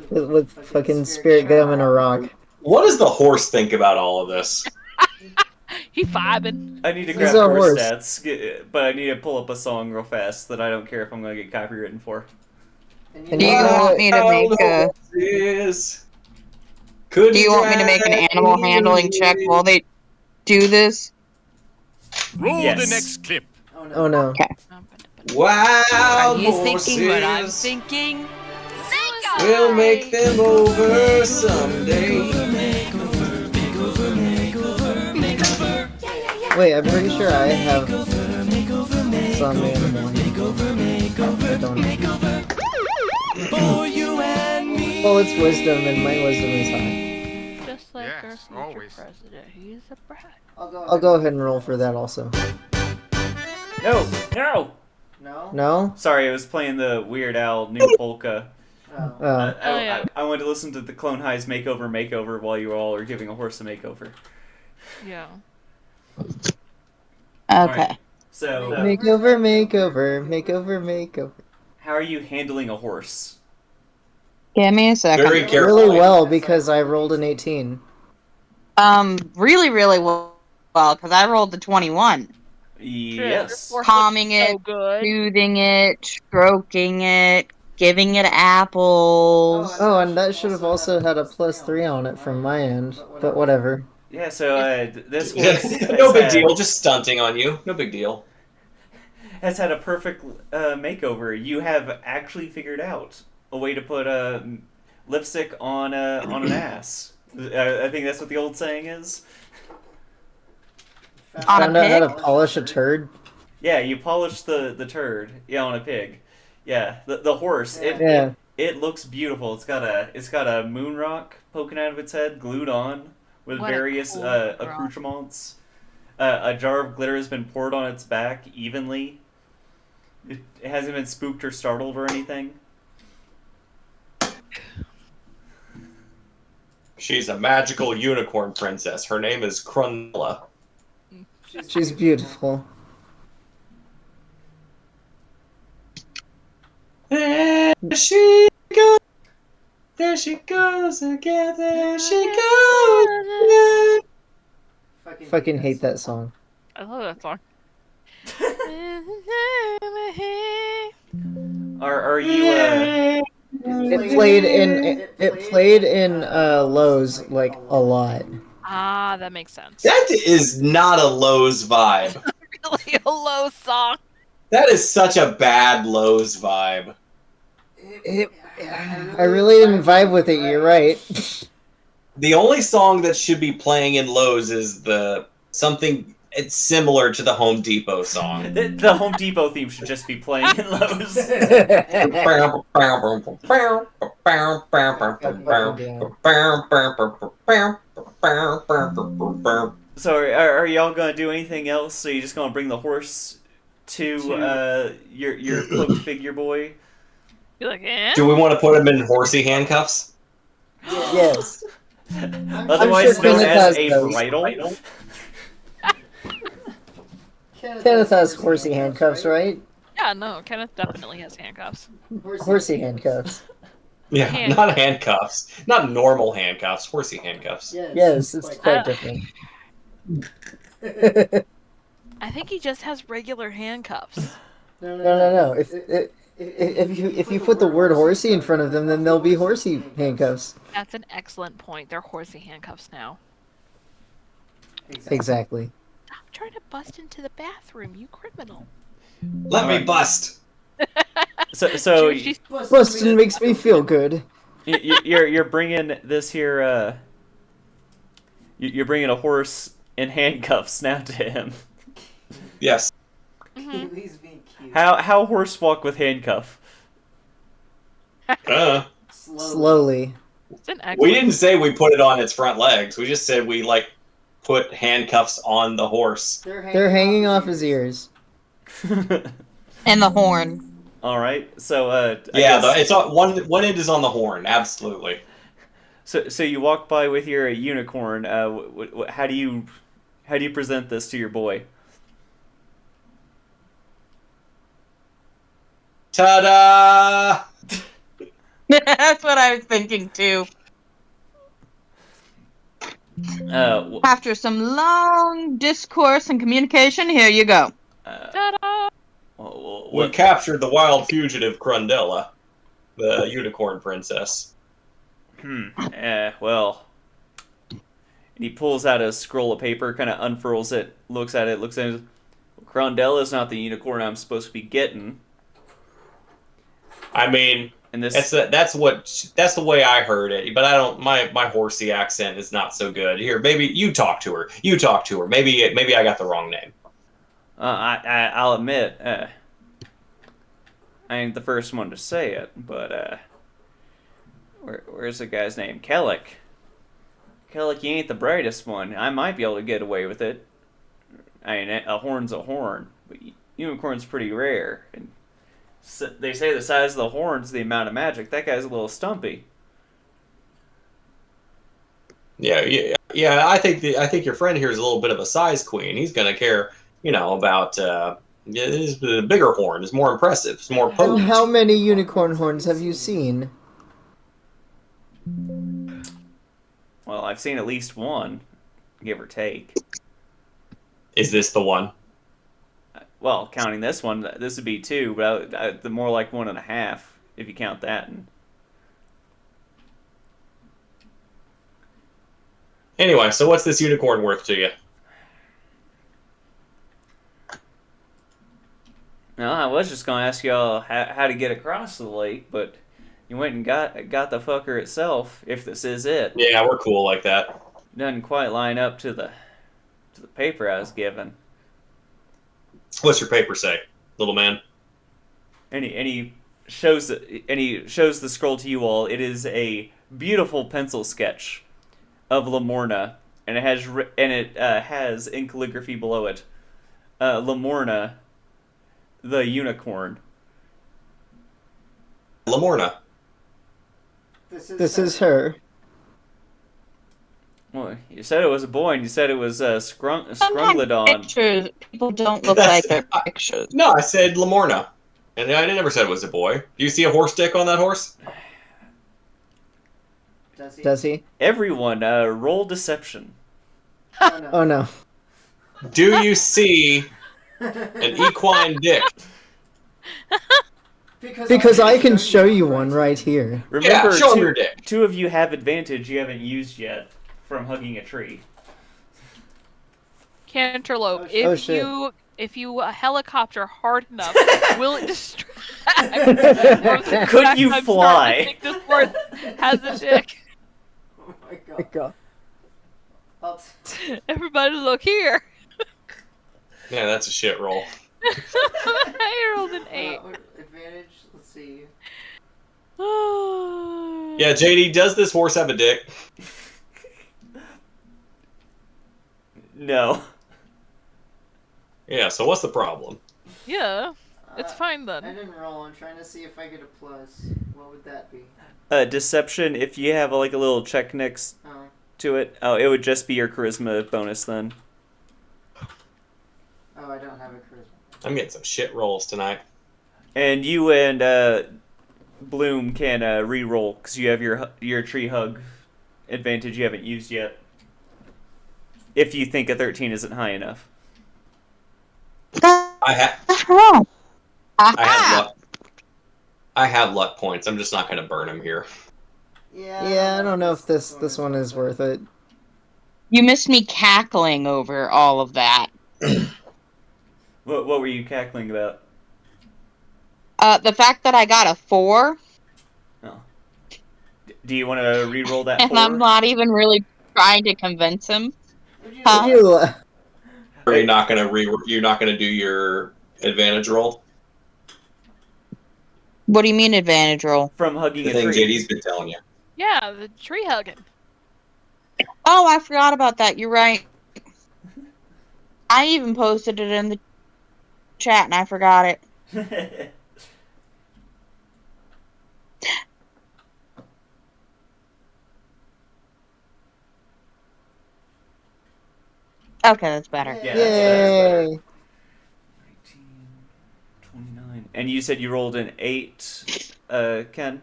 With fucking spirit gum and a rock. What does the horse think about all of this? He vibing. I need to He's grab a horse horse. stats, but I need to pull up a song real fast that I don't care if I'm going to get copywritten for. And Do you want me to make a? Do you want me to make an animal handling check while they do this? Roll Yes. the next clip. Oh no. Wild Are you thinking what I'm horses thinking? will make them over someday. Wait, I'm pretty sure I have some animal. I don't. Well, it's wisdom, and my wisdom is high. Just like our Yes, future always. president. He's a brat. I'll go ahead and roll for that also. No! No! No? Sorry, I was playing the Weird Al new polka. yeah. I wanted to listen to the Clone Highs makeover while you all are giving a horse a makeover. Yeah. Okay. So, Makeover. how are you handling a horse? Give me a second. Very careful. Really well because I rolled an 18. Really, really well, because I rolled the 21. Yes. Horse Calming looks it, so good. soothing it, stroking it, giving it apples. Oh, and that should have also had a +3 on it from my end, but whatever. Yeah, so this horse No big deal, just stunting on you. No big deal. has had a perfect makeover. You have actually figured out a way to put lipstick on an ass. I think that's what the old saying is. On a Found out how to pig? polish a turd. Yeah, you polish the turd. Yeah, on a pig. Yeah, the horse. Yeah. It looks beautiful. It's got a moon rock poking out of its head, glued on with What a various cool rock. accoutrements. A jar of glitter has been poured on its back evenly. It hasn't been spooked or startled or anything. She's a magical unicorn princess. Her name is Crunella. She's beautiful. There she goes. There she goes again. There she goes again. Fucking hate that song. I love that song. Are you It played in Lowe's like a lot. Ah, that makes sense. That is not a Lowe's vibe. Really a low song. That is such a bad Lowe's vibe. I really didn't vibe with it, you're right. The only song that should be playing in Lowe's is it's similar to the Home Depot song. the Home Depot theme should just be playing in Lowe's. So are y'all gonna do anything else? So you just gonna bring the horse to your cloaked figure boy? Be like, eh? Do we want to put him in horsey handcuffs? Yes. Otherwise sure known Kenneth as has a those. bridle. Kenneth has horsey handcuffs, right? Yeah, no, Kenneth definitely has handcuffs. Horsey handcuffs. Yeah, Hand- not handcuffs. Not normal handcuffs, horsey handcuffs. Yes, it's quite different. I think he just has regular handcuffs. No. If you put the word horsey in front of them, then they'll be horsey handcuffs. That's an excellent point. They're horsey handcuffs now. Exactly. Stop trying to bust into the bathroom, you criminal. Let me bust. So She's Bustin' makes me feel good. you're bringing this here. You're bringing a horse in handcuffs now to him. Yes. How horse walk with handcuff? Slowly. it's an excellent. We didn't say we put it on its front legs. We just said we put handcuffs on the horse. They're hanging off his ears. And the horn. All right. So It's on one end is on the horn. Absolutely. So you walk by with your unicorn. How do you present this to your boy? Ta-da! That's what I was thinking too. After some long discourse and communication, here you go. Ta-da! We captured the wild fugitive Crundella, the unicorn princess. Well. And he pulls out a scroll of paper, kind of unfurls it, looks at it. Crondella's not the unicorn I'm supposed to be getting. I mean, And this that's the way I heard it. But I don't. My horsey accent is not so good. Here, maybe you talk to her. You talk to her. Maybe I got the wrong name. I'll admit, I ain't the first one to say it, but where's the guy's name? Kellic. Kellic, you ain't the brightest one. I might be able to get away with it. I mean, a horn's a horn, but unicorn's pretty rare. And they say the size of the horn's the amount of magic. That guy's a little stumpy. Yeah. I think your friend here is a little bit of a size queen. He's gonna care, about the bigger horn is more impressive. It's more And potent. how many unicorn horns have you seen? Well, I've seen at least one, give or take. Is this the one? Well, counting this one, this would be two, but the more like 1.5 if you count that. Anyway, so what's this unicorn worth to you? No, I was just gonna ask y'all how to get across the lake, but you went and got the fucker itself. If this is it, Yeah, we're cool like that. doesn't quite line up to the paper I was given. What's your paper say, little man? And he shows the scroll to you all. It is a beautiful pencil sketch of Lamorna, and it has in calligraphy below it, Lamorna, the unicorn. Lamorna. This is her. Well, you said it was a boy, and you said it was Sometimes Scrunglodon. pictures, people don't look like their pictures. No, I said Lamorna. And I never said it was a boy. Do you see a horse dick on that horse? Does he? Everyone, roll deception. Oh no. Do you see an equine dick? Because I can show you one right here. Remember, Yeah, show him your dick. two of you have advantage you haven't used yet from hugging a tree. Cantaloupe, Oh, shit. if you helicopter hard enough, will it distract? Could you fly? I think this horse has a dick. Oh my My god. God. Everybody look here. Yeah, that's a shit roll. I rolled an 8. Advantage. Let's see. Yeah, JD, does this horse have a dick? No. Yeah, so what's the problem? Yeah, it's fine I then. didn't roll. I'm trying to see if I get a plus. What would that be? Deception, if you have like a little check next Oh. to it, it would just be your charisma bonus then. Oh, I don't have a charisma. I'm getting some shit rolls tonight. And you and Bloom can re-roll because you have your tree hug advantage you haven't used yet. If you think a 13 isn't high enough. I have luck points. I'm just not going to burn them here. Yeah, I don't know if this one is worth it. You missed me cackling over all of that. What were you cackling about? The fact that I got a 4, Oh. Do you want to re-roll that and 4? I'm not even really trying to convince him. Would you, Are you not going to you're not going to do your advantage roll? What do you mean advantage roll? From hugging The a thing tree. JD's been telling you. Yeah, the tree hugging. Oh, I forgot about that. You're right. I even posted it in the chat, and I forgot it. Okay, that's better. Yeah, that's better. yay! 19, 29. And you said you rolled an 8, Ken?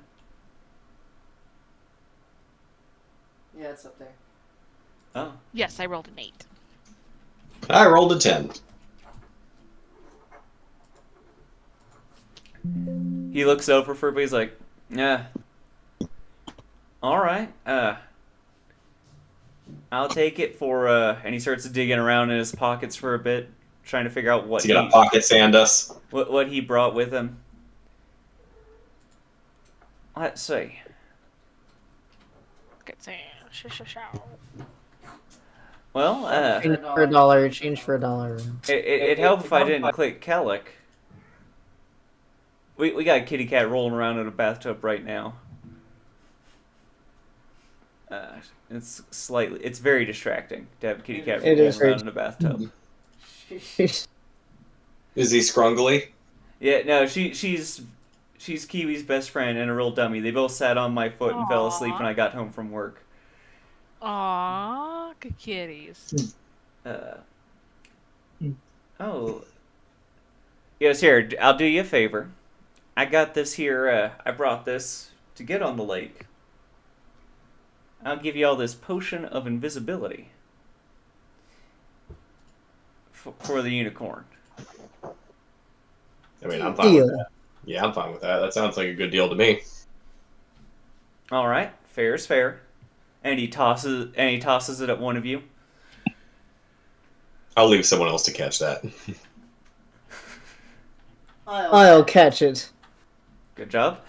Yeah, it's up there. Oh. Yes, I rolled an 8. I rolled a 10. He looks over for it, but he's like, yeah. All right. I'll take it for and he starts digging around in his pockets for a bit, trying to figure out Is he gonna pocket sand us? what he brought with him. Let's see. Well, Change for $1. Change for $1. it'd help if I didn't click Kellic. We got a kitty cat rolling around in a bathtub right now. It's very distracting to have a kitty cat rolling around in a bathtub. Is he scrungly? Yeah, no, she's Kiwi's best friend and a real dummy. They both sat on my foot and fell asleep when I got home from work. Aww, good kitties. Oh. Yes, here, I'll do you a favor. I got this here, I brought this to get on the lake. I'll give you all this potion of invisibility. For the unicorn. I mean, I'm fine with that. Yeah, I'm fine with that. That sounds like a good deal to me. Alright, fair is fair. And he tosses it at one of you. I'll leave someone else to catch that. I'll catch it. Good job.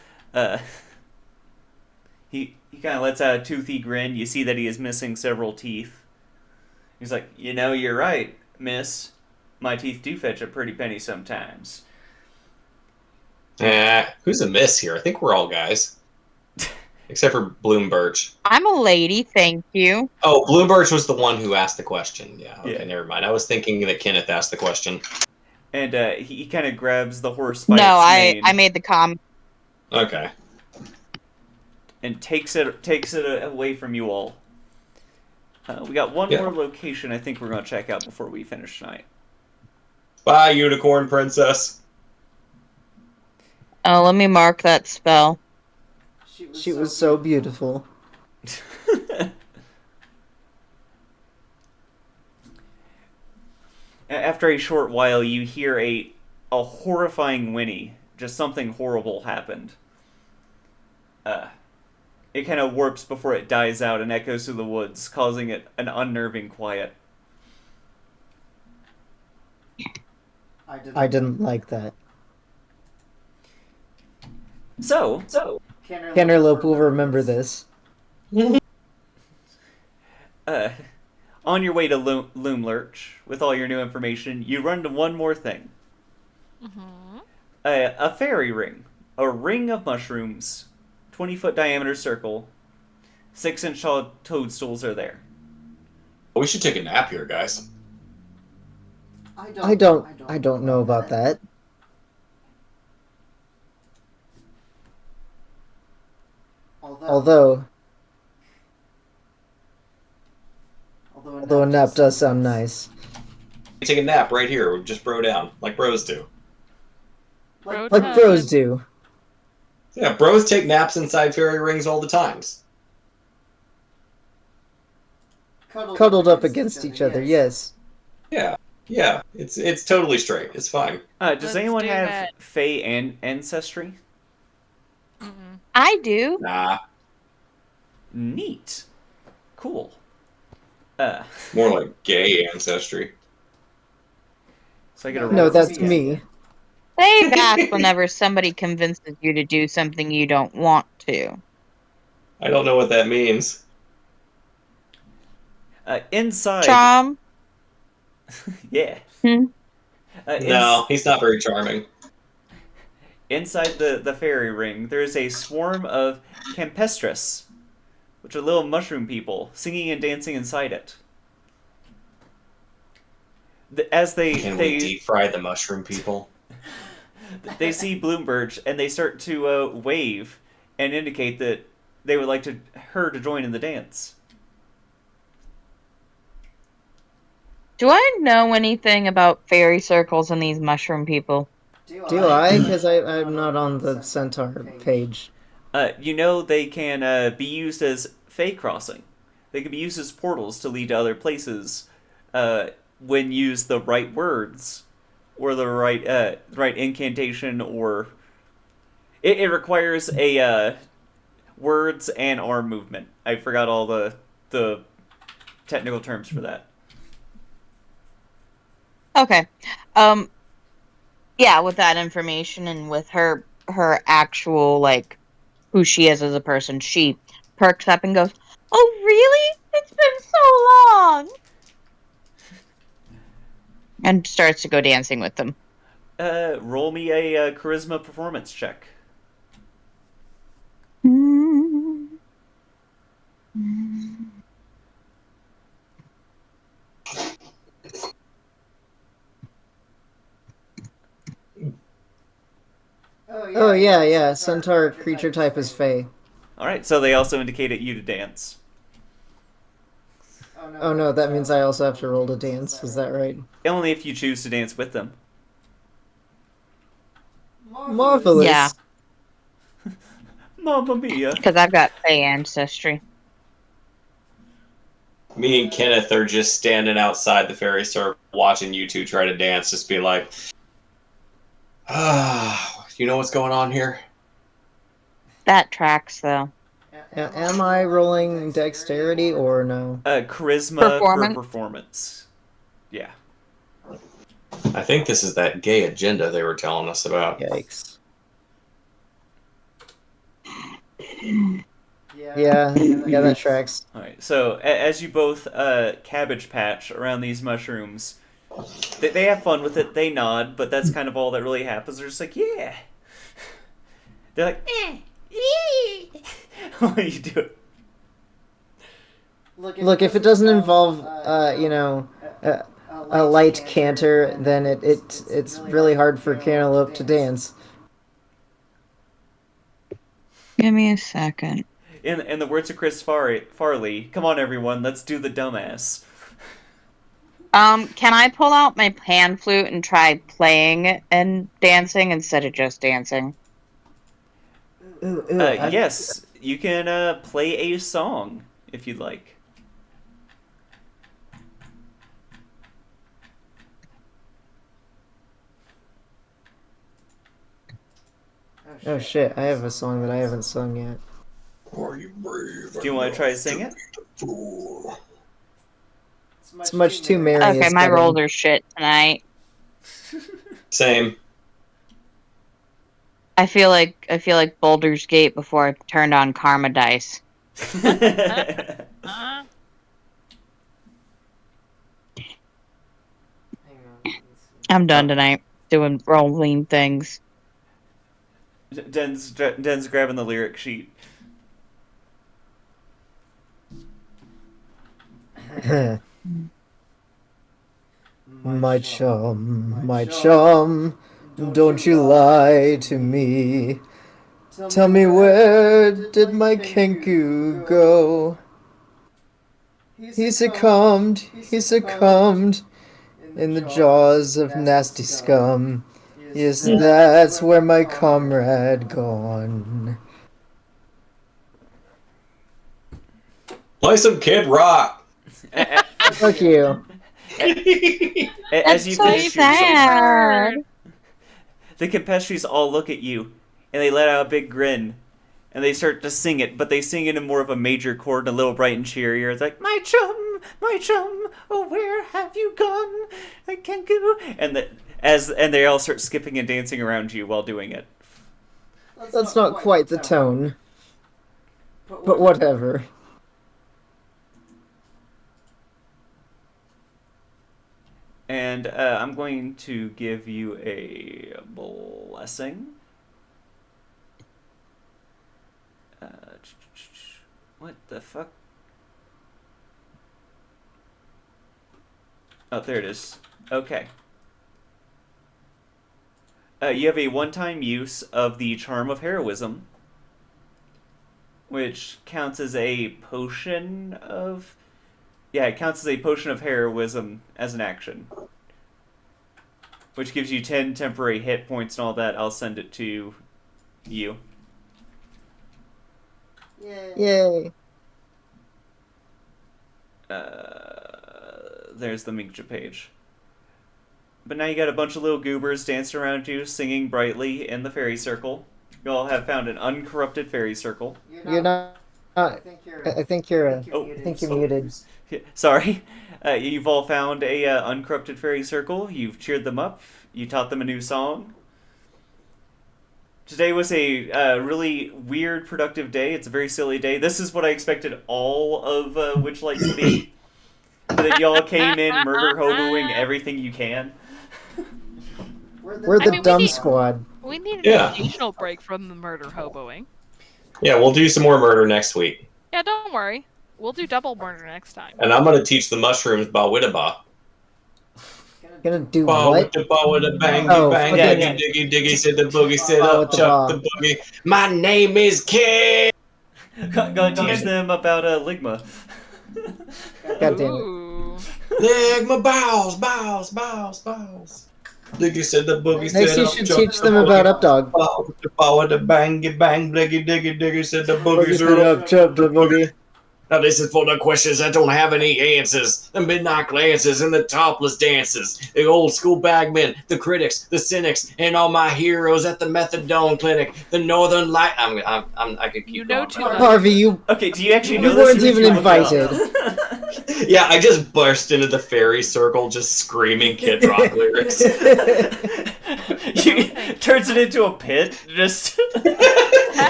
He kind of lets out a toothy grin. You see that he is missing several teeth. He's like, you're right, miss. My teeth do fetch a pretty penny sometimes. Who's a miss here? I think we're all guys. Except for Bloom Birch. I'm a lady, thank you. Oh, Bloom Birch was the one who asked the question. Yeah, okay, Yeah. Never mind. I was thinking that Kenneth asked the question. And he kind of grabs the horse by No, its mane. I made the comment. Okay. And takes it away from you all. We got one more location I think we're going to check out before we finish tonight. Bye, Unicorn Princess. Oh, let me mark that spell. She was so beautiful. After a short while, you hear a horrifying whinny. Just something horrible happened. It kind of warps before it dies out and echoes through the woods, causing it an unnerving quiet. I didn't like that. So Canterlope will remember this. On your way to Loom Lurch, with all your new information, you run to one more thing. Mm-hmm. A fairy ring. A ring of mushrooms. 20-foot diameter circle. 6-inch tall toadstools are there. We should take a nap here, guys. I don't know about that. Although a nap does sound nice. We take a nap right here. We just bro down, like bros do. Bro Like time. bros do. Yeah, bros take naps inside fairy rings all the times. Cuddled up against each other, yes. Yeah, it's totally straight. It's fine. Does Let's anyone do have that. Fae and ancestry? Mm-mm. I do. Nah, Neat. Cool. more like gay ancestry. So I get a No, roll. that's me. Say back whenever somebody convinces you to do something you don't want to. I don't know what that means. Inside. Charm. Yeah. Hmm? No, he's not very charming. Inside the fairy ring, there is a swarm of campestris, which are little mushroom people, singing and dancing inside it. As Can we deep fry the mushroom people? they see Bloombirch and they start to wave and indicate that they would like her to join in the dance. Do I know anything about fairy circles and these mushroom people? Do I? Because I'm not on the Centaur page. They can be used as Fae crossing. They can be used as portals to lead to other places when used the right words or the right incantation, or it requires a words and arm movement. I forgot all the technical terms for that. Okay. Yeah, with that information and with her actual, like, who she is as a person, she perks up and goes, "Oh, really? It's been so long!" And starts to go dancing with them. Roll me a charisma performance check. Oh yeah. Centaur creature type is Fey. All right, so they also indicated you to dance. Oh no, that means I also have to roll to dance. Is that right? Only if you choose to dance with them. Marvelous. Yeah. Mamma mia. Because I've got Fey ancestry. Me and Kenneth are just standing outside the fairy circle watching you two try to dance, just be like, you know what's going on here? That tracks, though. Am I rolling dexterity or no? Charisma Performance? for performance. Yeah. I think this is that gay agenda they were telling us about. Yikes. Yeah, that tracks. All right. So as you both cabbage patch around these mushrooms, they have fun with it. They nod, but that's kind of all that really happens. They're just like, yeah. They're like, what are you doing? Look, if it doesn't involve, a light canter, then it's really hard for Cantaloupe to dance. Give me a second. In the words of Chris Farley, come on everyone, let's do the dumbass. Can I pull out my pan flute and try playing and dancing instead of just dancing? Yes, you can play a song if you'd like. Oh shit, I have a song that I haven't sung yet. Are you brave? Do you want to try to sing it? It's much too merry. Okay, my rolls are shit tonight. Same. I feel like Baldur's Gate before I turned on Karma Dice. I'm done tonight doing rolling things. Den's grabbing the lyric sheet. My chum, don't you lie to me. Tell me, where did my Kenku go? He succumbed in the jaws of nasty scum. Yes, that's where my comrade gone. Play some Kid Rock. Fuck you. As you so finish your song, sad. the Campestris all look at you, and they let out a big grin, and they start to sing it, but they sing it in more of a major chord and a little bright and cheerier. It's like, my chum, oh, where have you gone? I can't go. And they all start skipping and dancing around you while doing it. That's not quite the tone. But whatever. And I'm going to give you a blessing. What the fuck? Oh, there it is. Okay. You have a one-time use of the Charm of Heroism, which counts as a potion of... Yeah, it counts as a potion of heroism as an action. Which gives you 10 temporary hit points and all that. I'll send it to you. Yay. There's the Minkja page. But now you got a bunch of little goobers dancing around you, singing brightly in the fairy circle. You all have found an uncorrupted fairy circle. You're not. I think you're muted. Sorry. You've all found a uncorrupted fairy circle. You've cheered them up. You taught them a new song. Today was a really weird, productive day. It's a very silly day. This is what I expected all of Witchlight to be. That y'all came in murder hoboing everything you can. We're the dumb squad. We need an Yeah. occasional break from the murder hoboing. Yeah, we'll do some more murder next week. Yeah, don't worry. We'll do double murder next time. And I'm going to teach the mushrooms Bawitaba. Gonna do what? Bawitaba, bang, Oh, bang, okay. diggy, diggy, sit the boogie, sit up, chuck the boogie. My name is Kid! Gonna teach them about Ligma. God damn it. Ooh. Ligma bows, bows, bows, bows. Diggy, sit the boogie, sit Next, you up, should chuck teach the them boogie. about Updog. Bawitaba, bangy, bang, diggy, diggy, diggy, sit the boogie, Boogie sit sit up. up, chub the boogie. Now this is for the questions that don't have any answers. The midnight glances and the topless dances. The old school bagmen, the critics, the cynics, and all my heroes at the methadone clinic. The northern light. I could keep You know going. too but- much. Harvey, you Okay, do you actually You know this? weren't or did even you look it up? invited. Yeah, I just burst into the fairy circle, just screaming Kid Rock lyrics. Turns it into a pit. Just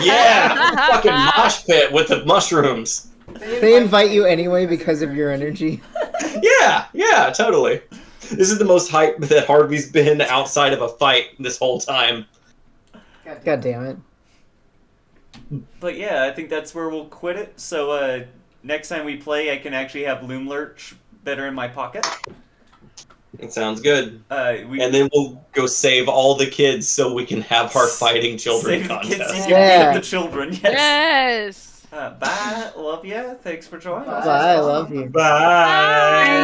Yeah, fucking mosh pit with the mushrooms. They invite you anyway because of your energy. Yeah, totally. This is the most hype that Harvey's been outside of a fight this whole time. God damn it. But yeah, I think that's where we'll quit it. So next time we play, I can actually have Loom Lurch better in my pocket. It sounds good. And And then we'll go save all the kids so we can have our fighting children save the contest. kids. You can Yeah. beat up the children. Yes. Yes. Bye. Love ya. Thanks for joining us. Bye, I love you. Bye.